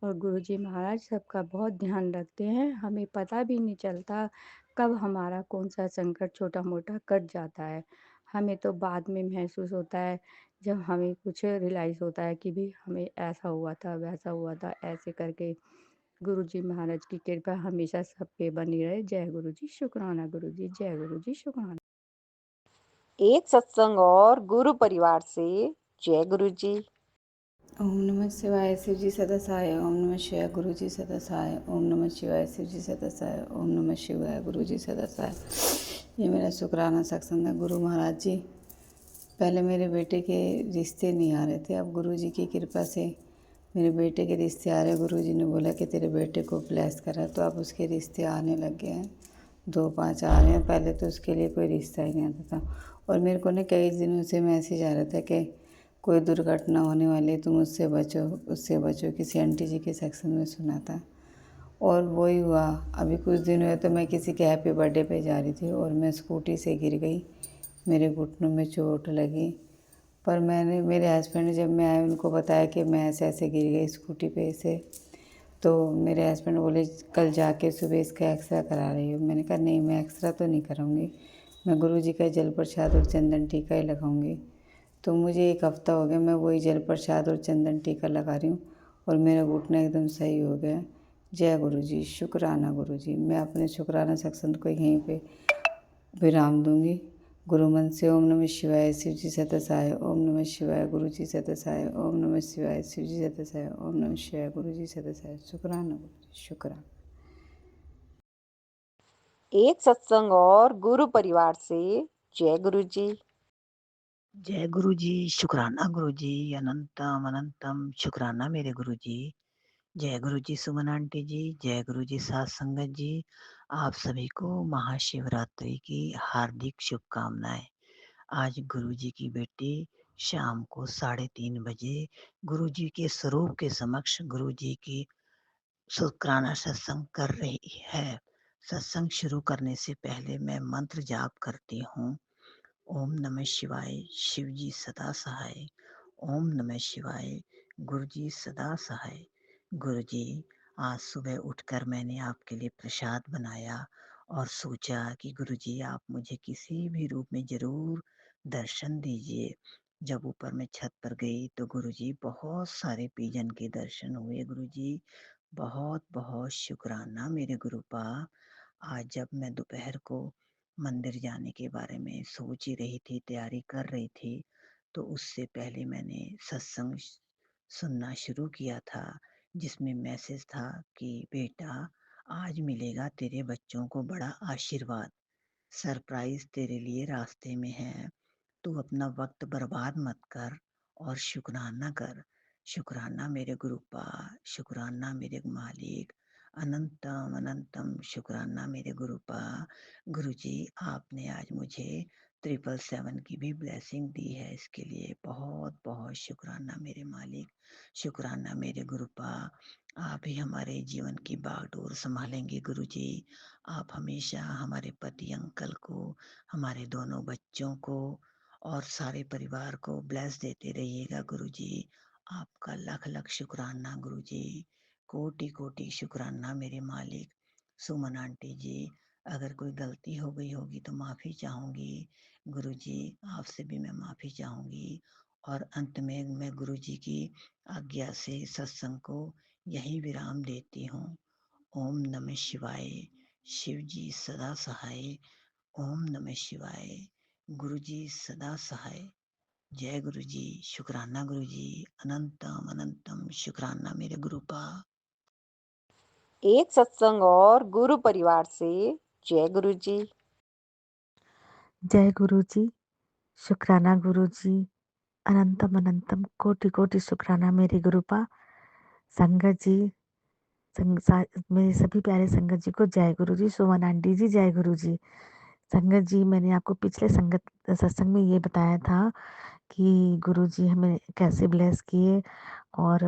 और गुरुजी महाराज सबका बहुत ध्यान रखते हैं। हमें पता भी नहीं चलता कब हमारा कौन सा संकट छोटा मोटा कट जाता है। हमें तो बाद में महसूस होता है, जब हमें कुछ रियलाइज़ होता है कि भी हमें ऐसा हुआ था, वैसा हुआ था, ऐसे करके। गुरुजी महाराज की कृपा हमेशा सब पे बनी रहे। जय गुरु जी, शुक्राना गुरु जी। जय गुरु जी, शुक्राना। एक सत्संग और गुरु परिवार से। जय गुरु जी। ओम नमः शिवाय, शिव जी सदा सहाय। ओम नमः शिवाय, गुरु जी सदा सहाय। ओम नमः शिवाय, शिव जी सदा सहाय। ओम नमः शिवाय, गुरु जी सदा सहाय। ये मेरा शुक्राना सत्संग है। गुरु महाराज जी, पहले मेरे बेटे के रिश्ते नहीं आ रहे थे, अब गुरु जी की कृपा से मेरे बेटे के रिश्ते आ रहे। गुरु जी ने बोला कि तेरे बेटे को ब्लेस करा, तो अब उसके रिश्ते आने लग गए हैं। 2-5 आ रहे हैं। पहले तो उसके लिए कोई रिश्ता ही नहीं आता था। और मेरे को ना कई दिनों से मैसेज आ रहा था कि कोई दुर्घटना होने वाली है, तुम उससे बचो, उससे बचो। किसी आंटी जी के सेक्शन में सुना था और वही हुआ। अभी कुछ दिन हुए तो मैं किसी के हैप्पी बर्थडे पे जा रही थी और मैं स्कूटी से गिर गई, मेरे घुटनों में चोट लगी। पर मैंने, मेरे हस्बैंड, जब मैं आए उनको बताया कि मैं ऐसे ऐसे गिर गई स्कूटी पे से, तो मेरे हस्बैंड बोले कल जाके सुबह इसका एक्सरा करा रही हो। मैंने कहा नहीं, मैं एक्सरा तो नहीं कराऊंगी, मैं गुरु जी का जल प्रसाद और चंदन टीका ही लगाऊंगी। तो मुझे 1 हफ्ता हो गया, मैं वही जल प्रसाद और चंदन टीका लगा रही हूँ और मेरा घुटना एकदम सही हो गया। जय गुरु जी, शुक्राना गुरु जी। मैं अपने शुक्राना सत्संग को यहीं पे विराम दूंगी। गुरु मन से ओम नमः शिवाय, शिव जी सदा सहाय। ओम नमः शिवाय, गुरु जी सदा सहाय। ओम नमः शिवाय, शिव जी सदा सहाय। ओम नमः शिवाय, गुरु जी सदा सहाय। शुक्राना गुरु जी, शुक्राना। एक सत्संग और गुरु परिवार से। जय गुरु जी। जय गुरु जी, शुक्राना गुरु जी, अनंतम अनंतम शुक्राना मेरे गुरु जी। जय गुरु जी सुमन आंटी जी, जय गुरु जी साथ संगत जी। आप सभी को महाशिवरात्रि की हार्दिक शुभकामनाएं। आज गुरु जी की बेटी शाम को 3:30 बजे गुरु जी के स्वरूप के समक्ष गुरु जी की शुक्राना सत्संग कर रही है। सत्संग शुरू करने से पहले मैं मंत्र जाप करती हूँ। ओम नमः शिवाय, शिव जी सदा सहाय। ओम नमः शिवाय, गुरु जी सदा सहाय। गुरु जी, आज सुबह उठकर मैंने आपके लिए प्रसाद बनाया और सोचा कि गुरु जी आप मुझे किसी भी रूप में जरूर दर्शन दीजिए। जब ऊपर मैं छत पर गई तो गुरु जी बहुत सारे पिजन के दर्शन हुए। गुरु जी बहुत बहुत शुक्राना मेरे गुरुपा। आज जब मैं दोपहर को मंदिर जाने के बारे में सोच ही रही थी, तैयारी कर रही थी, तो उससे पहले मैंने सत्संग सुनना शुरू किया था, जिसमें मैसेज था कि बेटा आज मिलेगा तेरे बच्चों को बड़ा आशीर्वाद, सरप्राइज तेरे लिए रास्ते में है। तू अपना वक्त बर्बाद मत कर और शुक्राना कर। शुक्राना मेरे गुरुपा, शुक्राना मेरे मालिक, अनंतम अनंतम शुक्राना मेरे गुरुपा। गुरु जी आपने आज मुझे 777 की भी ब्लेसिंग दी है, इसके लिए बहुत बहुत शुक्राना मेरे मालिक, शुक्राना मेरे गुरुपा। आप ही हमारे जीवन की बागडोर संभालेंगे गुरु जी। आप हमेशा हमारे पति अंकल को, हमारे दोनों बच्चों को और सारे परिवार को ब्लेस देते रहिएगा गुरु जी। आपका लख लख शुक्राना गुरु जी, कोटि कोटि शुक्राना मेरे मालिक। सुमन आंटी जी, अगर कोई गलती हो गई होगी तो माफ़ी चाहूँगी गुरु जी, आपसे भी मैं माफ़ी चाहूँगी। और अंत में मैं गुरु जी की आज्ञा से सत्संग को यही विराम देती हूँ। ओम नमः शिवाय, शिव जी सदा सहाय। ओम नमः शिवाय, गुरु जी सदा सहाय। जय गुरु जी, शुक्राना गुरु जी, अनंतम अनंतम शुक्राना मेरे गुरुपा। एक सत्संग और गुरु परिवार से। जय गुरु जी। जय गुरु जी, शुक्राना गुरु जी, अनंतम अनंतम कोटि कोटि शुक्राना मेरे गुरुपा। संगत जी, मेरे सभी प्यारे संगत जी को जय गुरु जी। सुमन आंटी जी जय गुरु जी। संगत जी, मैंने आपको पिछले सत्संग में ये बताया था कि गुरु जी हमें कैसे ब्लेस किए, और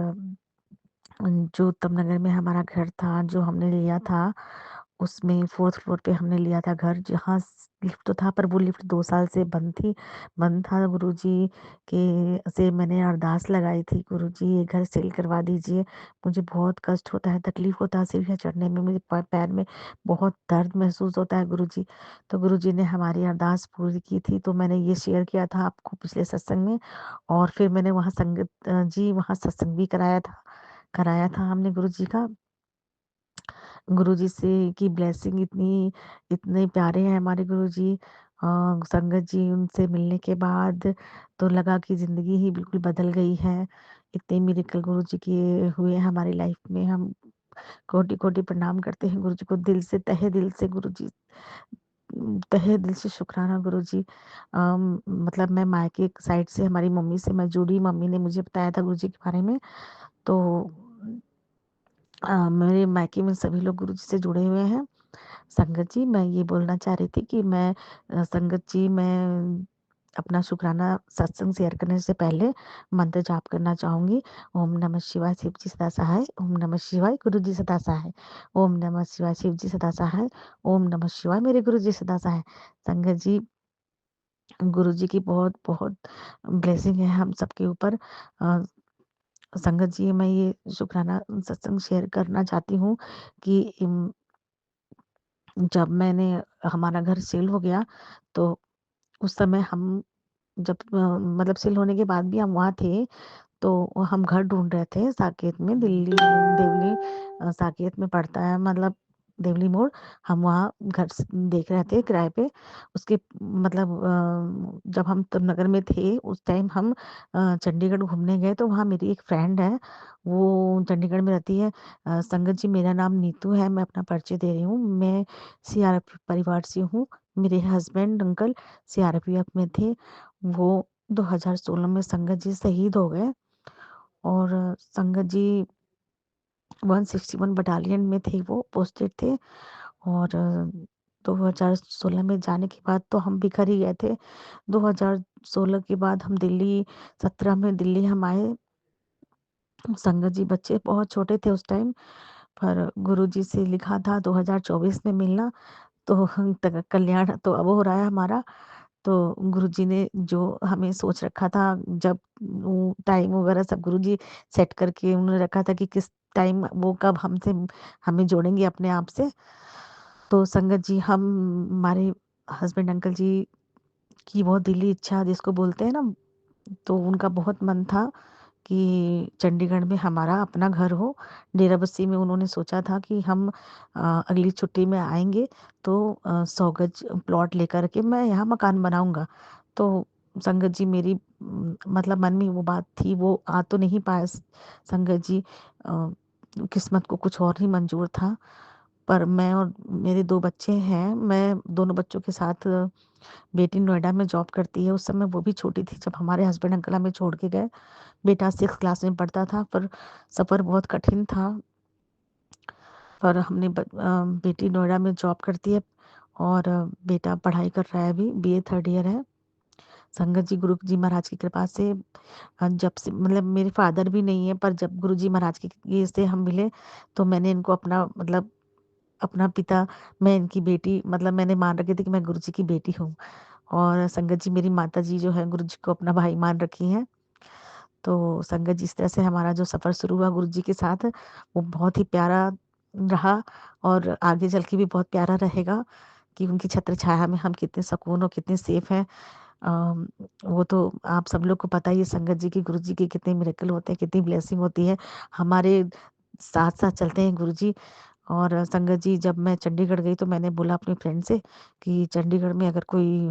जो उत्तम नगर में हमारा घर था, जो हमने लिया था, उसमें 4th फ्लोर पे हमने लिया था घर, जहाँ लिफ्ट तो था पर वो लिफ्ट 2 साल से बंद था। गुरुजी के से मैंने अरदास लगाई थी, गुरुजी ये घर सेल करवा दीजिए, मुझे बहुत कष्ट होता है, तकलीफ होता है सीढ़ियाँ चढ़ने में, मुझे पैर में बहुत दर्द महसूस होता है गुरुजी। तो गुरुजी ने हमारी अरदास पूरी की थी, तो मैंने ये शेयर किया था आपको पिछले सत्संग में। और फिर मैंने वहाँ वहाँ सत्संग भी कराया था हमने गुरुजी का। गुरुजी से की ब्लेसिंग इतने प्यारे हैं हमारे गुरुजी। संगत जी, उनसे मिलने के बाद तो लगा कि ज़िंदगी ही बिल्कुल बदल गई है। इतने मिरेकल गुरुजी के हुए हमारी लाइफ में। हम कोटि-कोटि प्रणाम करते हैं गुरुजी को, दिल से, तहे दिल से गुरुजी, तहे दिल से शुक्राना गुरुजी। मतलब मैं मायके साइड से हमारी मम्मी से मैं जुड़ी, मम्मी ने मुझे बताया था गुरुजी के बारे में। तो मेरे मायके में सभी लोग गुरुजी से जुड़े हुए हैं। संगत जी, मैं ये बोलना चाह रही थी कि संगत जी, मैं अपना शुक्राना सत्संग शेयर करने से पहले मंत्र जाप करना चाहूँगी। ओम नमः शिवाय, शिव जी सदा सहाय। ओम नमः शिवाय, गुरु जी सदा सहाय। ओम नमः शिवाय, शिव जी सदा सहाय। ओम नमः शिवाय, मेरे गुरु जी सदा सहाय। संगत जी, गुरु जी की बहुत-बहुत ब्लेसिंग है हम सबके ऊपर। अ, संगत जी, मैं ये शुक्राना सत्संग शेयर करना चाहती हूँ कि जब हमारा घर सेल हो गया, तो उस समय हम जब मतलब सेल होने के बाद भी हम वहाँ थे, तो हम घर ढूँढ रहे थे साकेत में, देवली साकेत में पड़ता है, मतलब देवली मोड़। हम वहाँ घर देख रहे थे किराए पे। उसके मतलब जब हम तब नगर में थे, उस टाइम हम चंडीगढ़ घूमने गए, तो वहाँ मेरी एक फ्रेंड है, वो चंडीगढ़ में रहती है। संगत जी, मेरा नाम नीतू है, मैं अपना परिचय दे रही हूँ। मैं सीआरपीएफ परिवार से हूँ। मेरे हस्बैंड अंकल सीआरपीएफ में थे। वो 2016 में संगत जी शहीद हो गए, और संगत जी 161 बटालियन में थे, वो पोस्टेड थे। और 2016 में जाने के बाद तो हम बिखर ही गए थे। 2016 के बाद हम 17 में दिल्ली हम आए। संगत जी, बच्चे बहुत छोटे थे उस टाइम, पर गुरुजी से लिखा था 2024 में मिलना, तो कल्याण तो अब हो रहा है हमारा। तो गुरुजी ने जो हमें सोच रखा था, जब वो टाइम वगैरह सब गुरुजी सेट करके उन्होंने रखा था कि किस टाइम वो कब हमें जोड़ेंगे अपने आप से। तो संगत जी, हमारे हस्बैंड अंकल जी की बहुत दिली इच्छा जिसको बोलते हैं ना, तो उनका बहुत मन था कि चंडीगढ़ में हमारा अपना घर हो। डेराबस्सी में उन्होंने सोचा था कि हम अगली छुट्टी में आएँगे, तो 100 गज प्लॉट लेकर के मैं यहाँ मकान बनाऊँगा। तो संगत जी, मेरी मतलब मन में वो बात थी, वो आ तो नहीं पाया संगत जी। किस्मत को कुछ और ही मंज़ूर था। पर मैं और मेरे 2 बच्चे हैं, मैं दोनों बच्चों के साथ, बेटी नोएडा में जॉब करती है। उस समय वो भी छोटी थी जब हमारे हस्बैंड अंकल हमें छोड़ के गए। बेटा 6th क्लास में पढ़ता था, पर सफ़र बहुत कठिन था। पर बेटी नोएडा में जॉब करती है, और बेटा पढ़ाई कर रहा है, अभी बीए 3rd ईयर है। संगत जी, गुरु जी महाराज की कृपा से जब से मतलब मेरे फादर भी नहीं है, पर जब गुरु जी महाराज की ये से हम मिले, तो मैंने इनको अपना पिता, मैं इनकी बेटी, मतलब मैंने मान रखी थी कि मैं गुरु जी की बेटी हूँ। और संगत जी, मेरी माता जी जो है गुरु जी को अपना भाई मान रखी हैं। तो संगत जी, इस तरह से हमारा जो सफ़र शुरू हुआ गुरु जी के साथ, वो बहुत ही प्यारा रहा, और आगे चल के भी बहुत प्यारा रहेगा कि उनकी छत्र छाया में हम कितने सुकून और कितने सेफ हैं। वो तो आप सब लोग को पता ही है संगत जी की, गुरु जी के कितने मिरेकल होते हैं, कितनी ब्लेसिंग होती है, हमारे साथ-साथ चलते हैं गुरु जी। और संगत जी, जब मैं चंडीगढ़ गई, तो मैंने बोला अपनी फ्रेंड से कि चंडीगढ़ में अगर कोई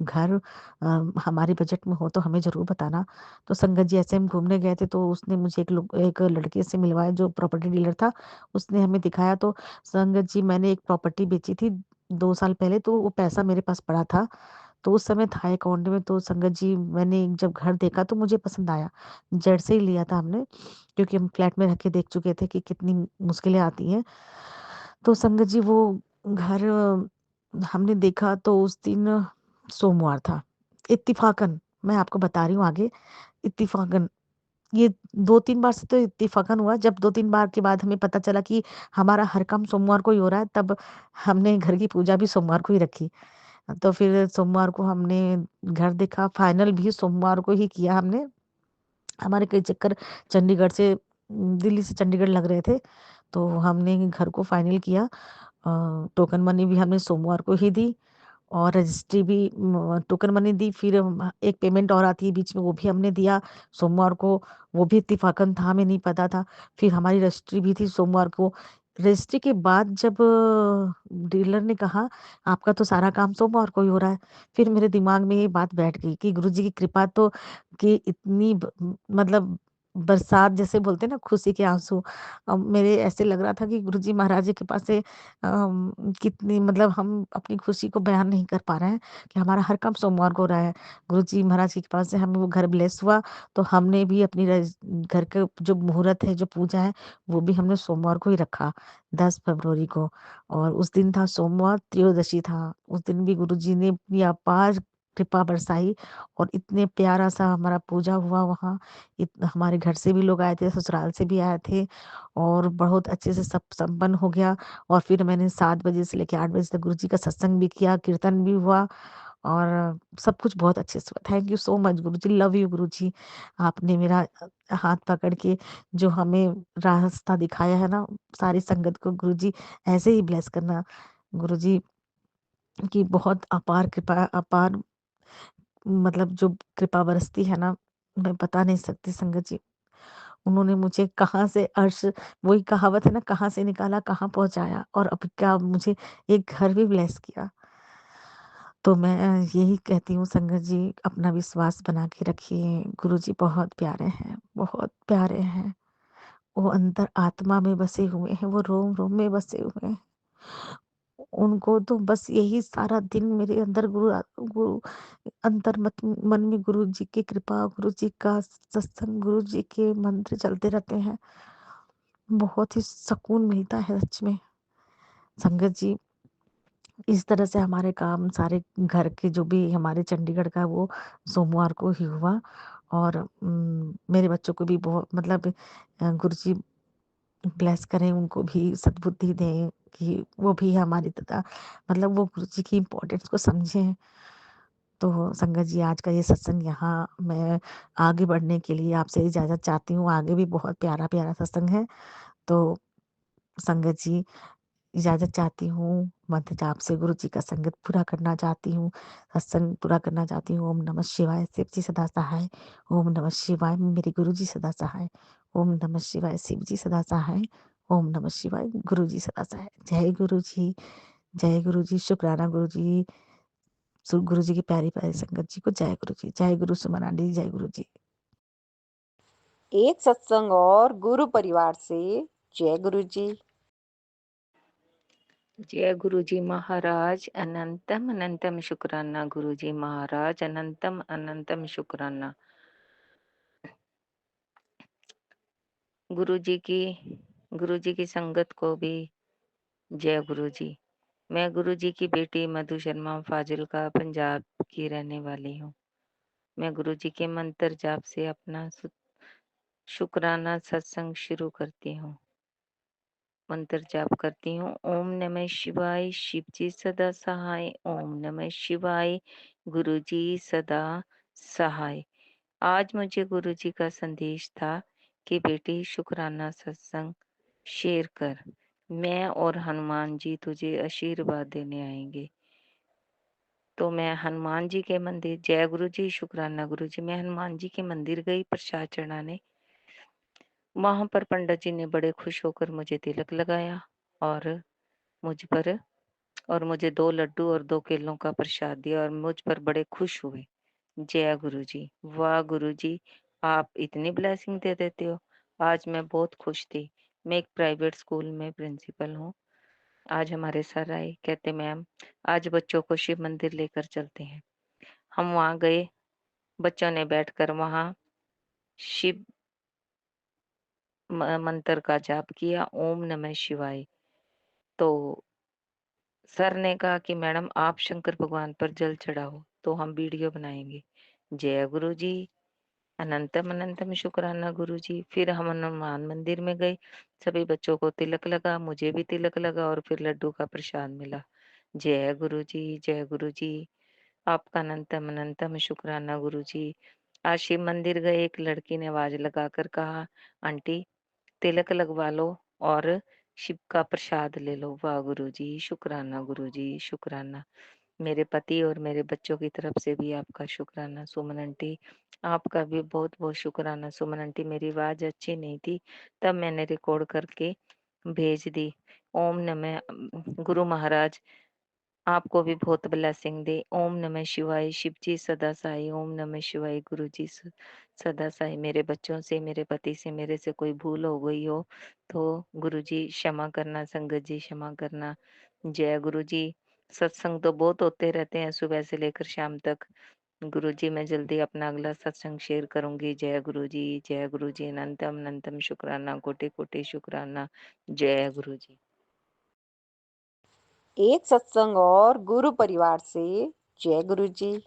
घर हमारे बजट में हो तो हमें ज़रूर बताना। तो संगत जी, ऐसे हम घूमने गए थे, तो उसने मुझे एक लड़के से मिलवाया जो प्रॉपर्टी डीलर था, उसने हमें दिखाया। तो संगत जी, मैंने एक प्रॉपर्टी बेची थी 2 साल पहले, तो वो पैसा मेरे पास पड़ा था। तो उस समय था अकाउंट में। तो संगत जी मैंने जब घर देखा तो मुझे पसंद आया। जेड से ही लिया था हमने, क्योंकि हम फ्लैट में रह के देख चुके थे कि कितनी मुश्किलें आती हैं। तो संगत जी वो घर हमने देखा तो उस दिन सोमवार था। इत्तेफ़ाकन, मैं आपको बता रही हूँ आगे, इत्तेफ़ाकन ये 2-3 बार से तो इत्तेफ़ाकन हुआ। जब 2-3 बार के बाद हमें पता चला कि हमारा हर काम सोमवार को ही हो रहा है, तब हमने घर की पूजा भी सोमवार को ही रखी। तो फिर सोमवार को हमने घर देखा, फाइनल भी सोमवार को ही किया हमने। हमारे कई चक्कर चंडीगढ़ से दिल्ली से चंडीगढ़ लग रहे थे, तो हमने घर को फाइनल किया। टोकन मनी भी हमने सोमवार को ही दी और रजिस्ट्री भी टोकन मनी दी। फिर एक पेमेंट और आती है बीच में, वो भी हमने दिया सोमवार को। वो भी इत्तेफ़ाकन था, हमें नहीं पता था। फिर हमारी रजिस्ट्री भी थी सोमवार को। रजिस्ट्री के बाद जब डीलर ने कहा, "आपका तो सारा काम सोमवार को ही हो रहा है।" फिर मेरे दिमाग में ये बात बैठ गई कि गुरुजी की कृपा तो, कि इतनी मतलब बरसात जैसे बोलते हैं ना, खुशी के आंसू। अब मेरे ऐसे लग रहा था कि गुरुजी महाराज जी के पास से कितनी मतलब हम अपनी खुशी को बयान नहीं कर पा रहे हैं कि हमारा हर काम सोमवार को हो रहा है। गुरुजी महाराज की कृपा से हमें वो घर ब्लेस हुआ, तो हमने भी अपनी घर का जो मुहूर्त है, जो पूजा है, वो भी हमने सोमवार को ही रखा, 10 फरवरी को। और उस दिन था सोमवार, त्रयोदशी था। उस दिन भी गुरुजी ने अपनी अपार कृपा बरसाई और इतने प्यारा सा हमारा पूजा हुआ वहाँ। हमारे घर से भी लोग आए थे, ससुराल से भी आए थे और बहुत अच्छे से सब संपन्न हो गया। और फिर मैंने 7 बजे से लेके 8 बजे तक गुरुजी का सत्संग भी किया, कीर्तन भी हुआ और सब कुछ बहुत अच्छे से हुआ। थैंक यू सो मच गुरुजी, लव यू गुरुजी। आपने मेरा हाथ पकड़ के जो हमें रास्ता दिखाया है ना, सारी संगत को गुरुजी ऐसे ही ब्लेस करना। गुरुजी की बहुत अपार कृपा, अपार मतलब जो कृपा बरसती है ना, मैं बता नहीं सकती संगत जी। उन्होंने मुझे कहाँ से अर्श, वही कहावत है ना, कहाँ से निकाला कहाँ पहुँचाया, और अब क्या मुझे एक घर भी ब्लेस किया। तो मैं यही कहती हूँ संगत जी, अपना विश्वास बना के रखिए। गुरुजी बहुत प्यारे हैं, बहुत प्यारे हैं। वो अंतर आत्मा में बसे हुए हैं, वो रोम-रोम में बसे हुए हैं। उनको तो बस यही सारा दिन मेरे अंदर गुरु अंतर मत मन में गुरुजी की कृपा, गुरुजी का सत्संग, गुरुजी के मंत्र चलते रहते हैं। बहुत ही सुकून मिलता है सच में। संगत जी, इस तरह से हमारे काम सारे घर के जो भी हमारे चंडीगढ़ का, वो सोमवार को ही हुआ। और मेरे बच्चों को भी बहुत मतलब गुरुजी ब्लेस करें, उनको भी सद्बुद्धि दें कि वो भी हमारी तरह मतलब वो गुरुजी की इम्पोर्टेंस को समझें। तो संगत जी, आज का ये सत्संग यहाँ मैं आगे बढ़ने के लिए आपसे इजाज़त चाहती हूँ। आगे भी बहुत प्यारा-प्यारा सत्संग है। तो संगत जी, इजाज़त चाहती हूँ। मंत्र जाप से गुरुजी का संगत पूरा करना चाहती हूँ, सत्संग पूरा करना चाहती हूँ। ओम नमः शिवाय, शिव जी सदा सहाय। ओम नमः शिवाय, मेरे गुरुजी सदा सहाय। ओम नमः शिवाय, शिव जी सदा सहाय। ओम नमः शिवाय, गुरुजी सदा सहाय। जय गुरुजी, जय गुरुजी। शुक्राना गुरुजी। गुरुजी की प्यारी-प्यारी संगत जी को जय गुरुजी। जय गुरु सुमन आंटी जी, जय गुरुजी। एक सत्संग और गुरु परिवार से जय गुरु जी। जय गुरुजी महाराज, अनंतम अनंतम शुक्राना गुरुजी महाराज, अनंतम अनंतम शुक्राना। गुरुजी की संगत को भी जय गुरुजी। मैं गुरुजी की बेटी मधु शर्मा फाजिल्का पंजाब की रहने वाली हूँ। मैं गुरुजी के मंत्र जाप से अपना शुक्राना सत्संग शुरू करती हूँ। मंत्र जाप करती हूँ। ओम नमः शिवाय, शिव जी सदा सहाय। ओम नमः शिवाय, गुरु जी सदा सहाय। आज मुझे गुरु जी का संदेश था कि बेटी शुक्राना सत्संग शेयर कर, मैं और हनुमान जी तुझे आशीर्वाद देने आएंगे। तो मैं हनुमान जी के मंदिर, जय गुरु जी, शुक्राना गुरु जी, मैं हनुमान जी के मंदिर गई प्रसाद चढ़ाने। वहां पर पंडित जी ने बड़े खुश होकर मुझे तिलक लगाया और मुझ पर और मुझे 2 लड्डू और 2 केलों का प्रसाद दिया और मुझ पर बड़े खुश हुए। जय गुरु जी, वाह गुरु जी, आप इतनी ब्लेसिंग दे देते हो। आज मैं बहुत खुश थी। मैं एक प्राइवेट स्कूल में प्रिंसिपल हूँ। आज हमारे सर आए, कहते मैम आज बच्चों को शिव मंदिर लेकर चलते हैं। हम वहाँ गए, बच्चों ने बैठकर वहाँ शिव मंत्र का जाप किया, ओम नमः शिवाय। तो सर ने कहा कि मैडम आप शंकर भगवान पर जल चढ़ाओ, तो हम वीडियो बनाएंगे। जय गुरु जी, अनंतम अनंतम शुक्राना गुरु जी। फिर हम हनुमान मंदिर में गए, सभी बच्चों को तिलक लगा, मुझे भी तिलक लगा और फिर लड्डू का प्रसाद मिला। जय गुरु जी, जय गुरु जी, आपका अनंतम अनंतम शुक्राना गुरु जी। आज शिव मंदिर गए, एक लड़की ने आवाज लगाकर कहा, आंटी तिलक लगवा लो और शिव का प्रसाद ले लो। वाह गुरु जी, शुक्राना गुरु जी, शुक्राना। मेरे पति और मेरे बच्चों की तरफ से भी आपका शुक्राना। सुमन आंटी, आपका भी बहुत बहुत शुक्राना। सुमन आंटी, मेरी आवाज अच्छी नहीं थी, तब मैंने रिकॉर्ड करके भेज दी। ओम नमः गुरु महाराज आपको भी बहुत ब्लेसिंग दे। ओम नमः शिवाय, शिव जी सदा साई। ओम नमः शिवाय, गुरु जी सदा साई। मेरे बच्चों से, मेरे पति से, मेरे से कोई भूल हो गई हो तो गुरु जी क्षमा करना, संगत जी क्षमा करना। जय गुरु जी। सत्संग तो बहुत होते रहते हैं सुबह से लेकर शाम तक। गुरु जी मैं जल्दी अपना अगला सत्संग शेयर करूंगी। जय गुरु जी, जय गुरु जी, अनंतम अनंतम शुक्राना, कोटि कोटि शुक्राना। जय गुरु जी। एक सत्संग और गुरु परिवार से। जय गुरु जी।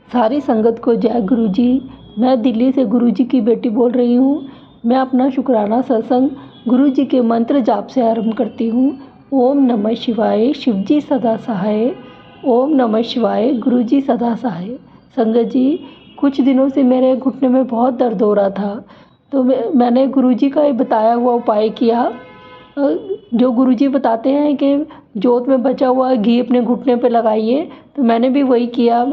सारी संगत को जय गुरु जी। मैं दिल्ली से गुरु जी की बेटी बोल रही हूँ। मैं अपना शुक्राना सत्संग गुरु जी के मंत्र जाप से आरंभ करती हूँ। ओम नमः शिवाय, शिव जी सदा सहाय। ओम नमः शिवाय, गुरु जी सदा सहाय। संगत जी, कुछ दिनों से मेरे घुटने में बहुत दर्द हो रहा था, तो मैंने गुरु जी का ये बताया हुआ उपाय किया। जो गुरुजी बताते हैं कि जोत में बचा हुआ घी अपने घुटने पे लगाइए, तो मैंने भी वही किया।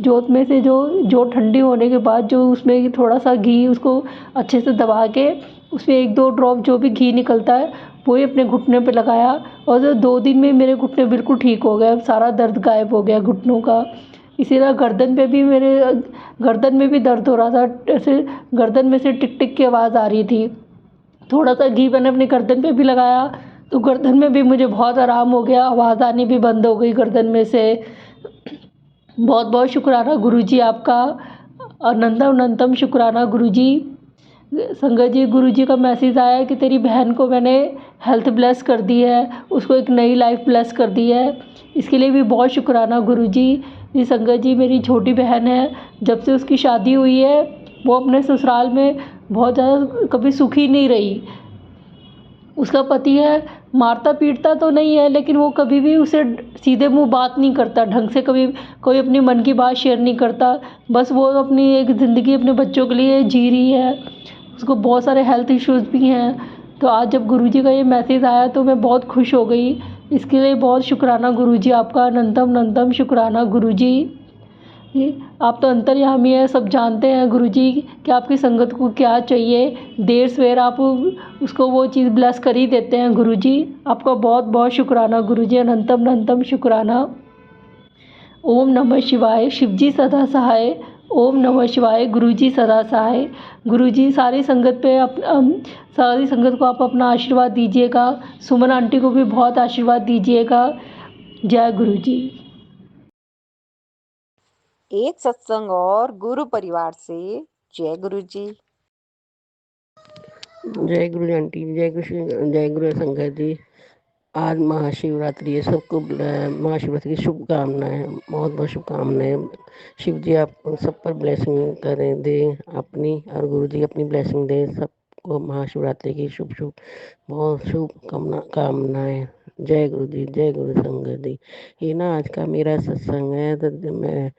जोत में से जो ठंडी होने के बाद जो उसमें थोड़ा सा घी उसको अच्छे से दबा के उसमें 1-2 ड्रॉप जो भी घी निकलता है वही अपने घुटने पे लगाया, और 2 दिन में मेरे घुटने बिल्कुल ठीक हो गए। सारा दर्द गायब हो गया घुटनों का। इसी तरह गर्दन में भी दर्द हो रहा था, ऐसे गर्दन में से टिक टिक की आवाज़ आ रही थी। थोड़ा सा घी मैंने अपने गर्दन पे भी लगाया तो गर्दन में भी मुझे बहुत आराम हो गया, आवाज़ आनी भी बंद हो गई गर्दन में से। बहुत बहुत शुक्राना गुरुजी आपका, अनंतम अनंतम शुक्राना गुरुजी। संगत जी, गुरुजी का मैसेज आया कि तेरी बहन को मैंने हेल्थ ब्लेस कर दी है, उसको एक नई लाइफ ब्लेस कर दी है। इसके लिए भी बहुत शुक्राना गुरुजी। ये संगत जी मेरी छोटी बहन है, जब से उसकी शादी हुई है वो अपने ससुराल में बहुत ज़्यादा कभी सुखी नहीं रही। उसका पति है, मारता पीटता तो नहीं है, लेकिन वो कभी भी उसे सीधे मुंह बात नहीं करता ढंग से, कभी कोई अपनी मन की बात शेयर नहीं करता। बस वो अपनी एक ज़िंदगी अपने बच्चों के लिए जी रही है। उसको बहुत सारे हेल्थ इश्यूज़ भी हैं। तो आज जब गुरुजी का ये मैसेज आया तो मैं बहुत खुश हो गई। इसके लिए बहुत शुक्राना गुरुजी आपका, अनंतम अनंतम शुक्राना गुरुजी। आप तो अंतर्यामी है, सब जानते हैं गुरुजी कि आपकी संगत को क्या चाहिए। देर सवेर आप उसको वो चीज़ ब्लेस कर ही देते हैं गुरुजी। आपका बहुत बहुत शुक्राना गुरुजी, अनंतम अनंतम शुक्राना। ओम नमः शिवाय, शिव जी सदा सहाय। ओम नमः शिवाय, गुरु जी सदा सहाय। गुरु जी सारी संगत पे सारी संगत को आप अपना आशीर्वाद दीजिएगा। सुमन आंटी को भी बहुत आशीर्वाद दीजिएगा। जय गुरु जी। एक सत्संग और गुरु परिवार से। जय गुरु जी। जय गुरु आंटी, जय गुरु संगत जी। आज महाशिवरात्रि है, सबको महाशिवरात्रि की शुभकामनाएं, बहुत बहुत शुभकामनाएं। शिव जी आप सब पर ब्लेसिंग करें, दें अपनी, और गुरु जी अपनी ब्लेसिंग दें सबको। महाशिवरात्रि की शुभ शुभ बहुत शुभ कामनाएं। जय गुरु जी, जय गुरु संगत जी। ये ना आज का मेरा सत्संग है, तो मैं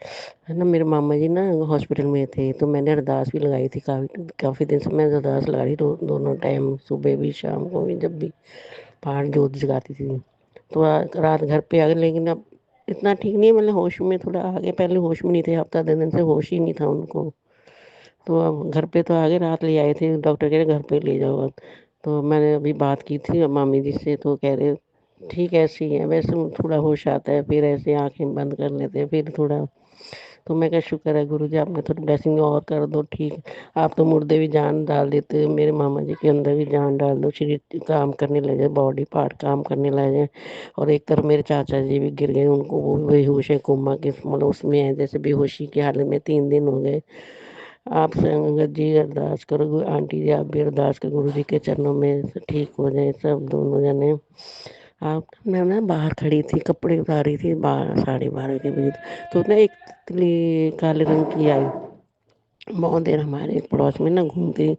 है ना, मेरे मामा जी ना हॉस्पिटल में थे, तो मैंने अरदास भी लगाई थी। काफ़ी दिन से मैं अरदास लगा रही, दोनों टाइम, सुबह भी शाम को भी, जब भी बाहर जोत जगाती थी। तो रात घर पे आ गए, लेकिन अब इतना ठीक नहीं है, मतलब होश में थोड़ा आगे, पहले होश में नहीं थे, हफ्ता 10 दिन से होश ही नहीं था उनको। तो अब घर पे तो आगे रात ले आए थे, डॉक्टर कह रहे घर पे ले जाओ अब। तो मैंने अभी बात की थी मामी जी से, तो कह रहे ठीक ऐसी है, वैसे थोड़ा होश आता है, फिर ऐसे आंखें बंद कर लेते हैं, फिर थोड़ा तो मैं कहा शुक्र है गुरु जी, आपने थोड़ी ब्लेसिंग और कर दो। ठीक, आप तो मुर्दे भी जान डाल देते हो, मेरे मामा जी के अंदर भी जान डाल दो, शरीर काम करने लगे, बॉडी पार्ट काम करने लगे। और एक तरफ मेरे चाचा जी भी गिर गए, उनको वो भी बेहोश है, कोमा के मतलब उसमें है, जैसे बेहोशी की हालत में 3 दिन हो गए। आप संगत जी अरदास करो, आंटी जी आप भी अरदास करो गुरु जी के चरणों में ठीक हो जाए सब दोनों जने। आप मैं ना बाहर खड़ी थी, कपड़े उतार रही थी, 12:30 के बजे, तो ना एक तितली काले रंग की आई, बहुत देर हमारे पड़ोस में ना घूमती।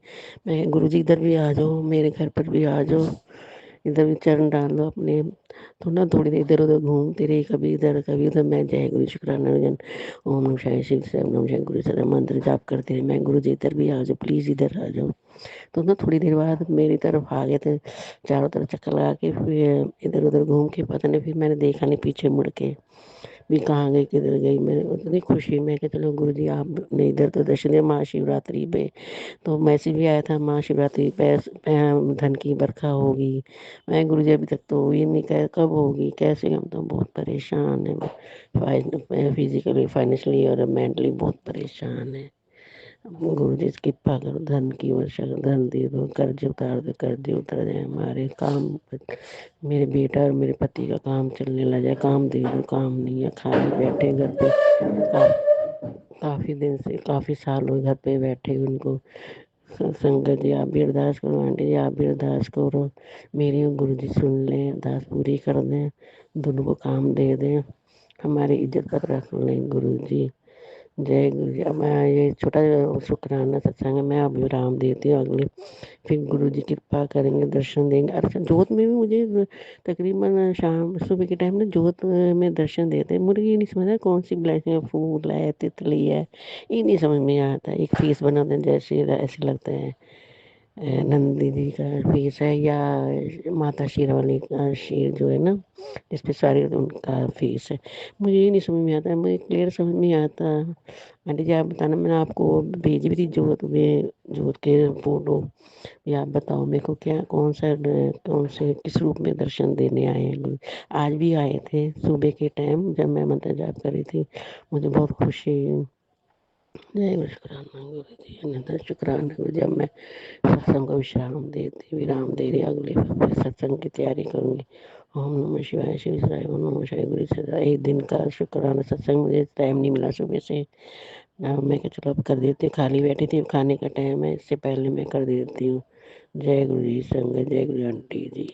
मैं गुरु जी इधर भी आ जाओ, मेरे घर पर भी आ जाओ, इधर भी चरण डाल लो अपने। तो ना थोड़ी देर इधर उधर घूमती रही, कभी इधर कभी उधर। मैं जय गुरु शुक्राना भजन, ओम नमः शिवाय, शिव से ओम नमः शिवाय, गुरु सदा मंत्र जाप करते रहे। मैं गुरु जी इधर भी आ जाओ, प्लीज़ इधर आ जाओ। तो ना थोड़ी देर बाद मेरी तरफ आ गए थे, चारों तरफ चक्कर लगा के, फिर इधर उधर घूम के, पता नहीं फिर मैंने देखा नहीं पीछे मुड़ के भी कहाँ गई किधर गई। मैं उतनी खुशी में कि चलो गुरु जी आपने इधर तो दर्शन दिया महाशिवरात्रि पे। तो मैसेज भी आया था महाशिवरात्रि पे धन की बरखा होगी। मैं गुरु जी अभी तक तो हुई नहीं, कब होगी कैसे, हम तो बहुत परेशान है, फिजिकली फाइनेंशियली और मेंटली बहुत परेशान है। गुरु जी कृपा करो, धन की वर्षा करो, धन दे दो, कर्ज उतार दो, कर्ज उतर जाए, हमारे काम मेरे बेटा और मेरे पति का काम चलने लग जाए, काम दे दो, काम नहीं है, खाली बैठे घर पे। काफ़ी दिन से, काफ़ी साल हुए घर पे बैठे उनको। संगत जी आप भी अरदास करो, आंटी जी आप भी अरदास करो, मेरी गुरु जी सुन लें, अरदास पूरी कर दें, दोनों को काम दे दें, हमारी इज्जत पर रख लें गुरु जी। जय गुरु जी। अब मैं ये छोटा शुक्राना सत्संग है, मैं अब विराम देती हूँ, अगले फिर गुरु जी कृपा करेंगे, दर्शन देंगे। अच्छा जोत में भी मुझे तकरीबन शाम सुबह के टाइम ना जोत में दर्शन देते हैं। मुझे ये नहीं समझ कौन सी ब्लेसिंग है, फूल है तितली है, ये नहीं समझ में आता। एक फेस बनाते हैं जैसे ऐसे लगता है नंदी जी का फेस है, या माता शेरावाली का शेर जो है ना जिस पे सारे उनका फेस है। मुझे ये नहीं समझ में आता है, मुझे क्लियर समझ नहीं आता। आंटी जी आप बताना, मैंने आपको भेजी भी थी जोत में, जोत के फोटो, या आप बताओ मेरे को क्या कौन से किस रूप में दर्शन देने आए हैं गुरु। आज भी आए थे सुबह के टाइम जब मैं मंत्र जाप कर रही थी, मुझे बहुत खुशी। जय गुरु शुक्राना गुरु जी, अनंत शुक्राना गुरु जी। अब मैं सत्संग को विराम दे रही, अगले फिर सत्संग की तैयारी करूंगी। ओम नमः शिवाय, शिव शिवाय, ओम नमः शिवाय गुरु सदा। एक दिन का शुक्राना सत्संग, मुझे टाइम नहीं मिला सुबह से। मैं क्या चलो अब कर देती हूँ, खाली बैठी थी, खाने का टाइम है, इससे पहले मैं कर देती हूँ। जय गुरु जी संगत, जय गुरु आंटी जी।